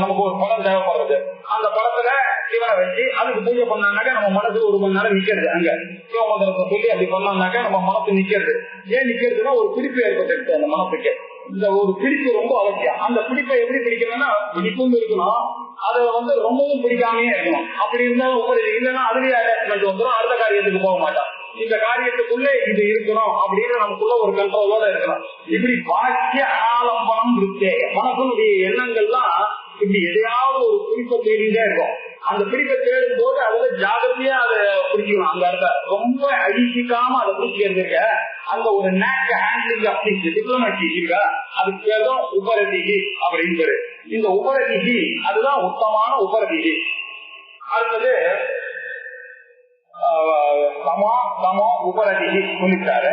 நமக்கு ஒரு படம் தேவைப்படுறது. அந்த படத்துல சிவனை வச்சு அதுக்கு பூஜை பண்ணாக்க நம்ம மனசு ஒரு மணி நேரம் நிக்கிறது. அங்க சிவமந்திரத்தை சொல்லி அப்படி பண்ணாக்க நம்ம மனசு நிக்கிறது. ஏன் நிக்கிறதுன்னா ஒரு பிடிப்பு ஏற்பட்டு அந்த மனசுக்கு. இந்த ஒரு பிடிப்பு ரொம்ப அவசியம். அந்த பிடிப்பை எப்படி பிடிக்கணும்னா பிடிப்பும் இருக்கணும், அதை ரொம்பவும் பிடிக்காமே இருக்கணும். அப்படி இருந்தாலும் இல்லைன்னா அதுலயே அட்டாச்மெண்ட் வந்துடும், அடுத்த காரியத்துக்கு போக மாட்டான். இந்த காரியத்துக்குள்ள இது இருக்கணும் அப்படின்னு நமக்குள்ள ஒரு கண்ட்ரோலோட இருக்கணும். இப்படி வாக்கிய அனாலம்பனம் இருக்கே மனசனுடைய எண்ணங்கள்லாம் இப்படி எதையாவது ஒரு பிடிப்பை தேடிட்டே இருக்கும். அந்த பிடிப்பை தேடும் போது அதுல ஜாகிரதையா அதை பிடிக்கணும். அந்த இடத்த ரொம்ப அழிச்சிக்காம அதை பிடிக்கிறது இருக்க அந்த ஒரு நேக் ஹேண்ட்லிங் ஆஃப் டிப்ளமேசி இருக்கா, அதுக்கு பேர் தான் உபரதிகி அப்படிங்கிறது. இந்த உபரதிகி அதுதான் உத்தமான உபரதிகி. அடுத்தது உபரதிகி சொல்லிட்டாரு.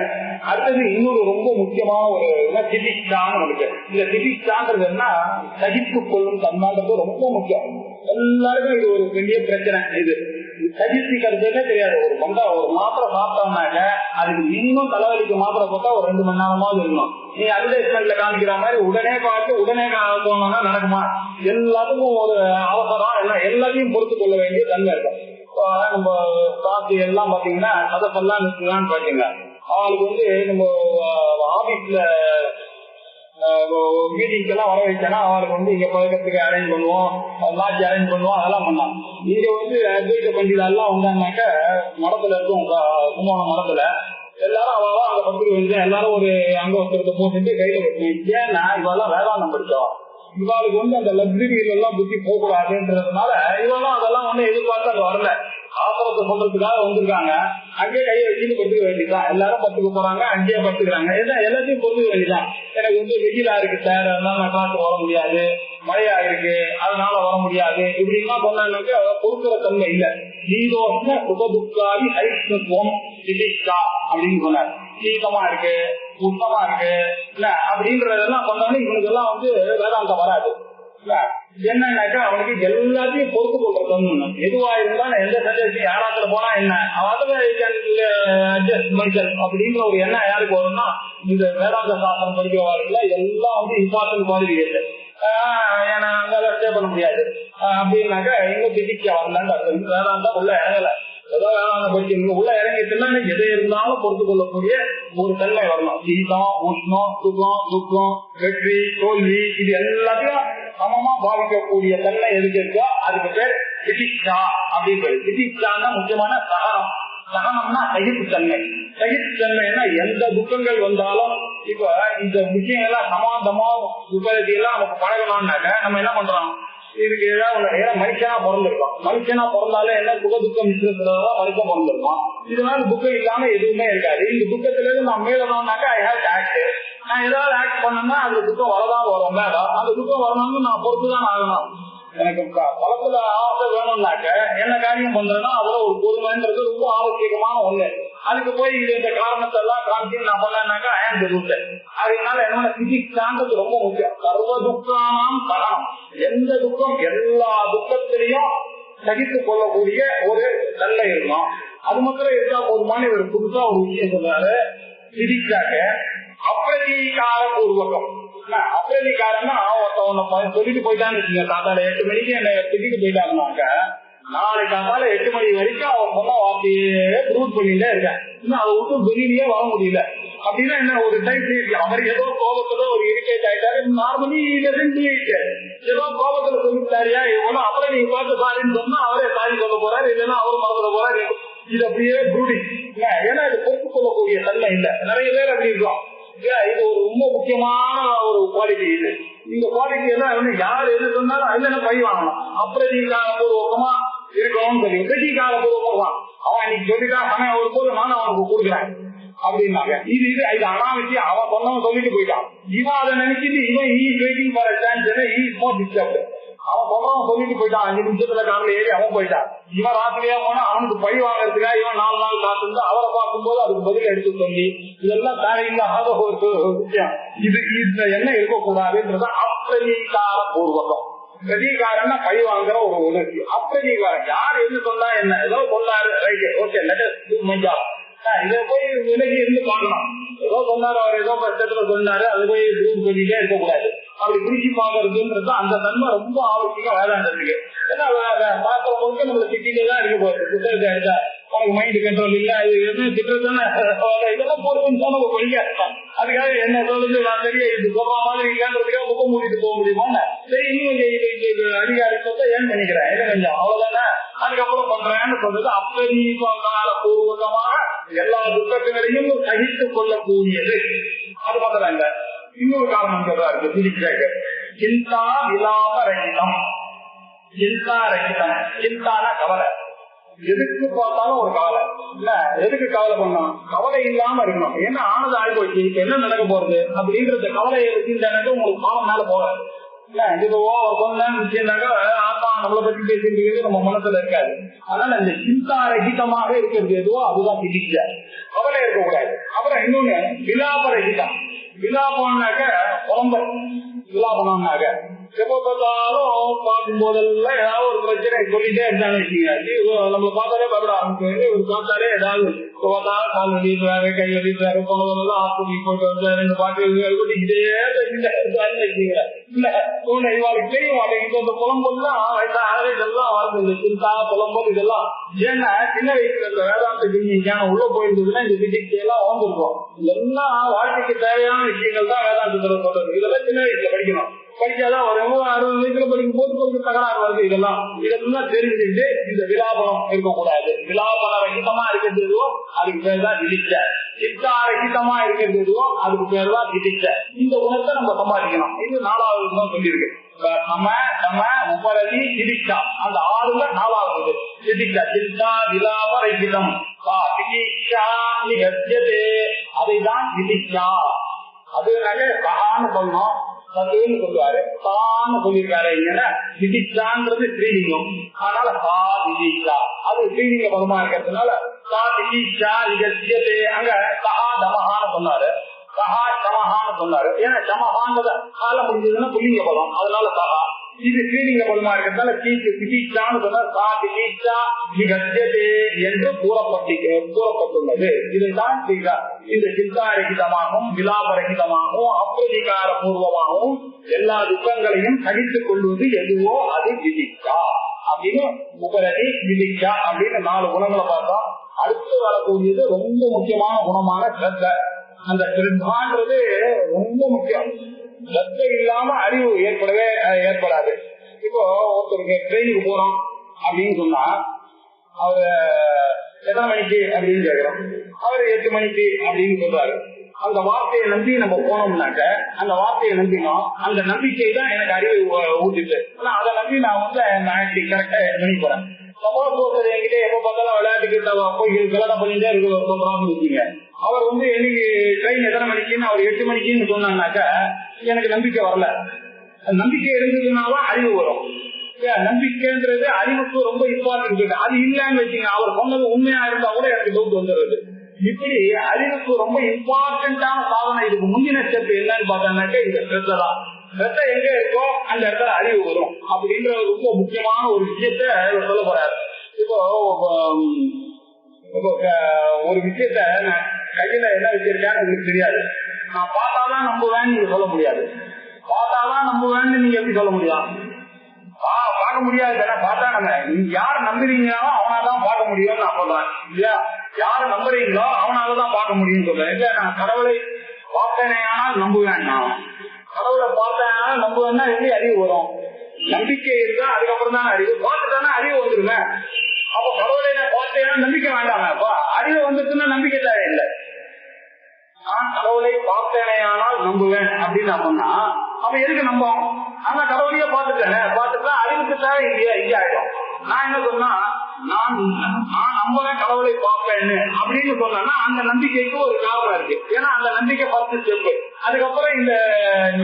அடுத்தது இன்னொரு ரொம்ப முக்கியமான ஒரு திதிஷ்டான்னு இருக்கு. இந்த திதிஷ்டான்றதுன்னா சகித்து கொள்ளும் தன்மான்றது ரொம்ப முக்கியம். எல்லாருக்கும் இது ஒரு பெரிய பிரச்சனை. இது சகிச்சுக்கிறதுனே தெரியாது. ஒரு மாத்திரை சாப்பிட்டோம்னாக்க அதுக்கு மினிமம் தலைவலிக்கு மாத்திரை போட்டா ஒரு 2 மணி நேரமாவது இருக்கணும். நீ அட்வர்டைஸ்மெண்ட்ல காமிக்கிற மாதிரி உடனே பார்த்து உடனே போனோம்னா நடக்குமா? எல்லாத்துக்கும் ஒரு அவசரம், எல்லாம் எல்லாத்தையும் பொறுத்து கொள்ள வேண்டிய தன்மை இருக்கும். நம்ம காசு எல்லாம் பாத்தீங்கன்னா சதப்பெல்லாம் நிற்கலான்னு பாத்தீங்க. அவளுக்கு நம்ம ஆபீஸ்ல மீட்டிங்க்கு எல்லாம் வர வைச்சேன்னா அவளுக்கு இங்க பழக்கத்துக்கு அரேஞ்ச் பண்ணுவோம், லாட்ஜ் அரேஞ்ச் பண்ணுவோம், அதெல்லாம் பண்ணலாம். இங்க அத்வைத பண்டிதா எல்லாம் வந்தாங்கன்னாக்க மடத்துல இருக்கும், கும்பகோணம் மடத்துல எல்லாரும் அவெல்லாம் அங்க பத்திரிக்கை வந்து எல்லாரும் ஒரு அங்க ஒருத்தரத்தை போட்டுட்டு கையில வச்சுக்கணும். ஏன்னா இவெல்லாம் வேதாந்தம் படிச்சோம், இவாளுக்கு அந்த லக்ஸரியில எல்லாம் புத்தி போகக்கூடாதுன்றதுனால இவெல்லாம் அதெல்லாம் எதிர்பார்த்து அங்க வரல. ஆசிரத்தை சொல்றதுக்காக வந்திருக்காங்க. அங்கேயே கையை வச்சுட்டு படுத்துக்க வேண்டியதான். எல்லாரும் படுத்துக்க போறாங்க, அங்கேயே படுத்துக்கிறாங்க. எல்லாத்தையும் பொறுத்துக்க வேண்டியதான். எனக்கு வெயிலா இருக்கு சார், அதனால நான் கிளாஸுக்கு வர முடியாது, மழையா இருக்கு அதனால வர முடியாது இப்படின்னா சொன்னாக்க பொறுக்கிற தன்மை இல்ல. சீதோஷ்ண சுபதுக்காதி ஐஷ்ணுத்துவம் சிதிஷ்டா அப்படின்னு சொன்னார். சீதமா இருக்கு, உத்தமா இருக்கு இல்ல அப்படின்றதெல்லாம் சொன்னாலும் இவனுக்கு எல்லாம் வேதாந்தம் வராது. என்னன்னாக்கா அவனுக்கு எல்லாத்தையும் பொறுத்து கொள்றது. எதுவா இருந்தாலும் எந்த சந்தேகத்தையும் யாராத்துல போனா என்ன அப்படின்ற ஒரு எண்ணம் யாருக்கு வரும்னா இந்த வேதாந்த சாஸ்திரம் படிக்கிறவர்கள் எல்லாம் இம்பார்ட்டன்ட் குவாலிஃபிகேஷன் பண்ண முடியாது அப்படின்னாக்கா எங்க திதிக்க வரலான்னு அர்த்தம். வேதாந்தம் உள்ள இறங்கல, ஏதோ வேதாந்தம் படிக்க உள்ள இறங்கிட்டுன்னா எதை இருந்தாலும் பொறுத்து கொள்ளக்கூடிய ஒரு தன்மை வரணும். சீதம், உஷ்ணம், சுகம், துக்கம், வெற்றி, தோல்வி இது எல்லாத்தையும் சமமா பாவிக்கக்கூடிய தன்மை எதுக்கு இருக்கோ அதுக்கு பேர் திதிஷ்டா அப்படின்னு. திதிஷ்டான்னா முக்கியமான சகனம். சகனம்னா சகிப்புத்தன்மை. சகிப்புத்தன்மைன்னா எந்த துக்கங்கள் வந்தாலும் இப்ப இந்த விஷயங்கள்லாம் சமாந்தமா உபரதி எல்லாம் நமக்கு பழகணும்னாக்க நம்ம என்ன பண்றோம், இதுக்கு ஏதாவது மனுஷனா பிறந்திருக்கோம். மனுஷனா பிறந்தாலே என்ன சுக துக்கம் மிஸ்ரதான் மனுஷன் பிறந்திருக்கோம். இதனால துக்கம் இல்லாம எதுவுமே இருக்காது. இந்த துக்கத்துல இருந்து நான் மேலணும்னாக்க ஐ ஹேவ் டு ஆக்ட். நான் ஏதாவது ஆக்ட் பண்ணா அந்த துக்கம் வரதான் வரும். மேடம் அந்த துக்கம் வரணும்னு நான் பொறுத்துதான் ஆகணும். எனக்கு பலத்துல ஆசை வேணும்னாக்க என்ன காரியம் பண்றேன்னா அதுல ஒரு பொறுமைன்றது ரொம்ப ஆரோக்கியமான ஒண்ணு. அதுக்கு போய் இந்த காரணத்தை எல்லாம் காமிச்சு நான் பண்ணாக்க ஐயம் தெரிவித்தேன். அதனால என்னோட திதிஷ்டான்றது ரொம்ப முக்கியம். சர்வ துக்கானாம் சகனம். எந்த துக்கம் எல்லா துக்கத்திலையும் சகித்து கொள்ளக்கூடிய ஒரு தன்மை இருக்கணும். அது மாத்திரம் இருக்கா போதுமான ஒரு புதுசா ஒரு விஷயம் சொல்றாரு திதிக்காக அப்பிரதீகார பூர்வகம். அப்பிரதீகாரம்னா ஒருத்தவனை சொல்லிட்டு போயிட்டான்னு வச்சுங்க, காத்தால 8 மணிக்கு என்ன திட்டிட்டு போயிட்டாங்கன்னாக்க நாளை காத்தால 8 மணி வரைக்கும் அவன் சொன்ன வார்த்தையே ப்ரூவ் பண்ணிட்டே இருக்கேன். இன்னும் அதை விட்டு வெளியிலேயே வர முடியல. அப்படின்னா என்ன ஒரு டைப் அவர் ஏதோ கோபத்துல ஒரு இரிட்டேட் ஆயிட்டாரு. நார்மலி ஏதோ கோபத்துல சொல்லிட்டாரியா இவனும் அப்புறம் நீங்க பார்த்து சாரின்னு சொன்னா அவரே சாரி சொல்ல போறாரு, இல்லைன்னா அவரும் மறந்துட போறாரு. இது அப்படியே ப்ரூடி. ஏன்னா இது பொறுத்து கொள்ளக்கூடிய தன்மை இல்லை. நிறைய பேர் அப்படி இருக்கோம். இது ஒரு ரொம்ப முக்கியமான ஒரு குவாலிட்டி. இது இந்த குவாலிட்டி எல்லாம் யார் எது சொன்னாலும் அதுல பை வாங்கணும். அப்பிரதீகார பூர்வகமா இருக்கணும்னு தெரியும். பிரதீகார பூர்வகமா அவன் இன்னைக்கு சொல்லிட்டான் பணம் ஒரு போது நானும் அவனுக்கு கொடுக்குறேன் அப்படின்னாங்க. இது அனாவசியம். அவன் சொன்னவன் சொல்லிட்டு போயிட்டான். இவன் அதை நினைச்சிட்டு இவன் waiting for a chance, he is more disturbed. அவன் சொல்றவன் சொல்லிட்டு போயிட்டான், 5 நிமிஷத்துல காரில் ஏறி அவன் போயிட்டான். இவன் ராத்திரியா போனா அவனுக்கு பழி வாங்கறதுக்காக இவன் 4 நாள் காத்திருந்து அவரை பார்க்கும்போது அதுக்கு பதில் எடுத்து சொல்லி இதெல்லாம் தேவையில்லாத ஒரு விஷயம். இது இந்த எண்ணம் இருக்கக்கூடாதுன்றது அப்பிரதீகார பூர்வகம். பிரதீகாரம்னா பழி வாங்குற ஒரு உணர்ச்சி. அப்பிரதீகாரம் யார் எது சொன்னா என்ன, ஏதோ சொன்னாரு ரைட் ஓகே மஞ்சா இதை போய் விலகி இருந்து பார்க்கணும். ஏதோ சொன்னாரு அவர் ஏதோ பட்சத்துல சொன்னாரு அது போய் குரூப் பண்ணிட்டே இருக்கக்கூடாது. அப்படி பிரிச்சு பாக்குறதுன்றது அந்த தன்மை ரொம்ப ஆவசியம் வேதாந்தத்துக்கு. ஏன்னா பாக்குற பொழுது நம்மள திட்டிலே தான் இருக்க போகுது. புத்தகத்தை எடுத்தா உனக்கு மைண்ட் கண்ட்ரோல் இல்ல, அது எதுவும் திட்டத்தானே இதெல்லாம் போடுவோம் நம்ம படிக்க. அதுக்காக என்ன சொல்லுது நான் தெரிய இது சொல்ற மாதிரி இல்லன்றதுக்காக புக்க மூடிட்டு போக முடியுமா? சரி இன்னும் அதிகாரத்தை ஏன் பண்ணிக்கிறேன் இது கொஞ்சம் அவ்வளவுதானே அதுக்கப்புறம் பண்றேன்னு சொல்றது அப்பிரதீகார பூர்வகமாக எல்லா துக்கங்களையும் சகித்துக் கொள்ளக்கூடியது. அது மாத்திரம் இல்ல, இன்னொரு காரணம் சொல்றாரு பிரிக்கிறாங்க. சிந்தா விலாப ரகிதம். சிந்தா ரகிதம், சிந்தான கவலை. எதுக்கு பார்த்தாலும் ஒரு கவலை இல்ல, எதுக்கு கவலை பண்ணணும்? கவலை இல்லாம இருக்கணும். ஏன்னா ஆனது ஆகி போச்சு, இப்ப என்ன நடக்க போறது அப்படின்றது கவலையை வச்சுட்டாக்க உங்களுக்கு காலம் மேல போகாது இல்ல. இது சொன்னாக்க ஆத்மா நம்மளை பத்தி பேசிட்டு நம்ம மனசுல இருக்காது. அதனால இந்த சிந்தா ரகிதமாக இருக்கிறது எதுவோ அதுதான் பிடிச்ச கவலை இருக்கக்கூடாது. அப்புறம் இன்னொன்னு விலாப ரகிதம். விலாபம்னாக்க புலம்பல். விலாபம்னாக்க எப்ப பார்த்தாலும் பார்க்கும் போதெல்லாம் ஏதாவது ஒரு பிரச்சனை சொல்லிட்டே இருந்தான்னு வச்சுக்கீங்க. நம்மள பார்த்தாலே பயப்பட ஆரம்பிச்சு. ஒரு பார்த்தாலே ஏதாவது பார்த்தாலும் கால் வெளியிடுறாரு, கை வெளியிடுறாரு, போனதெல்லாம் ஆஸ்பத்திரிக்கு போயிட்டு வந்து 2 பாட்டு இதே வச்சுக்கிறேன் இல்ல. இவாளுக்கு தெரியும் இந்த புலம்பெல்லாம் இதெல்லாம் வருது. இந்த சிந்தா புலம்பல் இதெல்லாம் ஏன்னா சின்ன வயசுல இந்த வேதாந்த ஞானம் உள்ள போயிருந்ததுன்னா இந்த விதிக்கு எல்லாம் வாழ்ந்துருக்கோம். இதெல்லாம் வாழ்க்கைக்கு தேவையான விஷயங்கள் தான் வேதாந்தத்துல சொல்றது. இதெல்லாம் சின்ன வயசுல படிக்கணும். படிச்சாதான் ஒரு 60 வயசுல படிக்கும் போது கொஞ்சம் தகராறு வருது. இதெல்லாம் தெரிஞ்சுட்டு இந்த விலாபனம் இருக்கக்கூடாது. விலாபன ரகிதமா இருக்கிறது எதுவோ அதுக்கு பேர் தான் விதிச்ச. சித்தா ரகிதமா இருக்கிறது எதுவோ அதுக்கு பேர் தான் விதிச்ச. இந்த குணத்தை நம்ம சம்பாதிக்கணும். இது 4வது குணம் சொல்லியிருக்கு. உபரதி சிதிச்சா, அந்த 6ல 4வது சிதிச்சா. சித்தா விலாப ரகிதம் அதைதான் விதிச்சா. அதுனால சகான்னு சொல்லணும், சதுன்னு சொல்லுவாரு, சான்னு சொல்லியிருக்காரு. இங்கன்னா விதிச்சான்றது ஸ்ரீலிங்கம், அதனால சா விதிச்சா அது ஸ்ரீலிங்க பதமா இருக்கிறதுனால சா விதிச்சா விகத்தியதே. அங்க சஹா தமஹான்னு சொன்னாரு, சஹா சமஹான்னு சொன்னாரு. ஏன்னா சமஹான்றத கால முடிஞ்சதுன்னா புல்லிங்க பதம், அதனால சஹா. இது ஸ்ரீலிங்க பதமா இருக்கிறதுனால விதிச்சான்னு சொன்னா சா விதிச்சா விகத்தியதே என்று கூறப்பட்டுள்ளது. இதுதான் இந்த சித்தாரகிதமாகவும் விலாபரகிதமாகவும் அப்பிரதிகார பூர்வமாகவும் எல்லா துக்கங்களையும் சகித்துக் கொள்வது எதுவோ அது விதிச்சா அப்படின்னு உபரதி விதிச்சா அப்படின்னு 4 குணங்களை பார்த்தோம். அடுத்து வரக்கூடியது ரொம்ப முக்கியமான குணமான ஸ்ரத்த. அந்த ஸ்ரத்தான்றது ரொம்ப முக்கியம். ஸ்ரத்த இல்லாம அறிவு ஏற்படாது. இப்போ ஒருத்தருக்கு ட்ரெயினுக்கு போறோம் அப்படின்னு சொன்னா அவரு எத்தனை மணிக்கு அப்படின்னு கேட்கிறோம். அவரு 8 மணிக்கு அப்படின்னு சொல்றாரு. அந்த வார்த்தையை நம்பி நம்ம போனோம்னாக்க அந்த வார்த்தையை நம்பினோம். அந்த நம்பிக்கை தான் எனக்கு அறிவு ஊட்டிட்டு. ஆனா அதை நம்பி நான் கரெக்டா 8 மணிக்கு போறேன். சப்போஸ் ஒருத்தர் என்கிட்ட எப்ப பார்த்தாலும் விளையாட்டுக்கு போய் கல்யாணம் பண்ணிட்டே இருக்கு. அவர் என்னைக்கு ட்ரெயின் எத்தனை மணிக்குன்னு அவர் 8 மணிக்குன்னு சொன்னாங்கனாக்க எனக்கு நம்பிக்கை வரல. நம்பிக்கை இருந்ததுனாதான் அறிவு வரும். நம்பிக்கைன்றது அறிவுக்கு ரொம்ப இம்பார்ட்டன்ட். அது இல்லன்னு வச்சுங்க, அவர் சொன்னது உண்மையா இருந்தா கூட எனக்கு டவுட் வந்துடுறது. இப்படி அறிவுக்கு ரொம்ப இம்பார்ட்டன்டான சாதனை இதுக்கு முந்தின ஸ்டெப் என்னன்னு பார்த்தாங்கன்னாக்க இந்த ஸ்ரத்த தான். ஸ்ரத்த எங்க இருக்கோ அந்த இடத்துல அறிவு வரும் அப்படின்ற ரொம்ப முக்கியமான ஒரு விஷயத்த இவர் சொல்ல போறாரு. இப்போ ஒரு விஷயத்த நான் கையில என்ன வச்சிருக்கான்னு உங்களுக்கு தெரியாது. நான் பார்த்தாதான் நம்புவேன்னு நீங்க சொல்ல முடியாது. பார்த்தாதான் நம்புவேன்னு நீங்க எப்படி சொல்ல முடியும்? பார்க்க முடியாது. பார்த்தா நீங்க யாரு நம்புறீங்களோ அவனாதான் பார்க்க முடியும்னு நான் சொல்றேன் இல்லையா? யாரு நம்புறீங்களோ அவனாலதான் பார்க்க முடியும்னு சொல்றேன். இல்ல நான் கடவுளை பார்த்தேனால் நம்புவேன். நான் கடவுளை பார்த்தேனால் நம்புவேன்னா எப்படி அறிவு வரும்? நம்பிக்கை இருந்தா அதுக்கப்புறம் தான் அறிவு. பார்த்துட்டானா அறிவு வந்துருங்க. அப்ப கடவுளை நான் பார்த்தேன்னா நம்பிக்கை வேண்டாங்க. அப்ப அறிவு வந்துச்சுன்னா நம்பிக்கை தேவையில்லை. நான் கடவுளை பார்த்தேனையானால் நம்புவேன் அப்படின்னு நான் சொன்னா அவன் எதுக்கு நம்பும்? ஆனா கடவுளையே பார்த்துட்டேன், பார்த்துட்டா அறிவுக்கு தேவை இல்லையா? இங்கே ஆயிடும். நான் என்ன சொன்னா, நான் நம்புறேன் கடவுளை பார்ப்பேன்னு அப்படின்னு சொன்னா அந்த நம்பிக்கைக்கு ஒரு காரணம் இருக்கு. ஏன்னா அந்த நம்பிக்கை 10 ஸ்டெப்பு. அதுக்கப்புறம் இந்த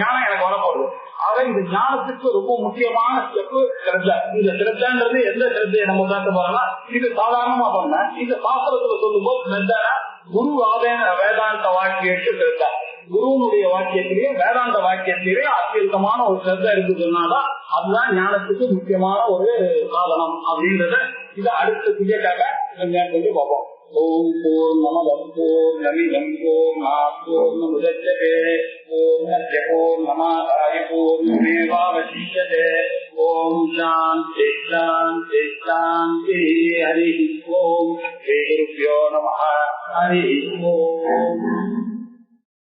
ஞானம் எனக்கு வரப்போகுது. ஆக இந்த ஞானத்துக்கு ரொம்ப முக்கியமான ஸ்டெப்பு சிரத்தா. இந்த சிரத்தான்றது எந்த சிரத்தையை நம்ம பார்க்க போறோம்னா, இது சாதாரணமா பண்ண இந்த சாஸ்திரத்துல சொல்லும் போது சிரத்தானா குரு வேதாந்த வாக்கியத்து சிரத்தா. குருவனுடைய வாக்கியத்திலேயே வேதாந்த வாக்கியத்திலேயே அத்தியுத்தமான ஒரு சிரத்தை இருக்குதுன்னாதான் அதுதான் ஞானத்துக்கு முக்கியமான ஒரு சாதனம் அப்படின்றத இதை அடுத்த திங்கக்காக கொஞ்சம் பார்ப்போம். ஓம் பூர்ணமத பூர்ணமிதம் பூர்ணாத்பூர்ணமுதச்யதே பூர்ணஸ்ய பூர்ணமாதாய பூர்ணமேவாவசிஷ்யதே. ஓம் சாந்தி சாந்தி சாந்தி. ஹரி ஓம். ஸ்ரீ குருப்யோ நமः. ஹரி ஓம்.